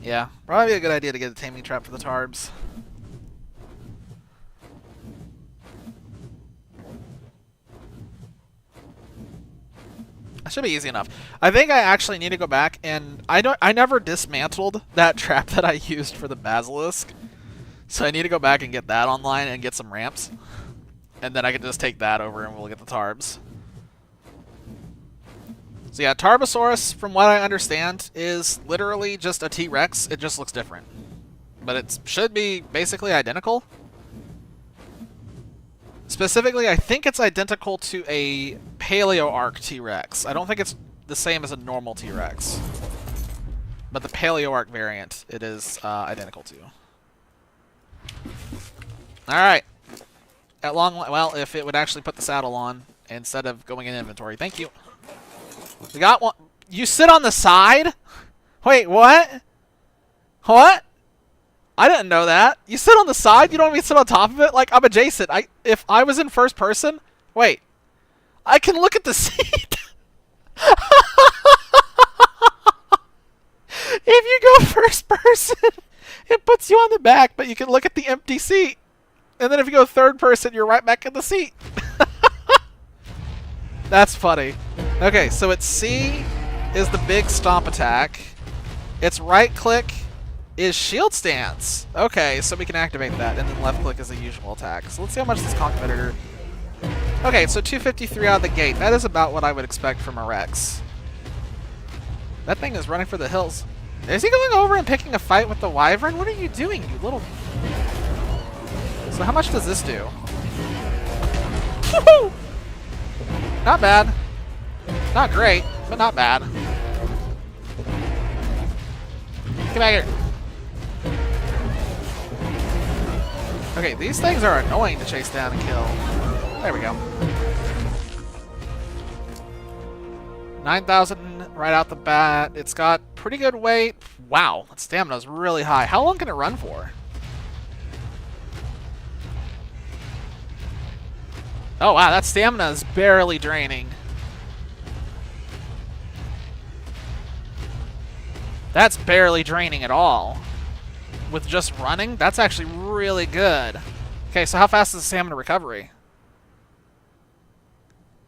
Speaker 1: Yeah, probably a good idea to get a taming trap for the tarbs. That should be easy enough. I think I actually need to go back, and I never dismantled that trap that I used for the basilisk. So I need to go back and get that online and get some ramps. And then I can just take that over and we'll get the tarbs. So yeah, Tarbosaurus, from what I understand, is literally just a T-Rex. It just looks different. But it should be basically identical. Specifically, I think it's identical to a Paleo ARK T-Rex. I don't think it's the same as a normal T-Rex. But the Paleo ARK variant, it is identical to. Alright. At long, well, if it would actually put the saddle on instead of going in inventory. Thank you. We got one. You sit on the side? Wait, what? What? I didn't know that. You sit on the side? You don't even sit on top of it? Like, I'm adjacent. If I was in first person... Wait. I can look at the seat. If you go first person, it puts you on the back, but you can look at the empty seat. And then if you go third person, you're right back in the seat. That's funny. Okay, so it's C is the big stomp attack. Its right click is shield stance. Okay, so we can activate that, and then left click is the usual attack. So let's see how much this conch predator. Okay, so 253 out of the gate. That is about what I would expect from a Rex. That thing is running for the hills. Is he going over and picking a fight with the wyvern? What are you doing, you little... So how much does this do? Woohoo! Not bad. Not great, but not bad. Get back here. Okay, these things are annoying to chase down and kill. There we go. 9,000 right out the bat. It's got pretty good weight. Wow, that stamina's really high. How long can it run for? Oh wow, that stamina is barely draining. That's barely draining at all. With just running, that's actually really good. Okay, so how fast is the stamina recovery?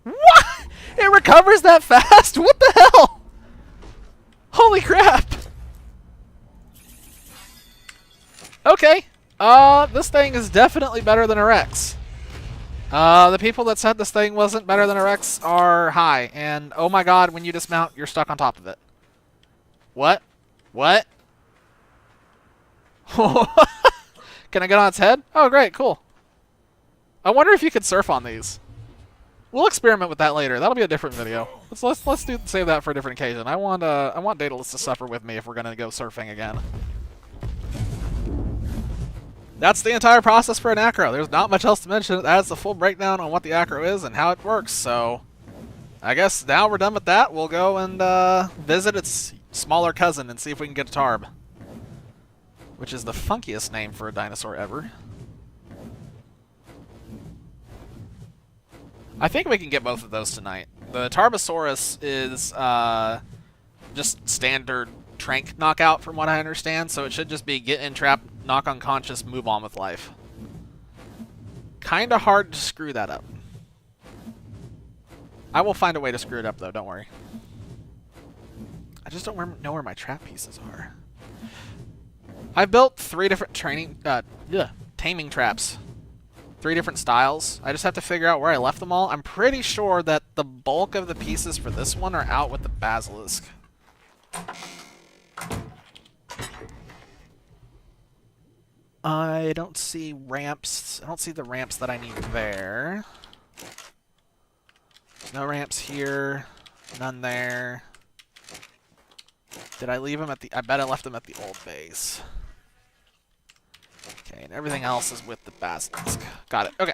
Speaker 1: What? It recovers that fast? What the hell? Holy crap. Okay. This thing is definitely better than a Rex. The people that said this thing wasn't better than a Rex are high. And oh my god, when you dismount, you're stuck on top of it. What? What? Can I get on its head? Oh, great, cool. I wonder if you could surf on these. We'll experiment with that later. That'll be a different video. Let's save that for a different occasion. I want Daedalus to suffer with me if we're gonna go surfing again. That's the entire process for an acro. There's not much else to mention. That's the full breakdown on what the acro is and how it works. So, I guess now we're done with that. We'll go and visit its smaller cousin and see if we can get a tarb. Which is the funkiest name for a dinosaur ever. I think we can get both of those tonight. The Tarbosaurus is just standard trank knockout from what I understand, so it should just be get in trap, knock unconscious, move on with life. Kinda hard to screw that up. I will find a way to screw it up though, don't worry. I just don't know where my trap pieces are. I've built 3 different taming traps. 3 different styles. I just have to figure out where I left them all. I'm pretty sure that the bulk of the pieces for this one are out with the basilisk. I don't see ramps. I don't see the ramps that I need there. No ramps here. None there. Did I leave them at the... I bet I left them at the old base. Okay, and everything else is with the basilisk. Got it. Okay.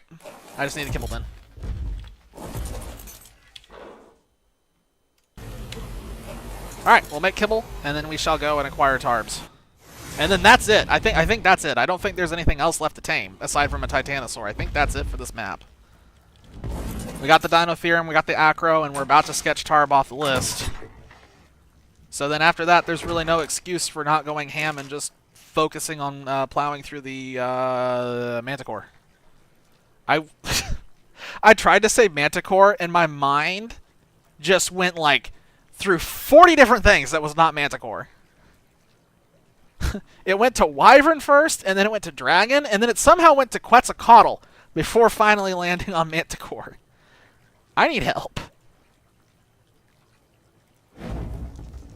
Speaker 1: I just need a kibble then. Alright, we'll make kibble, and then we shall go and acquire tarbs. And then that's it. I think that's it. I don't think there's anything else left to tame aside from a Titanosaur. I think that's it for this map. We got the Dinotherium, we got the Acro, and we're about to sketch Tarb off the list. So then after that, there's really no excuse for not going ham and just focusing on plowing through the Manticore. I tried to say Manticore, and my mind just went like through 40 different things that was not Manticore. It went to Wyvern first, and then it went to Dragon, and then it somehow went to Quetzalcoatl before finally landing on Manticore. I need help.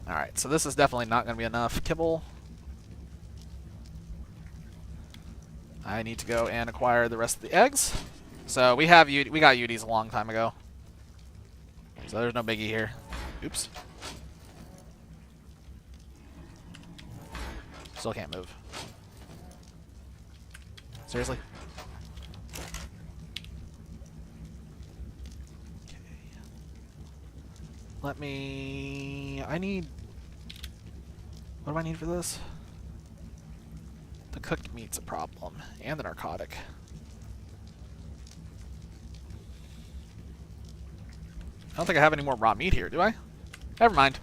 Speaker 1: Alright, so this is definitely not going to be enough kibble. I need to go and acquire the rest of the eggs. So we got Udis a long time ago. So there's no biggie here. Oops. Still can't move. Seriously? Okay. Let me... What do I need for this? The cooked meat's a problem. And the narcotic. I don't think I have any more raw meat here, do I? Never mind.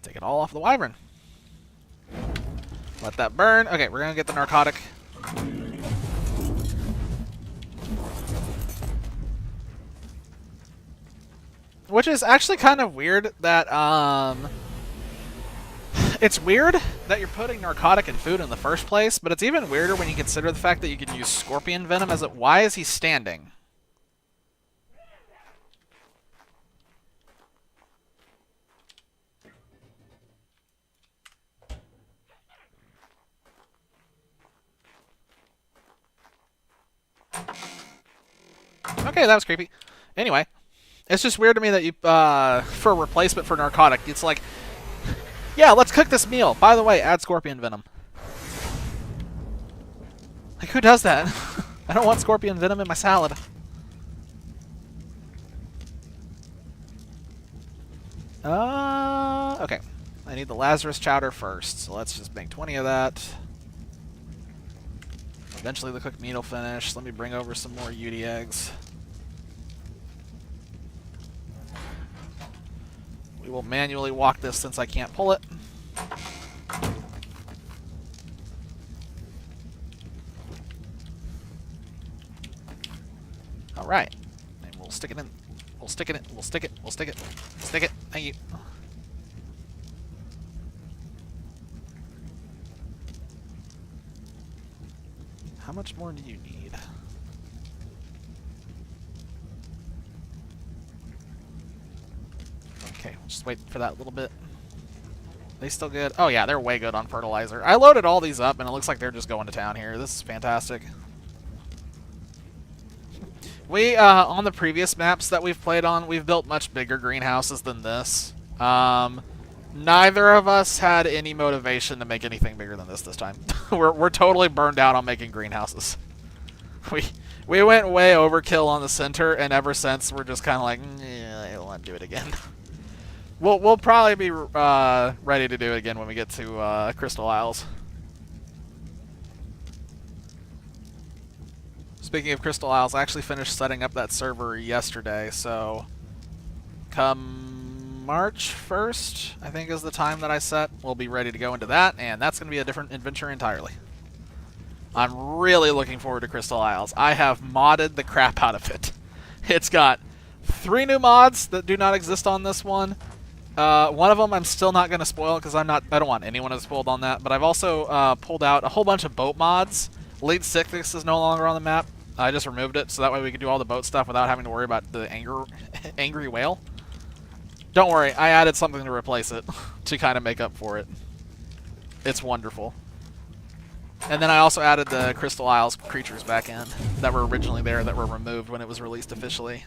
Speaker 1: Take it all off the Wyvern. Let that burn. Okay, we're going to get the narcotic. Which is actually kind of weird that, it's weird that you're putting narcotic in food in the first place, but it's even weirder when you consider the fact that you can use scorpion venom as it. Why is he standing? Okay, that was creepy. Anyway, it's just weird to me that you, for a replacement for narcotic, it's like, yeah, let's cook this meal. By the way, add scorpion venom. Like, who does that? I don't want scorpion venom in my salad. Okay. I need the Lazarus chowder first, so let's just make 20 of that. Eventually the cooked meat will finish. Let me bring over some more UD eggs. We will manually walk this since I can't pull it. Alright. And we'll stick it in. We'll stick it in. We'll stick it. We'll stick it. Stick it. Thank you. How much more do you need? Okay, we'll just wait for that little bit. They still good? Oh yeah, they're way good on fertilizer. I loaded all these up and it looks like they're just going to town here. This is fantastic. We, on the previous maps that we've played on, we've built much bigger greenhouses than this. Neither of us had any motivation to make anything bigger than this time. We're totally burned out on making greenhouses. We went way overkill on the center, and ever since we're just kind of like, yeah, I don't want to do it again. We'll probably be ready to do it again when we get to Crystal Isles. Speaking of Crystal Isles, I actually finished setting up that server yesterday, so come March 1st, I think is the time that I set, we'll be ready to go into that, and that's going to be a different adventure entirely. I'm really looking forward to Crystal Isles. I have modded the crap out of it. It's got 3 new mods that do not exist on this one. One of them I'm still not going to spoil because I don't want anyone to spoil on that, but I've also pulled out a whole bunch of boat mods. Lead Sickness is no longer on the map. I just removed it so that way we can do all the boat stuff without having to worry about the angry whale. Don't worry, I added something to replace it to kind of make up for it. It's wonderful. And then I also added the Crystal Isles creatures back in that were originally there that were removed when it was released officially.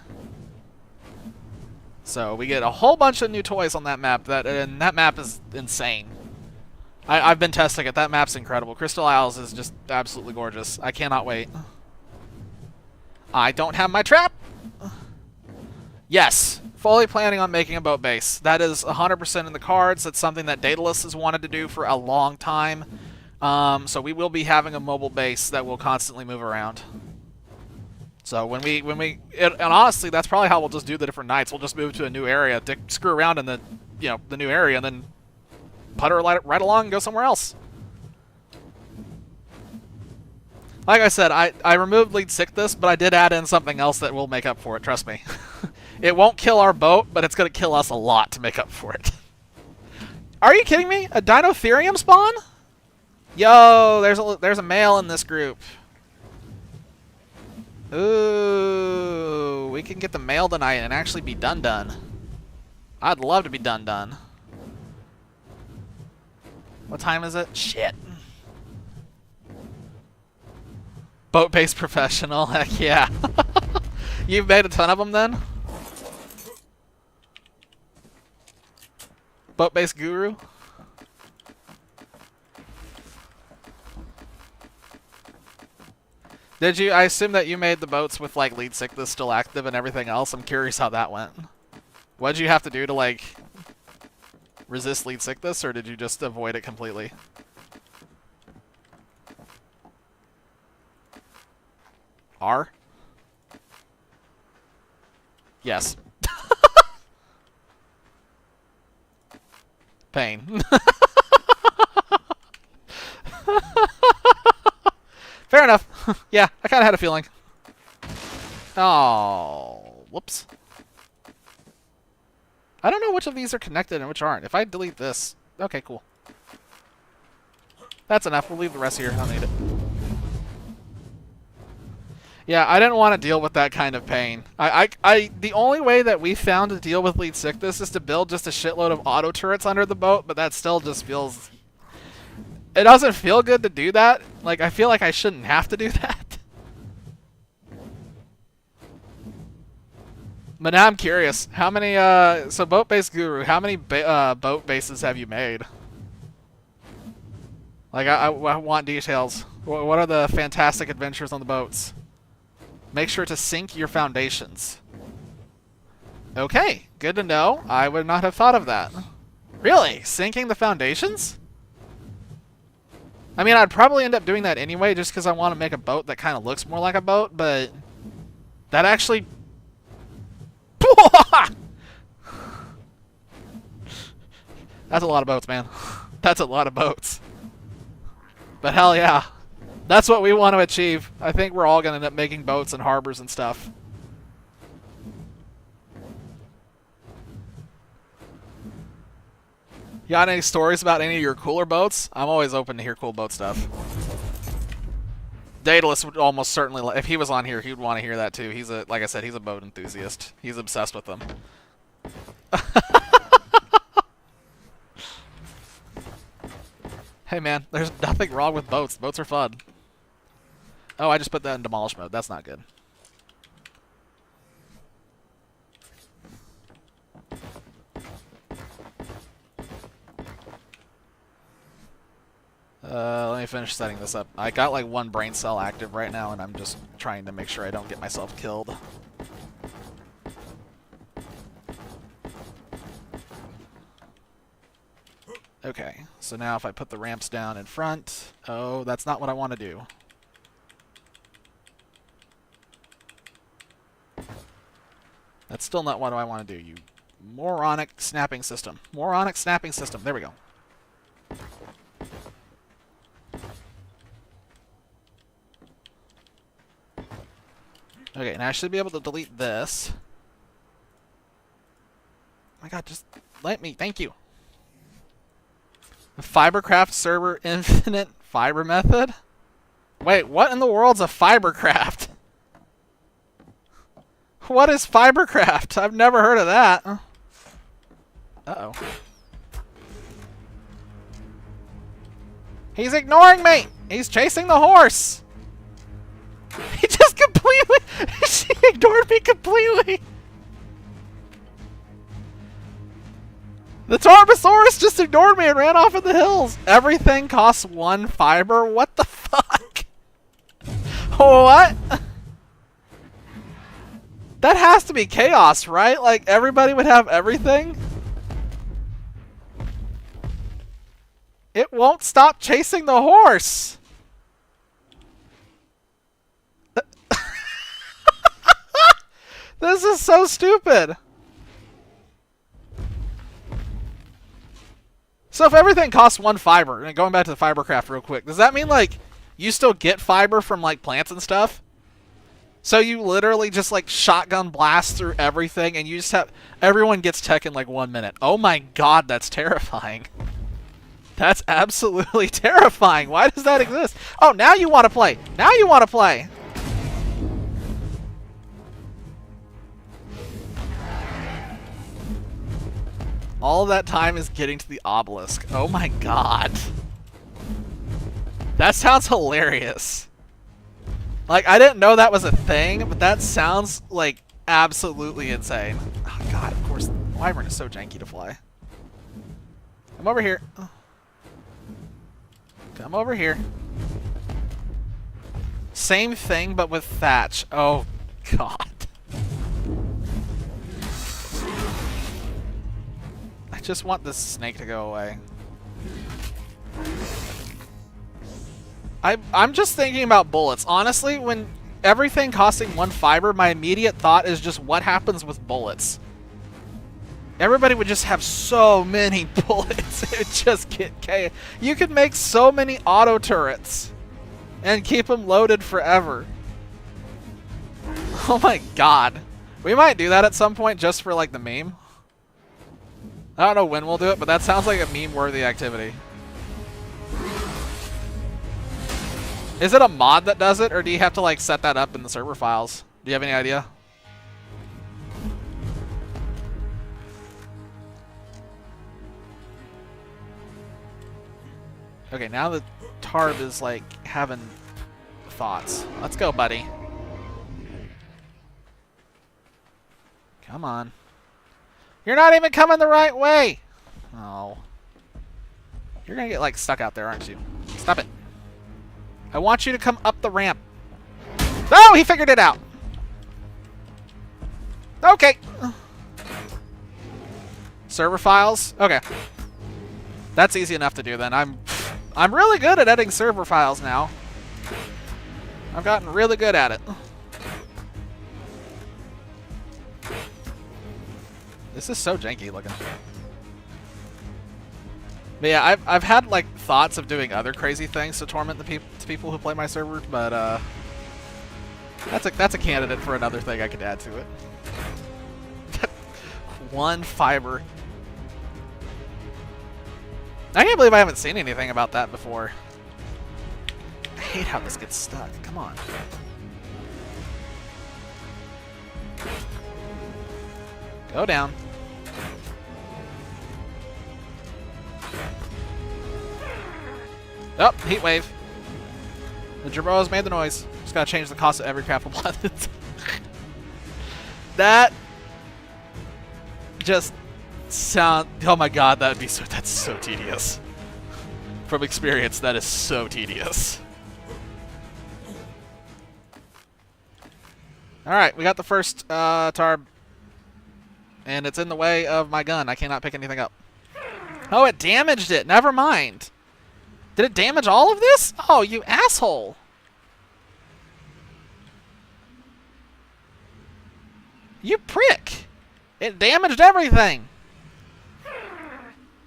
Speaker 1: So we get a whole bunch of new toys on that map, and that map is insane. I've been testing it. That map's incredible. Crystal Isles is just absolutely gorgeous. I cannot wait. I don't have my trap. Yes, Fully planning on making a boat base. That is 100% in the cards. That's something that Daedalus has wanted to do for a long time. So we will be having a mobile base that will constantly move around. So and honestly, that's probably how we'll just do the different nights. We'll just move to a new area to screw around in the, the new area, and then putter right along and go somewhere else. Like I said, I removed lead sickness, but I did add in something else that will make up for it, trust me. It won't kill our boat, but it's going to kill us a lot to make up for it. Are you kidding me? A Dinotherium spawn? Yo, there's a male in this group. Ooh, we can get the male tonight and actually be done. I'd love to be done. What time is it? Shit. Boat-based professional, heck yeah. You've made a ton of them then? Boat-based guru? Did you? I assume that you made the boats with like lead sickness still active and everything else. I'm curious how that went. What did you have to do to like resist lead sickness, or did you just avoid it completely? R? Yes. Pain. Fair enough. Yeah, I kind of had a feeling. Oh, whoops. I don't know which of these are connected and which aren't. If I delete this... Okay, cool. That's enough. We'll leave the rest here. I don't need it. Yeah, I didn't want to deal with that kind of pain. The only way that we found to deal with lead sickness is to build just a shitload of auto turrets under the boat, but that still just feels... It doesn't feel good to do that. Like, I feel like I shouldn't have to do that. But now I'm curious. How many, so boat-based guru, how many boat bases have you made? Like, I want details. What are the fantastic adventures on the boats? Make sure to sink your foundations. Okay, good to know. I would not have thought of that. Really? Sinking the foundations? I mean, I'd probably end up doing that anyway, just because I want to make a boat that kind of looks more like a boat, but that actually... That's a lot of boats, man. That's a lot of boats. But hell yeah. That's what we want to achieve. I think we're all going to end up making boats and harbors and stuff. You got any stories about any of your cooler boats? I'm always open to hear cool boat stuff. Daedalus would almost certainly, if he was on here, he would want to hear that too. He's like I said, he's a boat enthusiast. He's obsessed with them. Hey man, there's nothing wrong with boats. Boats are fun. Oh, I just put that in demolish mode. That's not good. Let me finish setting this up. I got like one brain cell active right now, and I'm just trying to make sure I don't get myself killed. Okay, so now if I put the ramps down in front... Oh, that's not what I want to do. That's still not what I want to do, you moronic snapping system. Moronic snapping system. There we go. Okay, now I should be able to delete this. Oh my god, just let me. Thank you. The Fibercraft server infinite fiber method? Wait, what in the world's a Fibercraft? What is Fibercraft? I've never heard of that. Uh-oh. He's ignoring me! He's chasing the horse! He just completely... She ignored me completely! The Tarbosaurus just ignored me and ran off in the hills! Everything costs 1 fiber? What the fuck? What? That has to be chaos, right? Like, everybody would have everything? It won't stop chasing the horse! This is so stupid! So if everything costs 1 fiber, and going back to the fiber craft real quick, does that mean, like, you still get fiber from, like, plants and stuff? So you literally just, like, shotgun blast through everything, and you just have... Everyone gets tech in, like, 1 minute. Oh my god, that's terrifying. That's absolutely terrifying. Why does that exist? Oh, now you want to play. Now you want to play. All that time is getting to the obelisk. Oh my god. That sounds hilarious. Like, I didn't know that was a thing, but that sounds, like, absolutely insane. Oh god, of course, Wyvern is so janky to fly. Come over here. Come over here. Same thing, but with thatch. Oh god. I just want this snake to go away. I'm just thinking about bullets. Honestly, when everything costing 1 fiber, my immediate thought is just what happens with bullets. Everybody would just have so many bullets. It would just get chaos. You could make so many auto turrets and keep them loaded forever. Oh my god. We might do that at some point just for like the meme. I don't know when we'll do it, but that sounds like a meme-worthy activity. Is it a mod that does it, or do you have to like set that up in the server files? Do you have any idea? Okay, now the Tarb is like having thoughts. Let's go, buddy. Come on. You're not even coming the right way! Oh. You're gonna get like stuck out there, aren't you? Stop it. I want you to come up the ramp. Oh, he figured it out. Okay. Server files? Okay. That's easy enough to do then. I'm really good at editing server files now. I've gotten really good at it. This is so janky looking. But yeah, I've had like thoughts of doing other crazy things to torment the people who play my server, but that's a candidate for another thing I could add to it. 1 fiber. I can't believe I haven't seen anything about that before. I hate how this gets stuck. Come on. Go down. Oh, heat wave. The Jerboas made the noise. Just gotta change the cost of every craftable planet. That just sound. Oh my god, that'd be so. That's so tedious. From experience, that is so tedious. All right, we got the first Tarb, and it's in the way of my gun. I cannot pick anything up. Oh, it damaged it. Never mind. Did it damage all of this? Oh, you asshole. You prick. It damaged everything.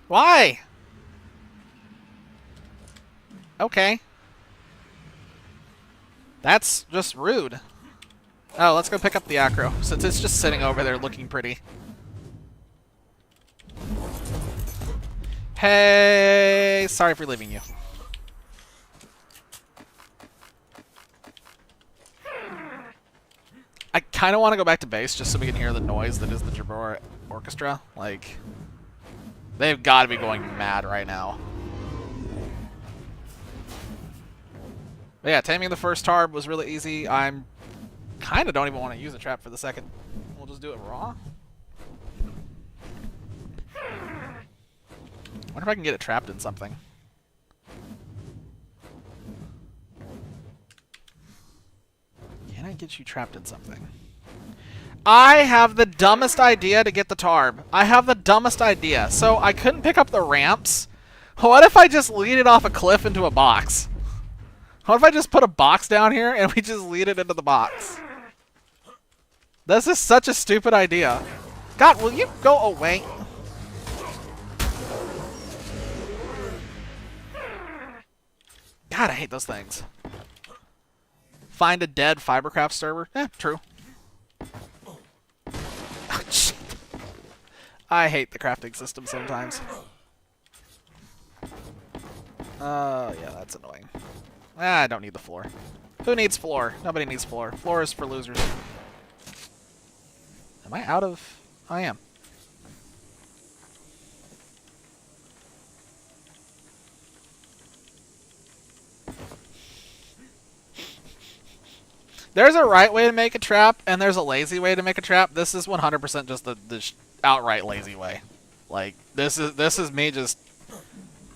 Speaker 1: Why? Okay. That's just rude. Oh, let's go pick up the acro, since it's just sitting over there looking pretty. Hey, sorry for leaving you. I kind of want to go back to base just so we can hear the noise that is the Jerboa Orchestra. Like, they've got to be going mad right now. But yeah, taming the first Tarb was really easy. I'm kind of don't even want to use a trap for the second. We'll just do it raw. Wonder if I can get it trapped in something. Can I get you trapped in something? I have the dumbest idea to get the tarb. I have the dumbest idea. So I couldn't pick up the ramps. What if I just lead it off a cliff into a box? What if I just put a box down here and we just lead it into the box? This is such a stupid idea. God, will you go away? God, I hate those things. Find a dead fibercraft server? Eh, true. Oh, shit. I hate the crafting system sometimes. Yeah, that's annoying. I don't need the floor. Who needs floor? Nobody needs floor. Floor is for losers. Am I out of... I am. There's a right way to make a trap, and there's a lazy way to make a trap. This is 100% just the outright lazy way. Like, this is me just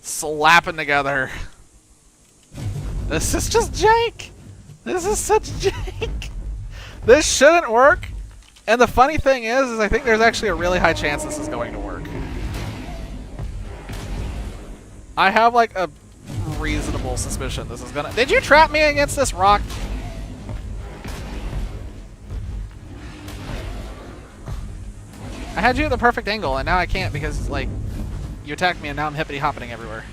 Speaker 1: slapping together. This is just jank. This is such jank. This shouldn't work. And the funny thing is I think there's actually a really high chance this is going to work. I have like a reasonable suspicion this is gonna... Did you trap me against this rock? I had you at the perfect angle, and now I can't because, like, you attacked me, and now I'm hippity-hoppening everywhere.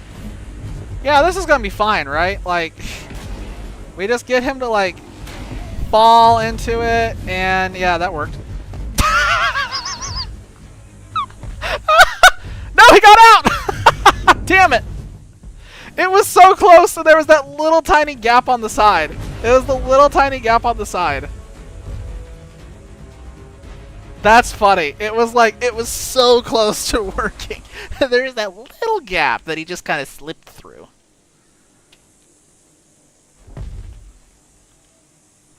Speaker 1: Yeah, this is gonna be fine, right? Like, we just get him to, like, fall into it, and yeah, that worked. No, he got out! Damn it! It was so close, and there was that little tiny gap on the side. It was the little tiny gap on the side. That's funny. It was like, it was so close to working. There's that little gap that he just kind of slipped through.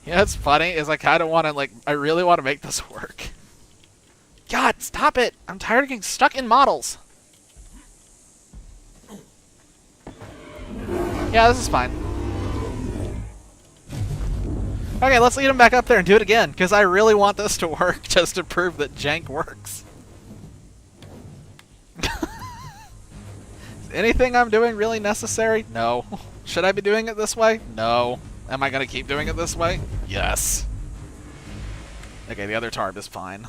Speaker 1: Yeah, it's funny is I kind of want to, like, I really want to make this work. God, stop it. I'm tired of getting stuck in models. Yeah, this is fine. Okay, let's lead him back up there and do it again, because I really want this to work just to prove that jank works. Is anything I'm doing really necessary? No. Should I be doing it this way? No. Am I going to keep doing it this way? Yes. Okay, the other tarp is fine.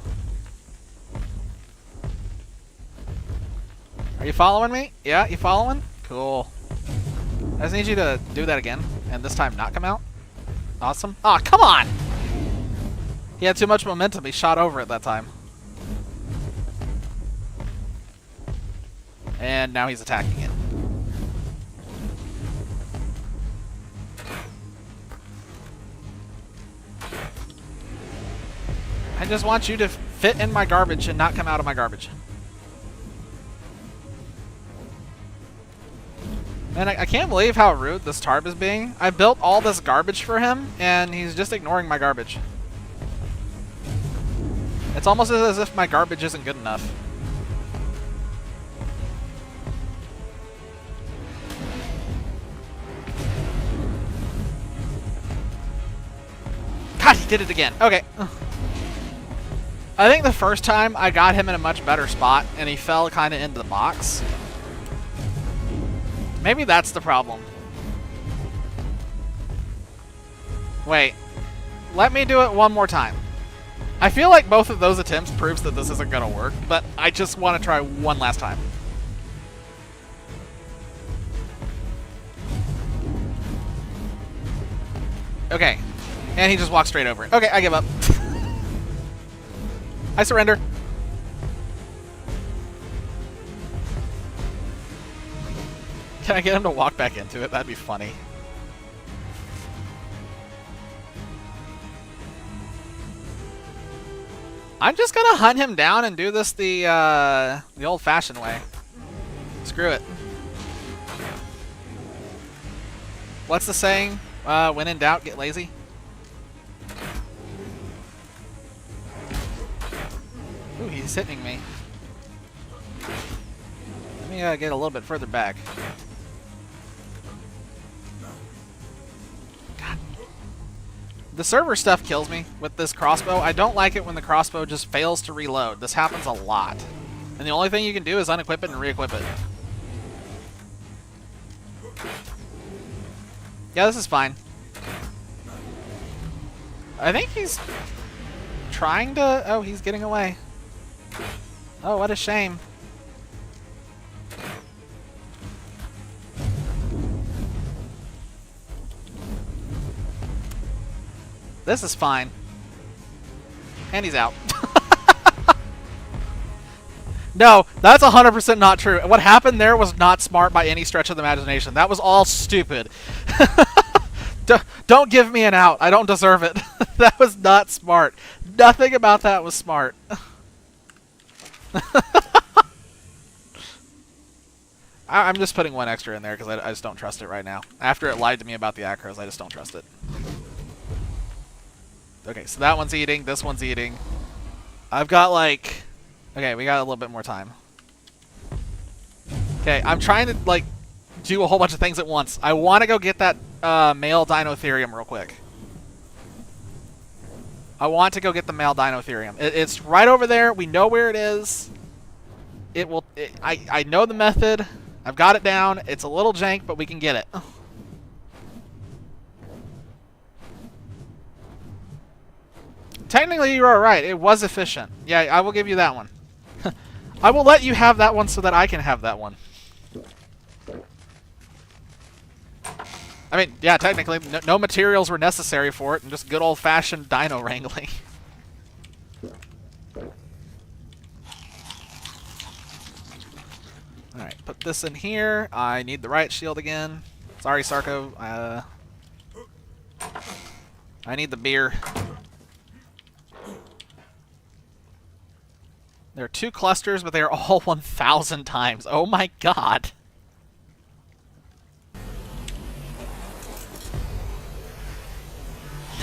Speaker 1: Are you following me? Yeah, you following? Cool. I just need you to do that again, and this time not come out. Awesome. Aw, come on! He had too much momentum. He shot over it that time. And now he's attacking it. I just want you to fit in my garbage and not come out of my garbage. Man, I can't believe how rude this tarp is being. I built all this garbage for him, and he's just ignoring my garbage. It's almost as if my garbage isn't good enough. God, he did it again. Okay. I think the first time I got him in a much better spot, and he fell kind of into the box. Maybe that's the problem. Wait. Let me do it one more time. I feel like both of those attempts proves that this isn't going to work, but I just want to try one last time. Okay. And he just walked straight over it. Okay, I give up. I surrender. Can I get him to walk back into it? That'd be funny. I'm just gonna hunt him down and do this the old-fashioned way. Screw it. What's the saying? When in doubt, get lazy. Ooh, he's hitting me. Let me get a little bit further back. The server stuff kills me with this crossbow. I don't like it when the crossbow just fails to reload. This happens a lot. And the only thing you can do is unequip it and re-equip it. Yeah, this is fine. I think he's trying to... Oh, he's getting away. Oh, what a shame. This is fine. And he's out. No, that's 100% not true. What happened there was not smart by any stretch of the imagination. That was all stupid. Don't give me an out. I don't deserve it. That was not smart. Nothing about that was smart. I'm just putting one extra in there because I just don't trust it right now. After it lied to me about the acros, I just don't trust it. Okay, so that one's eating. This one's eating. I've got like... Okay, we got a little bit more time. Okay, I'm trying to like do a whole bunch of things at once. I want to go get that male Dinotherium real quick. I want to go get the male Dinotherium. It's right over there. We know where it is. I know the method. I've got it down. It's a little jank, but we can get it. Technically, you are right. It was efficient. Yeah, I will give you that one. I will let you have that one so that I can have that one. I mean, yeah, technically, no materials were necessary for it, and just good old-fashioned dino wrangling. Alright, put this in here. I need the riot shield again. Sorry, Sarko. I need the beer. There are 2 clusters, but they are all 1,000 times. Oh my god.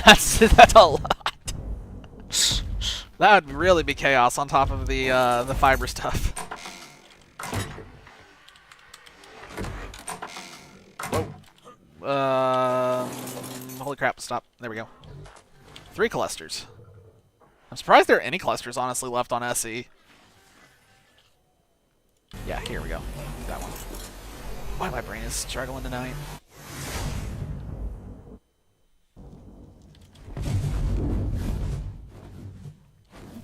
Speaker 1: That's a lot. That would really be chaos on top of the fiber stuff. Whoa. Holy crap! Stop. There we go. 3 clusters. I'm surprised there are any clusters honestly left on SE. Yeah, here we go. That one. Why my brain is struggling tonight.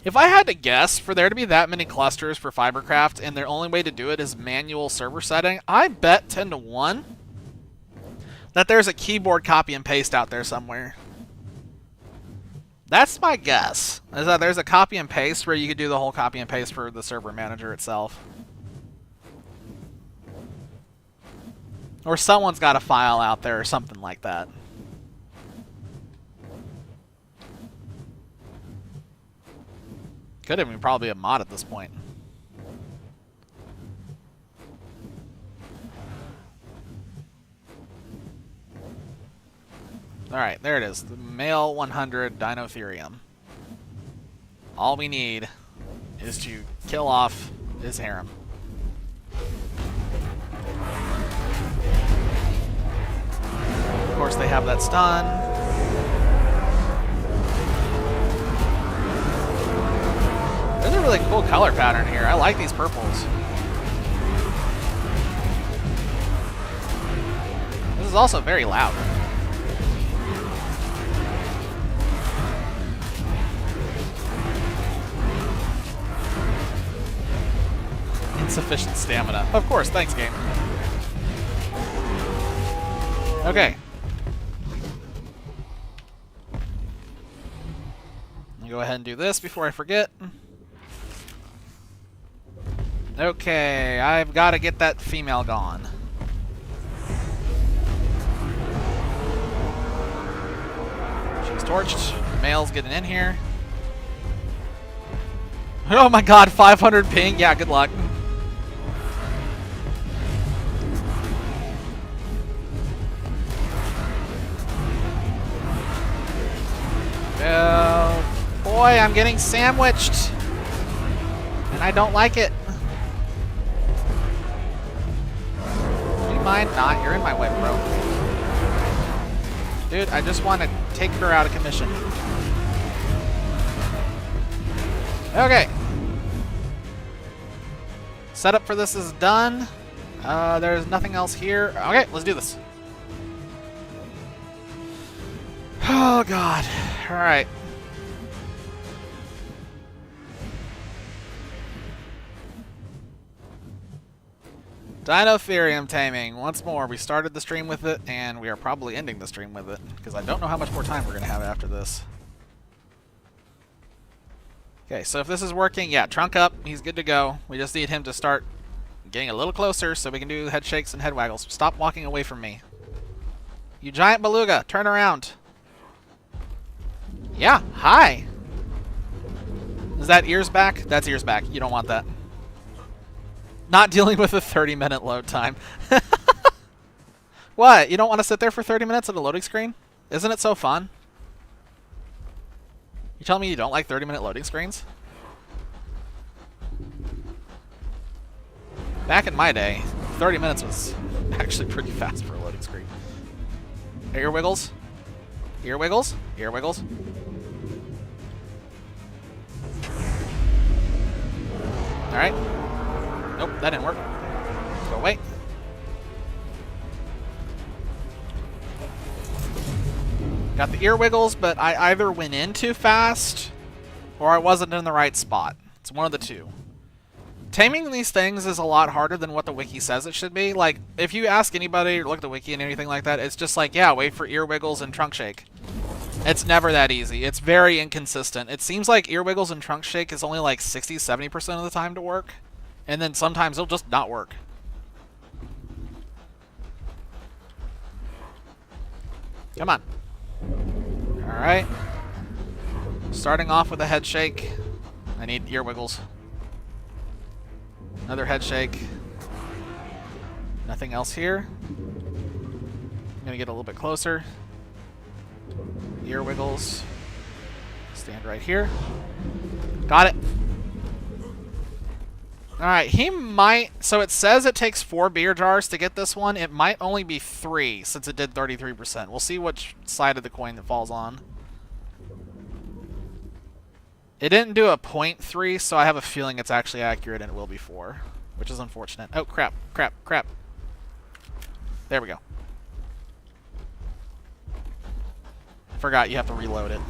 Speaker 1: If I had to guess, for there to be that many clusters for Fibercraft and their only way to do it is manual server setting, I bet 10 to 1 that there's a keyboard copy and paste out there somewhere. That's my guess, is that there's a copy and paste where you could do the whole copy and paste for the server manager itself. Or someone's got a file out there or something like that. Could have been probably a mod at this point. Alright, there it is. The male 100 Dinotherium. All we need is to kill off his harem. Of course, they have that stun. There's a really cool color pattern here. I like these purples. This is also very loud. Insufficient stamina. Of course, thanks, game. Okay. I'll go ahead and do this before I forget. Okay, I've got to get that female gone. She's torched. The male's getting in here. Oh my god, 500 ping? Yeah, good luck. Oh, boy, I'm getting sandwiched. And I don't like it. Do you mind not? You're in my way, bro. Dude, I just want to take her out of commission. Okay. Setup for this is done. There's nothing else here. Okay, let's do this. Oh, God. All right. Dinotherium taming. Once more, we started the stream with it, and we are probably ending the stream with it, because I don't know how much more time we're going to have after this. Okay, so if this is working, yeah, trunk up. He's good to go. We just need him to start getting a little closer so we can do head shakes and head waggles. Stop walking away from me. You giant beluga, turn around. Yeah, hi. Is that ears back? That's ears back. You don't want that. Not dealing with a 30-minute load time. What? You don't want to sit there for 30 minutes at a loading screen? Isn't it so fun? You telling me you don't like 30-minute loading screens? Back in my day, 30 minutes was actually pretty fast for a loading screen. Ear wiggles? Ear wiggles? Ear wiggles? Alright. Nope, that didn't work. Go away. Got the ear wiggles, but I either went in too fast or I wasn't in the right spot. It's one of the two. Taming these things is a lot harder than what the wiki says it should be. Like, if you ask anybody or look at the wiki and anything like that, it's just like, yeah, wait for ear wiggles and trunk shake. It's never that easy. It's very inconsistent. It seems like ear wiggles and trunk shake is only like 60-70% of the time to work. And then sometimes it'll just not work. Come on. Alright. Starting off with a head shake. I need ear wiggles. Another head shake. Nothing else here. I'm going to get a little bit closer. Ear wiggles. Stand right here. Got it. Alright, he might... So it says it takes 4 beer jars to get this one. It might only be 3 since it did 33%. We'll see which side of the coin it falls on. It didn't do a 0.3, so I have a feeling it's actually accurate and it will be 4, which is unfortunate. Oh, crap, crap, crap. There we go. Forgot you have to reload it.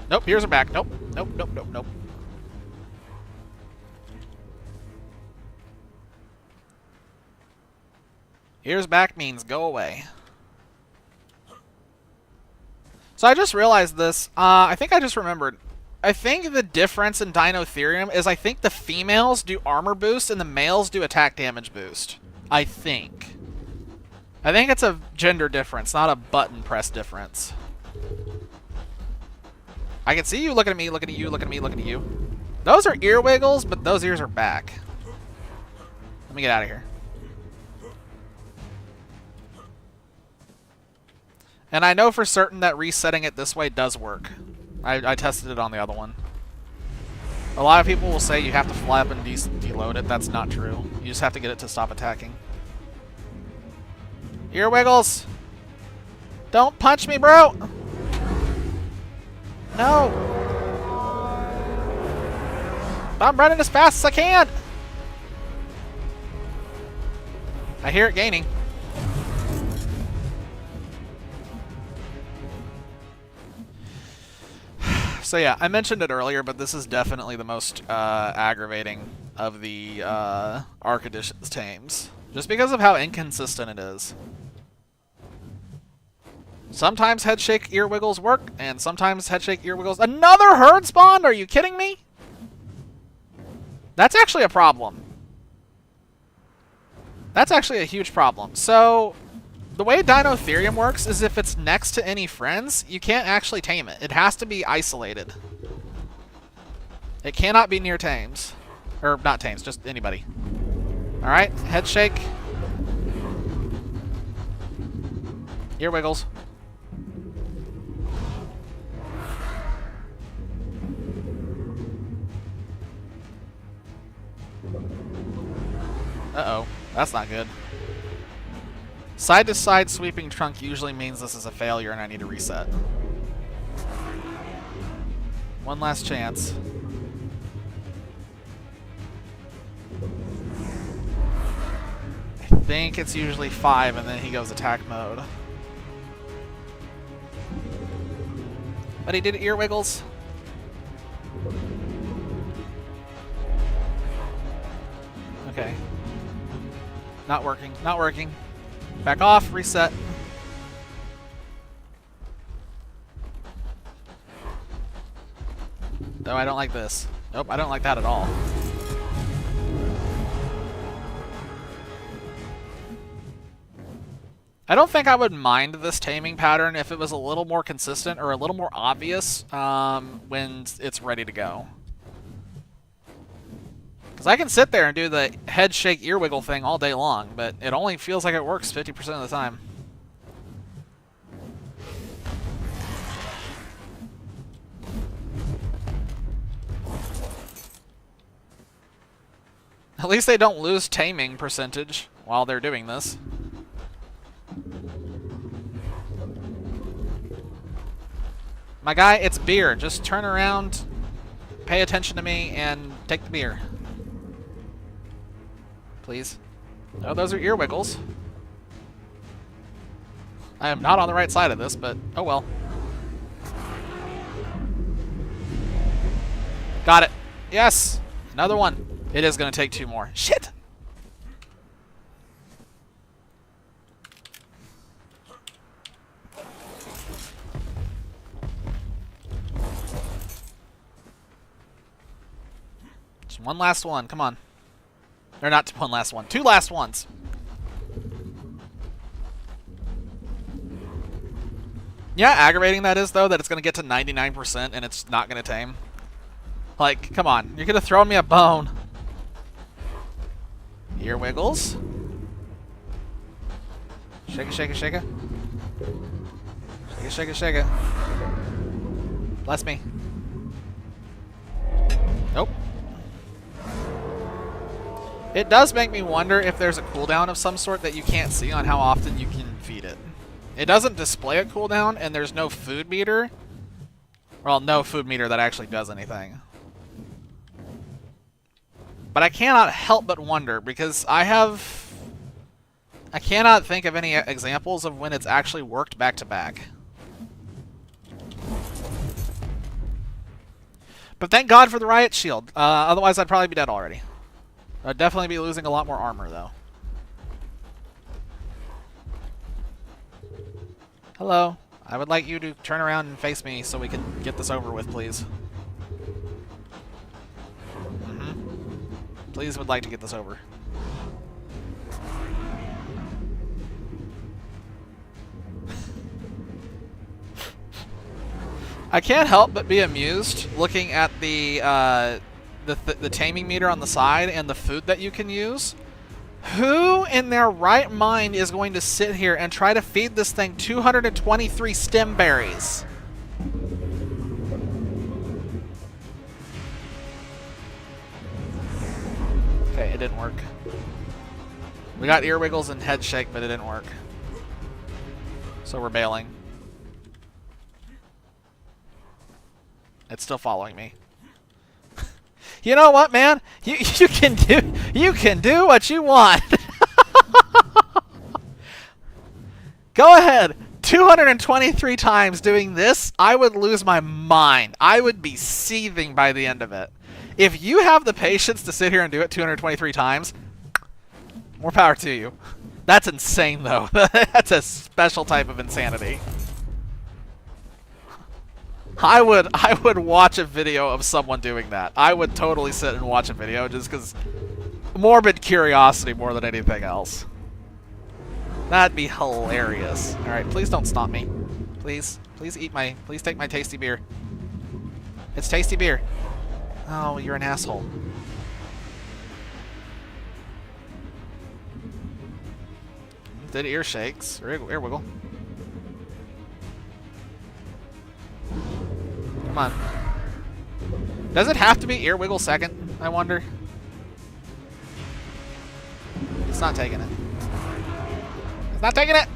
Speaker 1: Nope, ears are back. Nope, nope, nope, nope, nope. Ears back means go away. So I just realized this. I think I just remembered. I think the difference in Dinotherium is I think the females do armor boost and the males do attack damage boost. I think. I think it's a gender difference, not a button press difference. I can see you looking at me, looking at you, looking at me, looking at you. Those are ear wiggles, but those ears are back. Let me get out of here. And I know for certain that resetting it this way does work. I tested it on the other one. A lot of people will say you have to fly up and deload it. That's not true. You just have to get it to stop attacking. Ear wiggles! Don't punch me, bro! No! I'm running as fast as I can! I hear it gaining. So yeah, I mentioned it earlier, but this is definitely the most aggravating of the ARK Edition's tames. Just because of how inconsistent it is. Sometimes head shake ear wiggles work, and sometimes head shake ear wiggles... Another herd spawn? Are you kidding me? That's actually a problem. That's actually a huge problem. So... the way Dinotherium works is if it's next to any friends, you can't actually tame it. It has to be isolated. It cannot be near tames. Or not tames, just anybody. Alright, head shake. Ear wiggles. Uh-oh, that's not good. Side-to-side sweeping trunk usually means this is a failure and I need to reset. One last chance. I think it's usually 5 and then he goes attack mode. But he did ear wiggles. Okay. Not working. Not working. Back off. Reset. No, I don't like this. Nope, I don't like that at all. I don't think I would mind this taming pattern if it was a little more consistent or a little more obvious when it's ready to go. Because I can sit there and do the head shake ear wiggle thing all day long, but it only feels like it works 50% of the time. At least they don't lose taming percentage while they're doing this. My guy, it's beer. Just turn around, pay attention to me, and take the beer. Please. Oh, those are ear wiggles. I am not on the right side of this, but oh well. Got it. Yes! Another one. It is going to take 2 more. Shit! Just one last one. Come on. Or not one last one. 2 last ones. Yeah, aggravating that is, though, that it's going to get to 99% and it's not going to tame. Like, come on. You're going to throw me a bone. Ear wiggles. Shake it, shake it, shake it. Shake it, shake it, shake it. Bless me. Nope. It does make me wonder if there's a cooldown of some sort that you can't see on how often you can feed it. It doesn't display a cooldown, and there's no food meter. Well, no food meter that actually does anything. But I cannot help but wonder, because I cannot think of any examples of when it's actually worked back to back. But thank God for the riot shield. Otherwise, I'd probably be dead already. I'd definitely be losing a lot more armor, though. Hello. I would like you to turn around and face me so we can get this over with, please. Please would like to get this over. I can't help but be amused looking at the taming meter on the side and the food that you can use. Who in their right mind is going to sit here and try to feed this thing 223 stem berries? Okay, it didn't work. We got ear wiggles and head shake, but it didn't work. So we're bailing. It's still following me. You know what, man? You can do what you want. Go ahead. 223 times doing this, I would lose my mind. I would be seething by the end of it. If you have the patience to sit here and do it 223 times, more power to you. That's insane, though. That's a special type of insanity. I would watch a video of someone doing that. I would totally sit and watch a video just because morbid curiosity more than anything else. That'd be hilarious. All right, please don't stomp me. Please take my tasty beer. It's tasty beer. Oh, you're an asshole. Did ear shakes or ear wiggle. Come on. Does it have to be ear wiggle second, I wonder? It's not taking it. It's not taking it!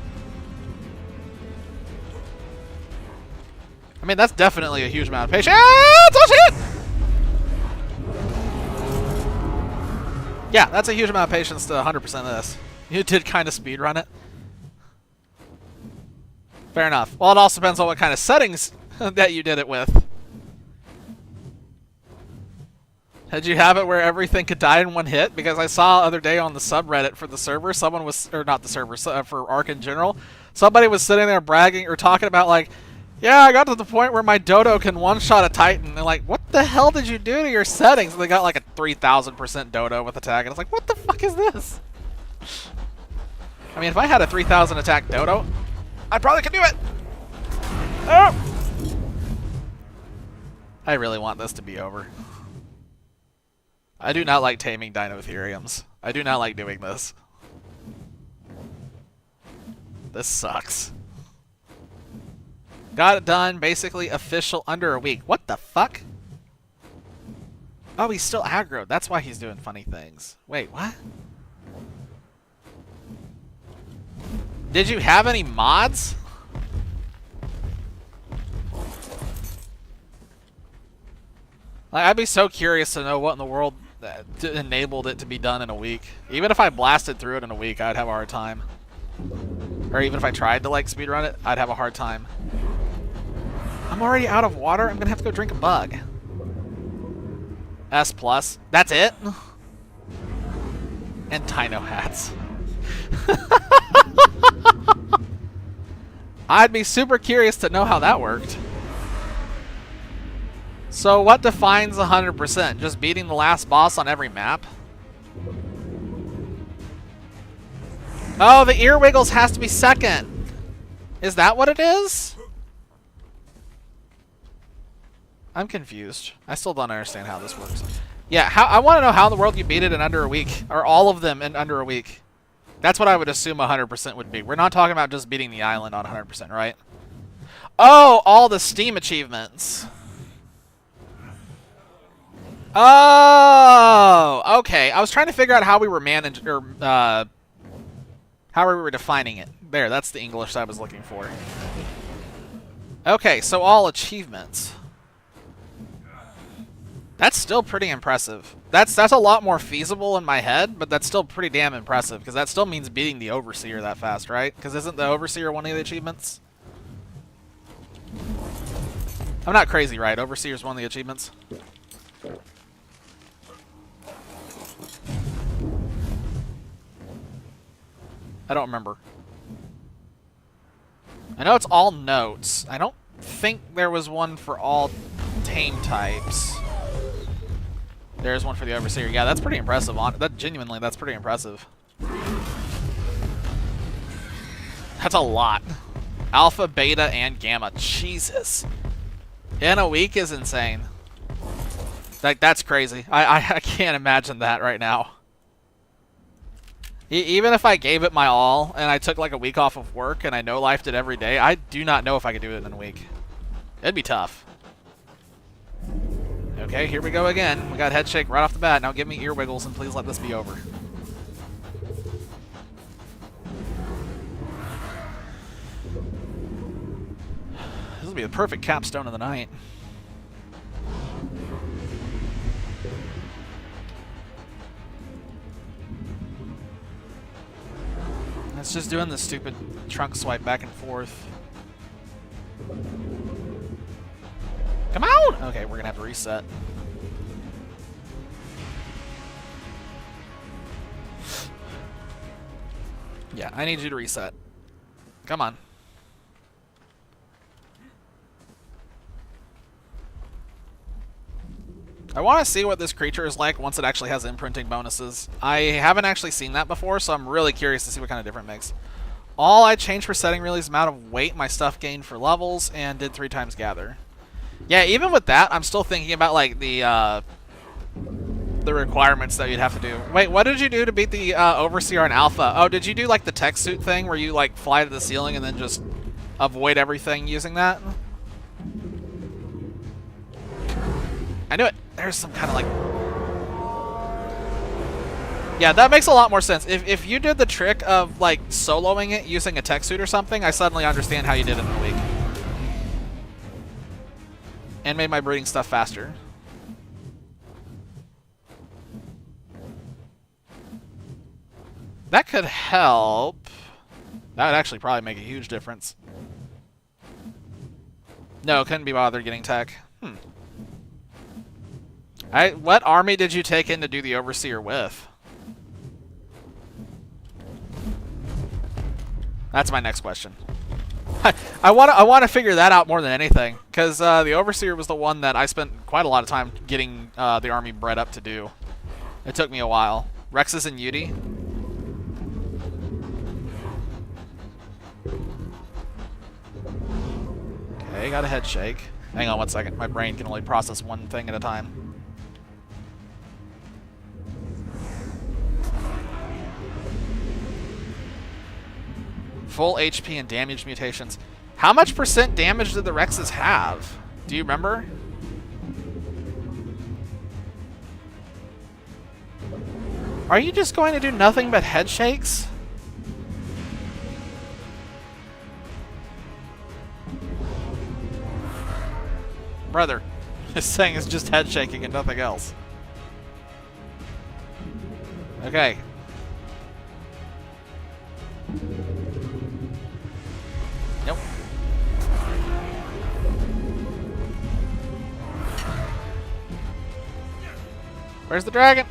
Speaker 1: I mean, that's definitely a huge amount of patience. Oh, shit! Yeah, that's a huge amount of patience to 100% this. You did kind of speedrun it. Fair enough. Well, it also depends on what kind of settings that you did it with. Did you have it where everything could die in one hit? Because I saw the other day on the subreddit for the server, someone was, or not the server, for ARK in general, somebody was sitting there bragging or talking about like, yeah, I got to the point where my dodo can one-shot a Titan. And like, what the hell did you do to your settings? And they got like a 3,000% dodo with attack. And it's like, what the fuck is this? I mean, if I had a 3,000 attack dodo, I probably could do it. Oh! I really want this to be over. I do not like taming Dinotheriums. I do not like doing this. This sucks. Got it done, basically official under a week. What the fuck? Oh, he's still aggroed. That's why he's doing funny things. Wait, what? Did you have any mods? Like, I'd be so curious to know what in the world enabled it to be done in a week. Even if I blasted through it in a week, I'd have a hard time. Or even if I tried to like speedrun it, I'd have a hard time. I'm already out of water. I'm gonna have to go drink a bug. S+. That's it? And Dino hats. I'd be super curious to know how that worked. So what defines 100%? Just beating the last boss on every map? Oh, the ear wiggles has to be second. Is that what it is? I'm confused. I still don't understand how this works. Yeah, I want to know how in the world you beat it in under a week. Or all of them in under a week. That's what I would assume 100% would be. We're not talking about just beating the island on 100%, right? Oh, all the Steam achievements. Oh, okay. I was trying to figure out how we were managing, or how we were defining it. There, that's the English I was looking for. Okay, so all achievements. That's still pretty impressive. That's a lot more feasible in my head, but that's still pretty damn impressive, because that still means beating the Overseer that fast, right? Because isn't the Overseer one of the achievements? I'm not crazy, right? Overseer's one of the achievements? I don't remember. I know it's all notes. I don't think there was one for all tame types. There's one for the Overseer. Yeah, that's pretty impressive. Genuinely, that's pretty impressive. That's a lot. Alpha, beta, and gamma. Jesus. In a week is insane. Like, that's crazy. I can't imagine that right now. Even if I gave it my all and I took like a week off of work and I no-lifed it every day, I do not know if I could do it in a week. It'd be tough. Okay, here we go again. We got head shake right off the bat. Now give me ear wiggles and please let this be over. This will be the perfect capstone of the night. It's just doing this stupid trunk swipe back and forth. Come on! Okay, we're gonna have to reset. Yeah, I need you to reset. Come on. I want to see what this creature is like once it actually has imprinting bonuses. I haven't actually seen that before, so I'm really curious to see what kind of difference it makes. All I changed for setting really is the amount of weight my stuff gained for levels and did 3 times gather. Yeah, even with that, I'm still thinking about like the requirements that you'd have to do. Wait, what did you do to beat the Overseer on Alpha? Oh, did you do like the tech suit thing where you like fly to the ceiling and then just avoid everything using that? I knew it. There's some kind of like... Yeah, that makes a lot more sense. If you did the trick of, like, soloing it using a tech suit or something, I suddenly understand how you did it in a week. And made my breeding stuff faster. That could help. That would actually probably make a huge difference. No, couldn't be bothered getting tech. What army did you take in to do the Overseer with? That's my next question. I want to figure that out more than anything, because the Overseer was the one that I spent quite a lot of time getting the army bred up to do. It took me a while. Rexes and Yudi. Okay, got a head shake. Hang on one second. My brain can only process one thing at a time. Full HP and damage mutations. How much % damage did the Rexes have? Do you remember? Are you just going to do nothing but head shakes? Brother, this thing is just head shaking and nothing else. Okay. Nope. Where's the dragon?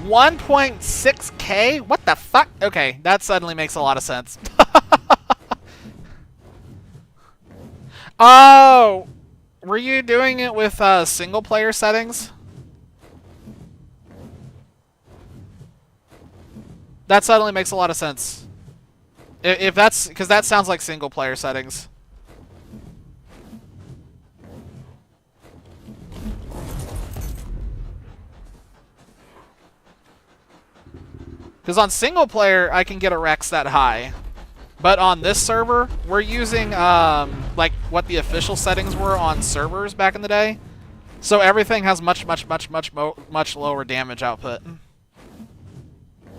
Speaker 1: 1.6k? What the fuck? Okay, that suddenly makes a lot of sense. Oh! Were you doing it with single player settings? That suddenly makes a lot of sense. If that's... because that sounds like single player settings. Because on single player, I can get a Rex that high. But on this server, we're using like what the official settings were on servers back in the day. So everything has much lower damage output.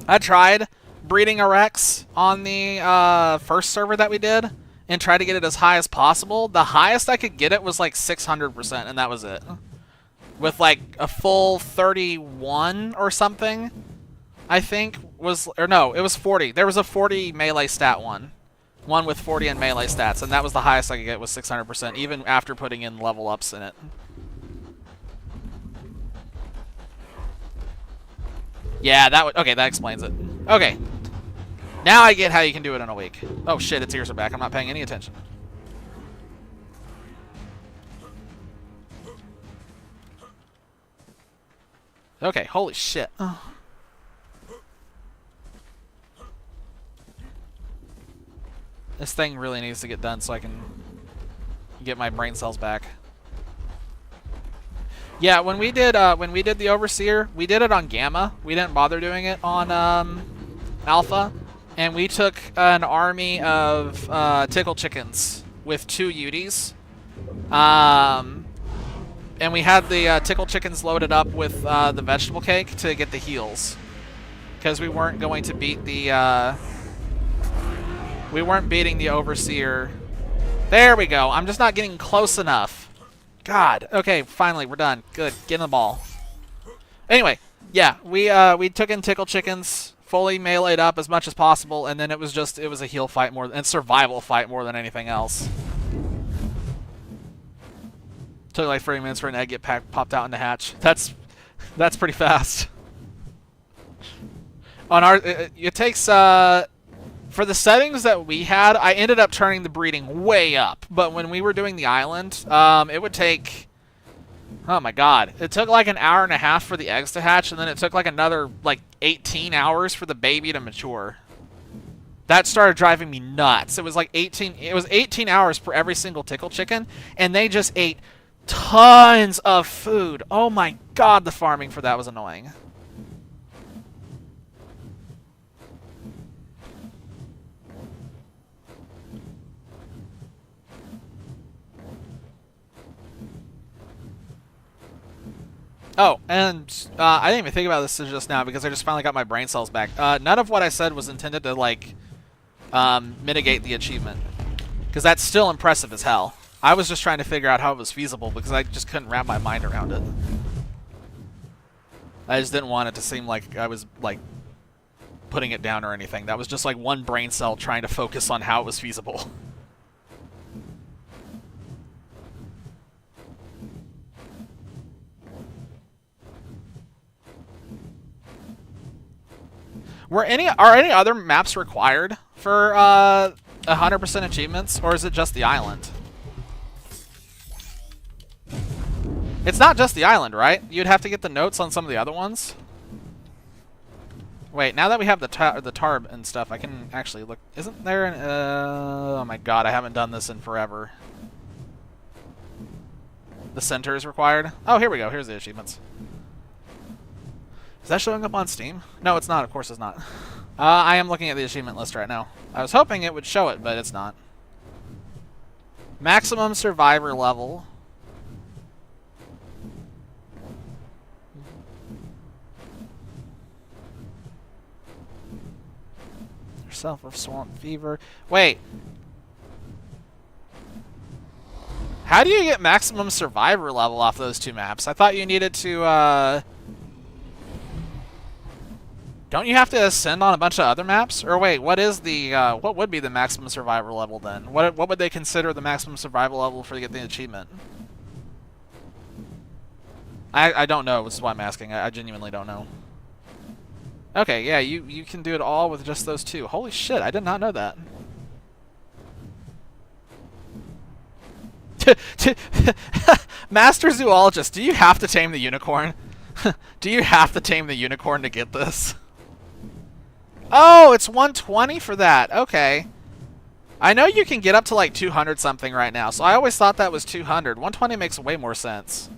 Speaker 1: I tried breeding a Rex on the first server that we did and tried to get it as high as possible. The highest I could get it was like 600%, and that was it. With like a full 31 or something, I think was... or no, it was 40. There was a 40 melee stat one. One with 40 in melee stats, and that was the highest I could get was 600%, even after putting in level ups in it. Yeah, that would... okay, that explains it. Okay. Now I get how you can do it in a week. Oh shit, its ears are back. I'm not paying any attention. Okay, holy shit. Oh. This thing really needs to get done so I can get my brain cells back. Yeah, when we did the Overseer, we did it on Gamma. We didn't bother doing it on Alpha, and we took an army of Tickle Chickens with 2 Udis. And we had the Tickle Chickens loaded up with the vegetable cake to get the heals, because we weren't going to beat the we weren't beating the Overseer. There we go. I'm just not getting close enough. God. Okay, finally, we're done. Good. Get in the ball. Anyway, yeah, we took in Tickle Chickens, fully meleeed up as much as possible, and then it was a heal fight more and survival fight more than anything else. Took like 30 minutes for an egg to get popped out in the hatch. That's pretty fast. On our, it takes for the settings that we had, I ended up turning the breeding way up. But when we were doing the island, it would take... oh my god. It took like an hour and a half for the eggs to hatch, and then it took like another like 18 hours for the baby to mature. That started driving me nuts. It was like 18 hours for every single Tickle Chicken, and they just ate tons of food. Oh my god, the farming for that was annoying. Oh, and I didn't even think about this just now because I just finally got my brain cells back. None of what I said was intended to, like, mitigate the achievement. Because that's still impressive as hell. I was just trying to figure out how it was feasible because I just couldn't wrap my mind around it. I just didn't want it to seem like I was, like, putting it down or anything. That was just, like, one brain cell trying to focus on how it was feasible. Are any other maps required for 100% achievements, or is it just the island? It's not just the island, right? You'd have to get the notes on some of the other ones. Wait, now that we have the tarb and stuff, I can actually look. Isn't there an... oh my god, I haven't done this in forever. The center is required? Oh, here we go. Here's the achievements. Is that showing up on Steam? No, it's not. Of course it's not. I am looking at the achievement list right now. I was hoping it would show it, but it's not. Maximum survivor level. Yourself of swamp fever. Wait. How do you get maximum survivor level off those two maps? I thought you needed to, Don't you have to ascend on a bunch of other maps? Or wait, what is the, what would be the maximum survivor level then? What would they consider the maximum survival level for to get the achievement? I don't know, which is why I'm asking. I genuinely don't know. Okay, yeah, you can do it all with just those two. Holy shit, I did not know that. Master Zoologist, do you have to tame the unicorn? Do you have to tame the unicorn to get this? Oh, it's 120 for that. Okay. I know you can get up to like 200 something right now, so I always thought that was 200. 120 makes way more sense.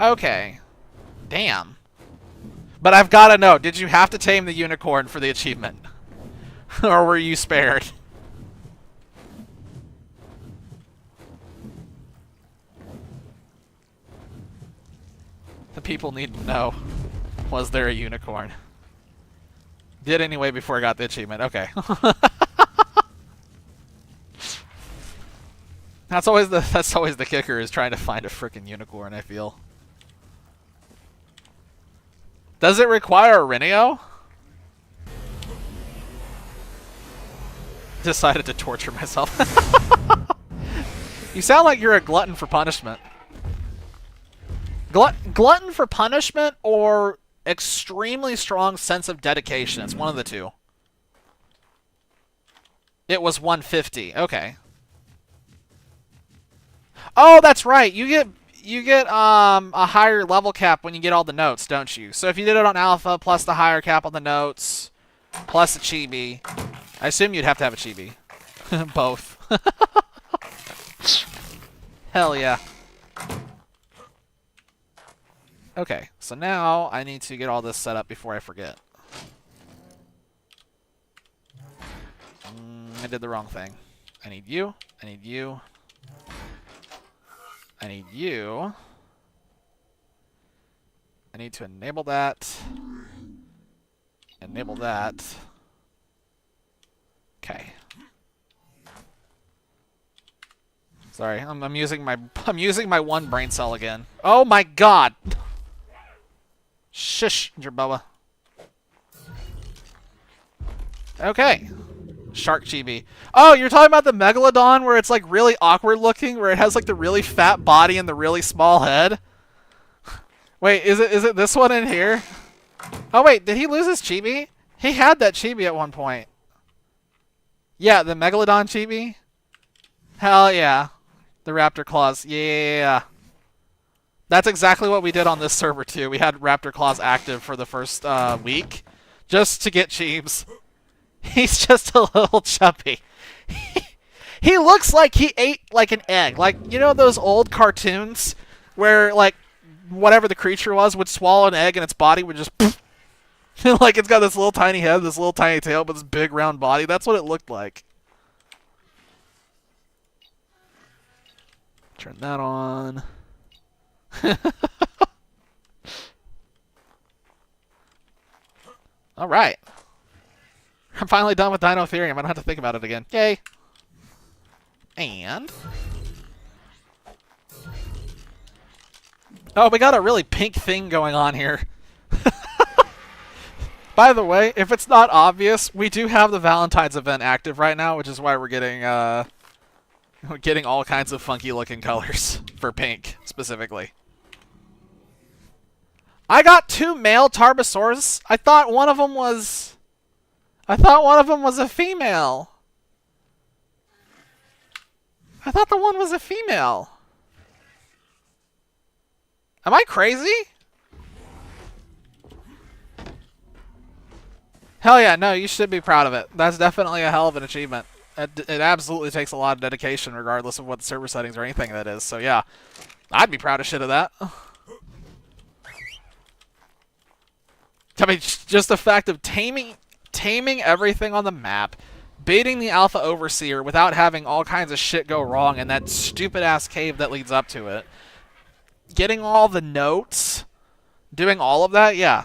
Speaker 1: Okay. Damn. But I've got to know, did you have to tame the unicorn for the achievement? Or were you spared? The people need to know. Was there a unicorn? Did anyway before I got the achievement. Okay. That's always the kicker, is trying to find a frickin' unicorn, I feel. Does it require a Renio? Decided to torture myself. You sound like you're a glutton for punishment. Glutton for punishment or extremely strong sense of dedication. It's one of the two. It was 150. Okay. Oh, that's right. You get a higher level cap when you get all the notes, don't you? So if you did it on alpha plus the higher cap on the notes plus a chibi, I assume you'd have to have a chibi. Both. Hell yeah. Okay, so now I need to get all this set up before I forget. I did the wrong thing. I need you. I need you. I need you. I need to enable that. Enable that. Okay. Sorry, I'm using my one brain cell again. Oh my god. Shush, Jerboa. Okay. Shark chibi. Oh, you're talking about the Megalodon where it's like really awkward looking, where it has like the really fat body and the really small head? Wait, is it this one in here? Oh wait, did he lose his chibi? He had that chibi at one point. Yeah, the Megalodon chibi? Hell yeah. The raptor claws. Yeah. That's exactly what we did on this server too. We had raptor claws active for the first week just to get Cheebs. He's just a little chubby. He looks like he ate like an egg. Like, you know those old cartoons where like whatever the creature was would swallow an egg and its body would just like it's got this little tiny head, this little tiny tail, but this big round body. That's what it looked like. Turn that on. All right. I'm finally done with Dinotherium. I don't have to think about it again. Yay. And... oh, we got a really pink thing going on here. By the way, if it's not obvious, we do have the Valentine's event active right now, which is why we're getting all kinds of funky looking colors for pink, specifically. I got 2 male Tarbosaurus. I thought one of them was a female. I thought the one was a female. Am I crazy? Hell yeah, no, you should be proud of it. That's definitely a hell of an achievement. It absolutely takes a lot of dedication regardless of what the server settings or anything that is. So yeah, I'd be proud of shit of that. I mean, just the fact of taming everything on the map, baiting the Alpha Overseer without having all kinds of shit go wrong in that stupid-ass cave that leads up to it, getting all the notes, doing all of that, yeah.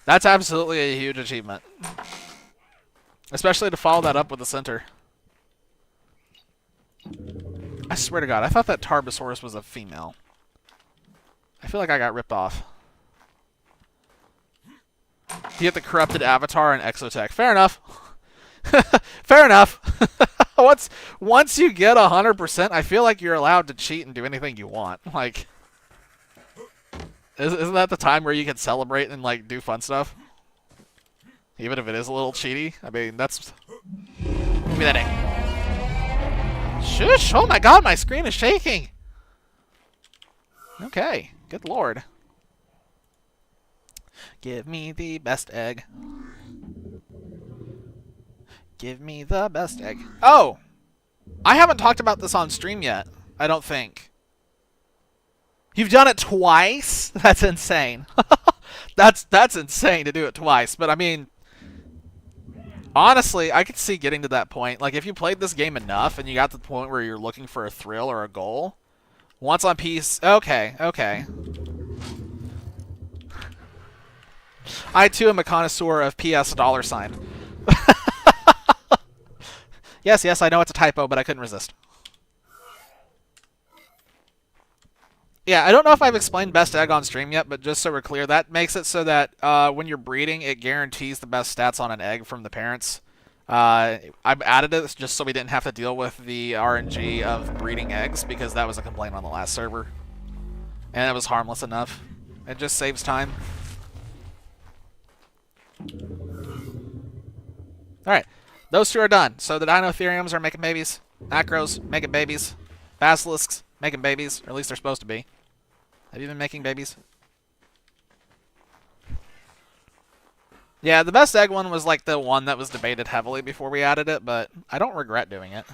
Speaker 1: That's absolutely a huge achievement. Especially to follow that up with the center. I swear to God, I thought that Tarbosaurus was a female. I feel like I got ripped off. You get the corrupted avatar and exotech. Fair enough. Fair enough. Once you get 100%, I feel like you're allowed to cheat and do anything you want. Like, isn't that the time where you can celebrate and like do fun stuff? Even if it is a little cheaty. I mean, that's... give me that egg. Shush! Oh my God, my screen is shaking. Okay, good lord. Give me the best egg. Give me the best egg. Oh! I haven't talked about this on stream yet, I don't think. You've done it twice? That's insane. That's insane to do it twice. But I mean, honestly, I could see getting to that point. Like, if you played this game enough and you got to the point where you're looking for a thrill or a goal, once on peace... okay, okay. I, too, am a connoisseur of PS $sign. Yes, yes, I know it's a typo, but I couldn't resist. Yeah, I don't know if I've explained best egg on stream yet, but just so we're clear, that makes it so that when you're breeding, it guarantees the best stats on an egg from the parents. I've added it just so we didn't have to deal with the RNG of breeding eggs, because that was a complaint on the last server. And it was harmless enough. It just saves time. Alright, those 2 are done. So the Dinotheriums are making babies. Acros making babies. Basilisks making babies, or at least they're supposed to be. Have you been making babies? Yeah, the best egg one was like the one that was debated heavily before we added it, but I don't regret doing it.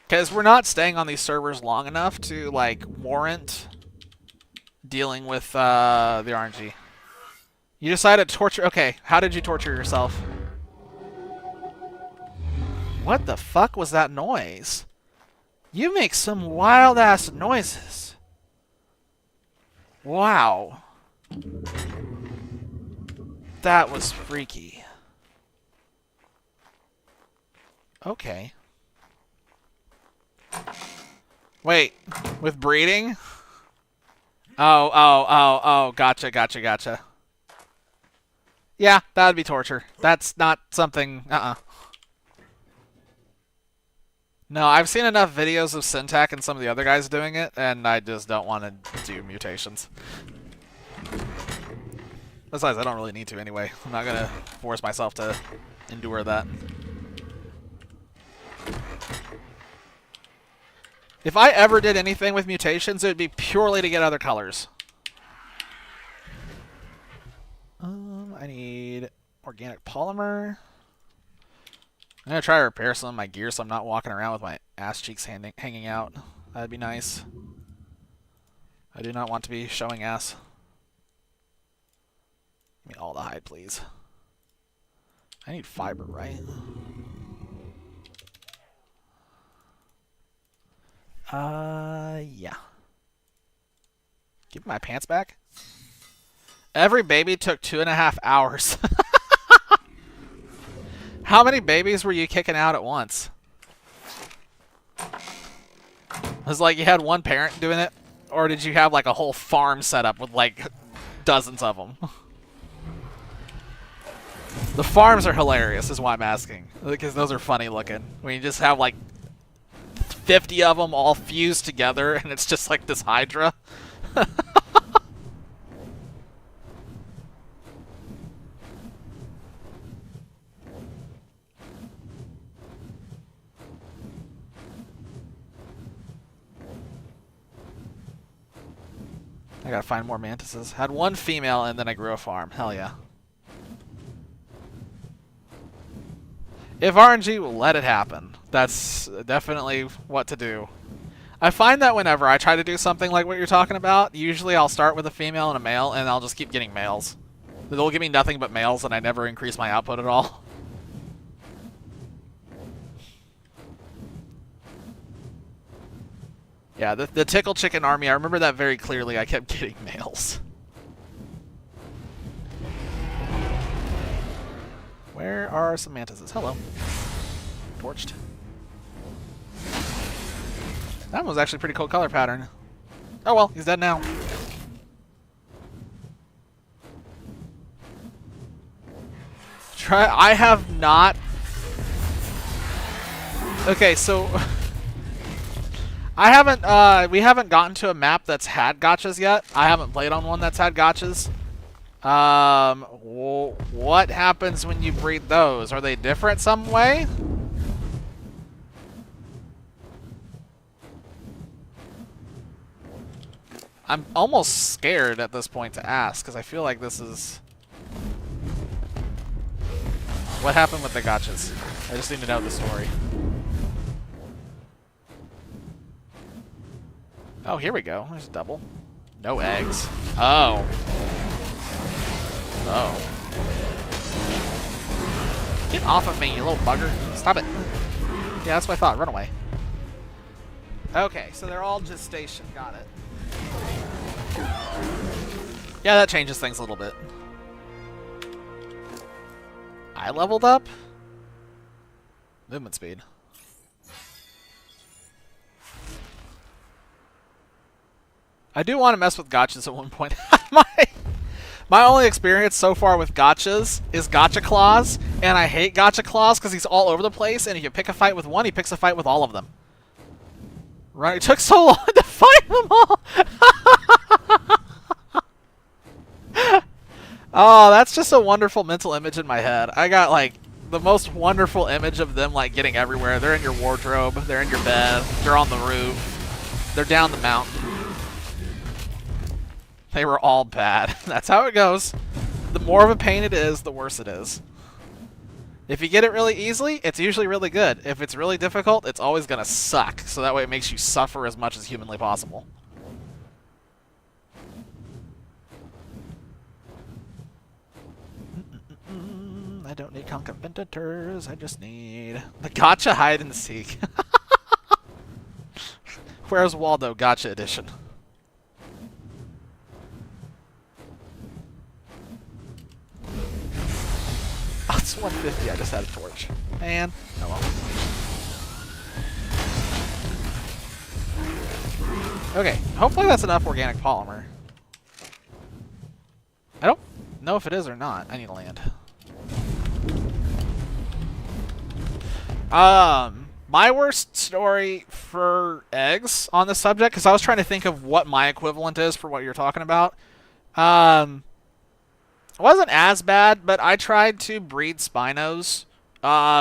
Speaker 1: Because we're not staying on these servers long enough to, like, warrant dealing with the RNG. You decided to torture... okay, how did you torture yourself? What the fuck was that noise? You make some wild-ass noises. Wow. That was freaky. Okay. Wait, with breeding? Oh, gotcha, gotcha, gotcha. Yeah, that would be torture. That's not something, No, I've seen enough videos of Syntac and some of the other guys doing it, and I just don't want to do mutations. Besides, I don't really need to anyway. I'm not going to force myself to endure that. If I ever did anything with mutations, it would be purely to get other colors. I need organic polymer. I'm going to try to repair some of my gear so I'm not walking around with my ass cheeks hanging out. That'd be nice. I do not want to be showing ass. Give me all the hide, please. I need fiber, right? Yeah. Give me my pants back. Every baby took 2.5 hours. How many babies were you kicking out at once? It was like you had one parent doing it? Or did you have like a whole farm set up with like dozens of them? The farms are hilarious is why I'm asking. Because those are funny looking. When you just have like 50 of them all fused together and it's just like this hydra. I gotta find more mantises. Had one female and then I grew a farm. Hell yeah. If RNG will let it happen, that's definitely what to do. I find that whenever I try to do something like what you're talking about, usually I'll start with a female and a male, and I'll just keep getting males. They'll give me nothing but males, and I never increase my output at all. Yeah, the Tickle Chicken army, I remember that very clearly. I kept getting males. Where are some mantises? Hello. Torched. That one was actually a pretty cool color pattern. Oh well, he's dead now. I have not... Okay, so... we haven't gotten to a map that's had gotchas yet. I haven't played on one that's had gotchas. What happens when you breed those? Are they different some way? I'm almost scared at this point to ask, because I feel like this is... What happened with the gotchas? I just need to know the story. Oh, here we go. There's a double. No eggs. Oh. Oh. Get off of me, you little bugger. Stop it. Yeah, that's what I thought. Run away. Okay, so they're all gestation. Got it. Yeah, that changes things a little bit. I leveled up? Movement speed. I do want to mess with gotchas at one point. My only experience so far with gotchas is Gotcha Claws, and I hate Gotcha Claws because he's all over the place, and if you pick a fight with one, he picks a fight with all of them. Right? It took so long to fight them all! Oh, that's just a wonderful mental image in my head. I got, like, the most wonderful image of them, like, getting everywhere. They're in your wardrobe, they're in your bed, they're on the roof, they're down the mountain. They were all bad. That's how it goes. The more of a pain it is, the worse it is. If you get it really easily, it's usually really good. If it's really difficult, it's always going to suck. So that way it makes you suffer as much as humanly possible. I don't need competitors. I just need the gotcha hide and seek. Where's Waldo? Gotcha edition. Oh, it's 150. I just had a torch. Man. Oh well. Okay. Hopefully that's enough organic polymer. I don't know if it is or not. I need to land. My worst story for eggs on this subject, because I was trying to think of what my equivalent is for what you're talking about. It wasn't as bad, but I tried to breed Spinos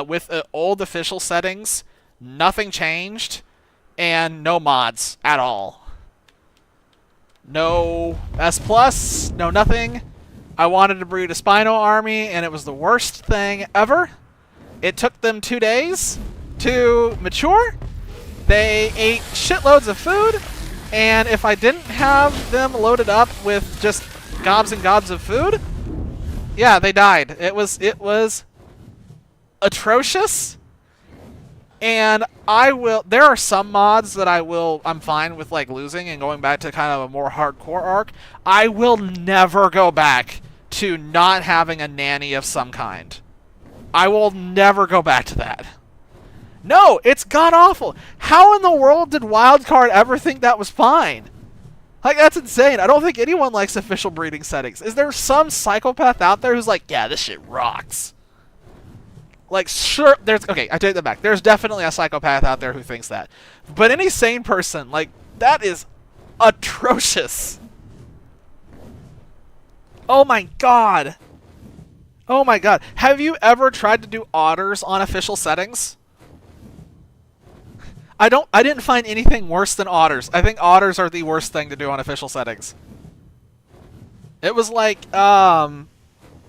Speaker 1: with old official settings. Nothing changed, and no mods at all. No S+, no nothing. I wanted to breed a Spino army, and it was the worst thing ever. It took them 2 days to mature. They ate shitloads of food, and if I didn't have them loaded up with just gobs and gobs of food, yeah, they died. It was atrocious. And I will. There are some mods that I'm fine with like losing and going back to kind of a more hardcore ARK. I will never go back to not having a nanny of some kind. I will never go back to that. No, it's god awful. How in the world did Wildcard ever think that was fine? Like, that's insane. I don't think anyone likes official breeding settings. Is there some psychopath out there who's like, yeah, this shit rocks? Like, sure, okay, I take that back. There's definitely a psychopath out there who thinks that. But any sane person, like, that is atrocious. Oh my god. Oh my god. Have you ever tried to do otters on official settings? I didn't find anything worse than otters. I think otters are the worst thing to do on official settings. It was like, oh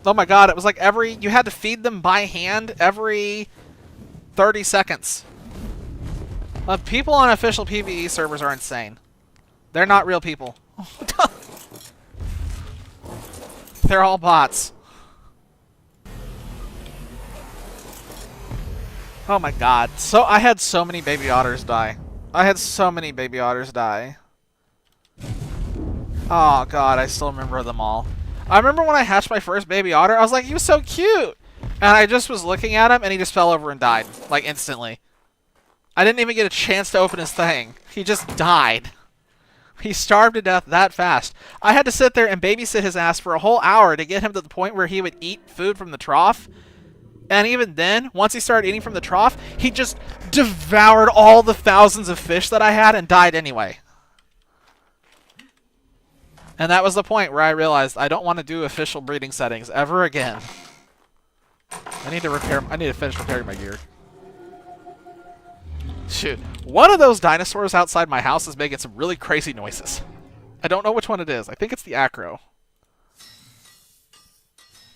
Speaker 1: my god, it was like you had to feed them by hand every 30 seconds. People on official PvE servers are insane. They're not real people. They're all bots. Oh my god. So I had so many baby otters die. I had so many baby otters die. Oh god, I still remember them all. I remember when I hatched my first baby otter, I was like, he was so cute! And I just was looking at him and he just fell over and died. Like, instantly. I didn't even get a chance to open his thing. He just died. He starved to death that fast. I had to sit there and babysit his ass for a whole hour to get him to the point where he would eat food from the trough. And even then, once he started eating from the trough, he just devoured all the thousands of fish that I had and died anyway. And that was the point where I realized I don't want to do official breeding settings ever again. I need to finish repairing my gear. Shoot. One of those dinosaurs outside my house is making some really crazy noises. I don't know which one it is. I think it's the acro.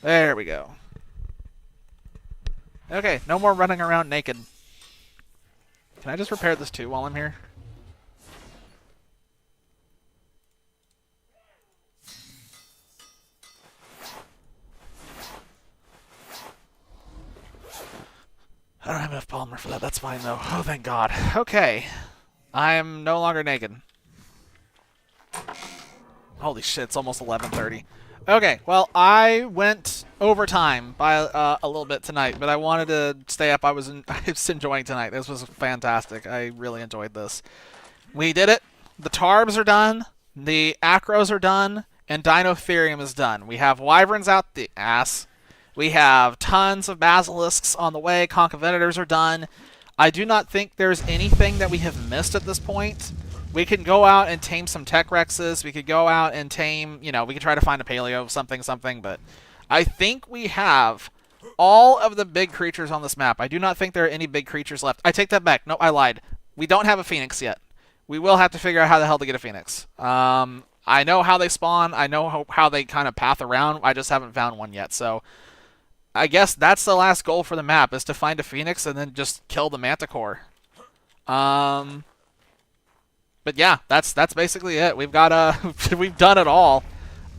Speaker 1: There we go. Okay, no more running around naked. Can I just repair this too while I'm here? I don't have enough polymer for that. That's fine, though. Oh, thank God. Okay. I am no longer naked. Holy shit, it's almost 11:30. Okay, well, I went overtime by a little bit tonight, but I wanted to stay up. I was enjoying tonight. This was fantastic. I really enjoyed this. We did it. The tarbs are done. The acros are done. And Dinotherium is done. We have wyverns out the ass. We have tons of basilisks on the way. Concavenators are done. I do not think there's anything that we have missed at this point. We can go out and tame some Tech Rexes. We could go out and tame, you know, we could try to find a Paleo, something, but I think we have all of the big creatures on this map. I do not think there are any big creatures left. I take that back. No, I lied. We don't have a Phoenix yet. We will have to figure out how the hell to get a Phoenix. I know how they spawn. I know how they kind of path around. I just haven't found one yet, so I guess that's the last goal for the map, is to find a Phoenix and then just kill the Manticore. But yeah, that's basically it. We've got we've done it all.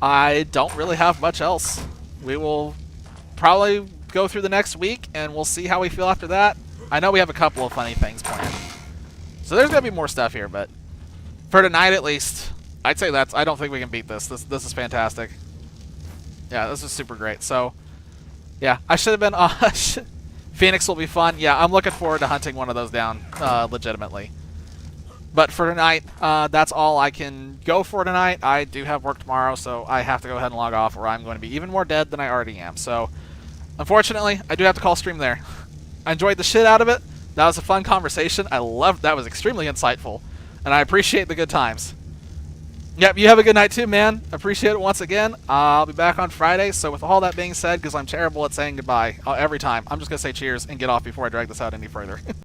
Speaker 1: I don't really have much else. We will probably go through the next week and we'll see how we feel after that. I know we have a couple of funny things planned. So there's gonna be more stuff here, but for tonight at least, I'd say I don't think we can beat this. This is fantastic. Yeah, this is super great. So yeah, I should have been Phoenix will be fun. Yeah, I'm looking forward to hunting one of those down legitimately. But for tonight, that's all I can go for tonight. I do have work tomorrow, so I have to go ahead and log off, or I'm going to be even more dead than I already am. So, unfortunately, I do have to call stream there. I enjoyed the shit out of it. That was a fun conversation. I loved that. Was extremely insightful, and I appreciate the good times. Yep, you have a good night too, man. Appreciate it once again. I'll be back on Friday. So with all that being said, because I'm terrible at saying goodbye every time, I'm just going to say cheers and get off before I drag this out any further.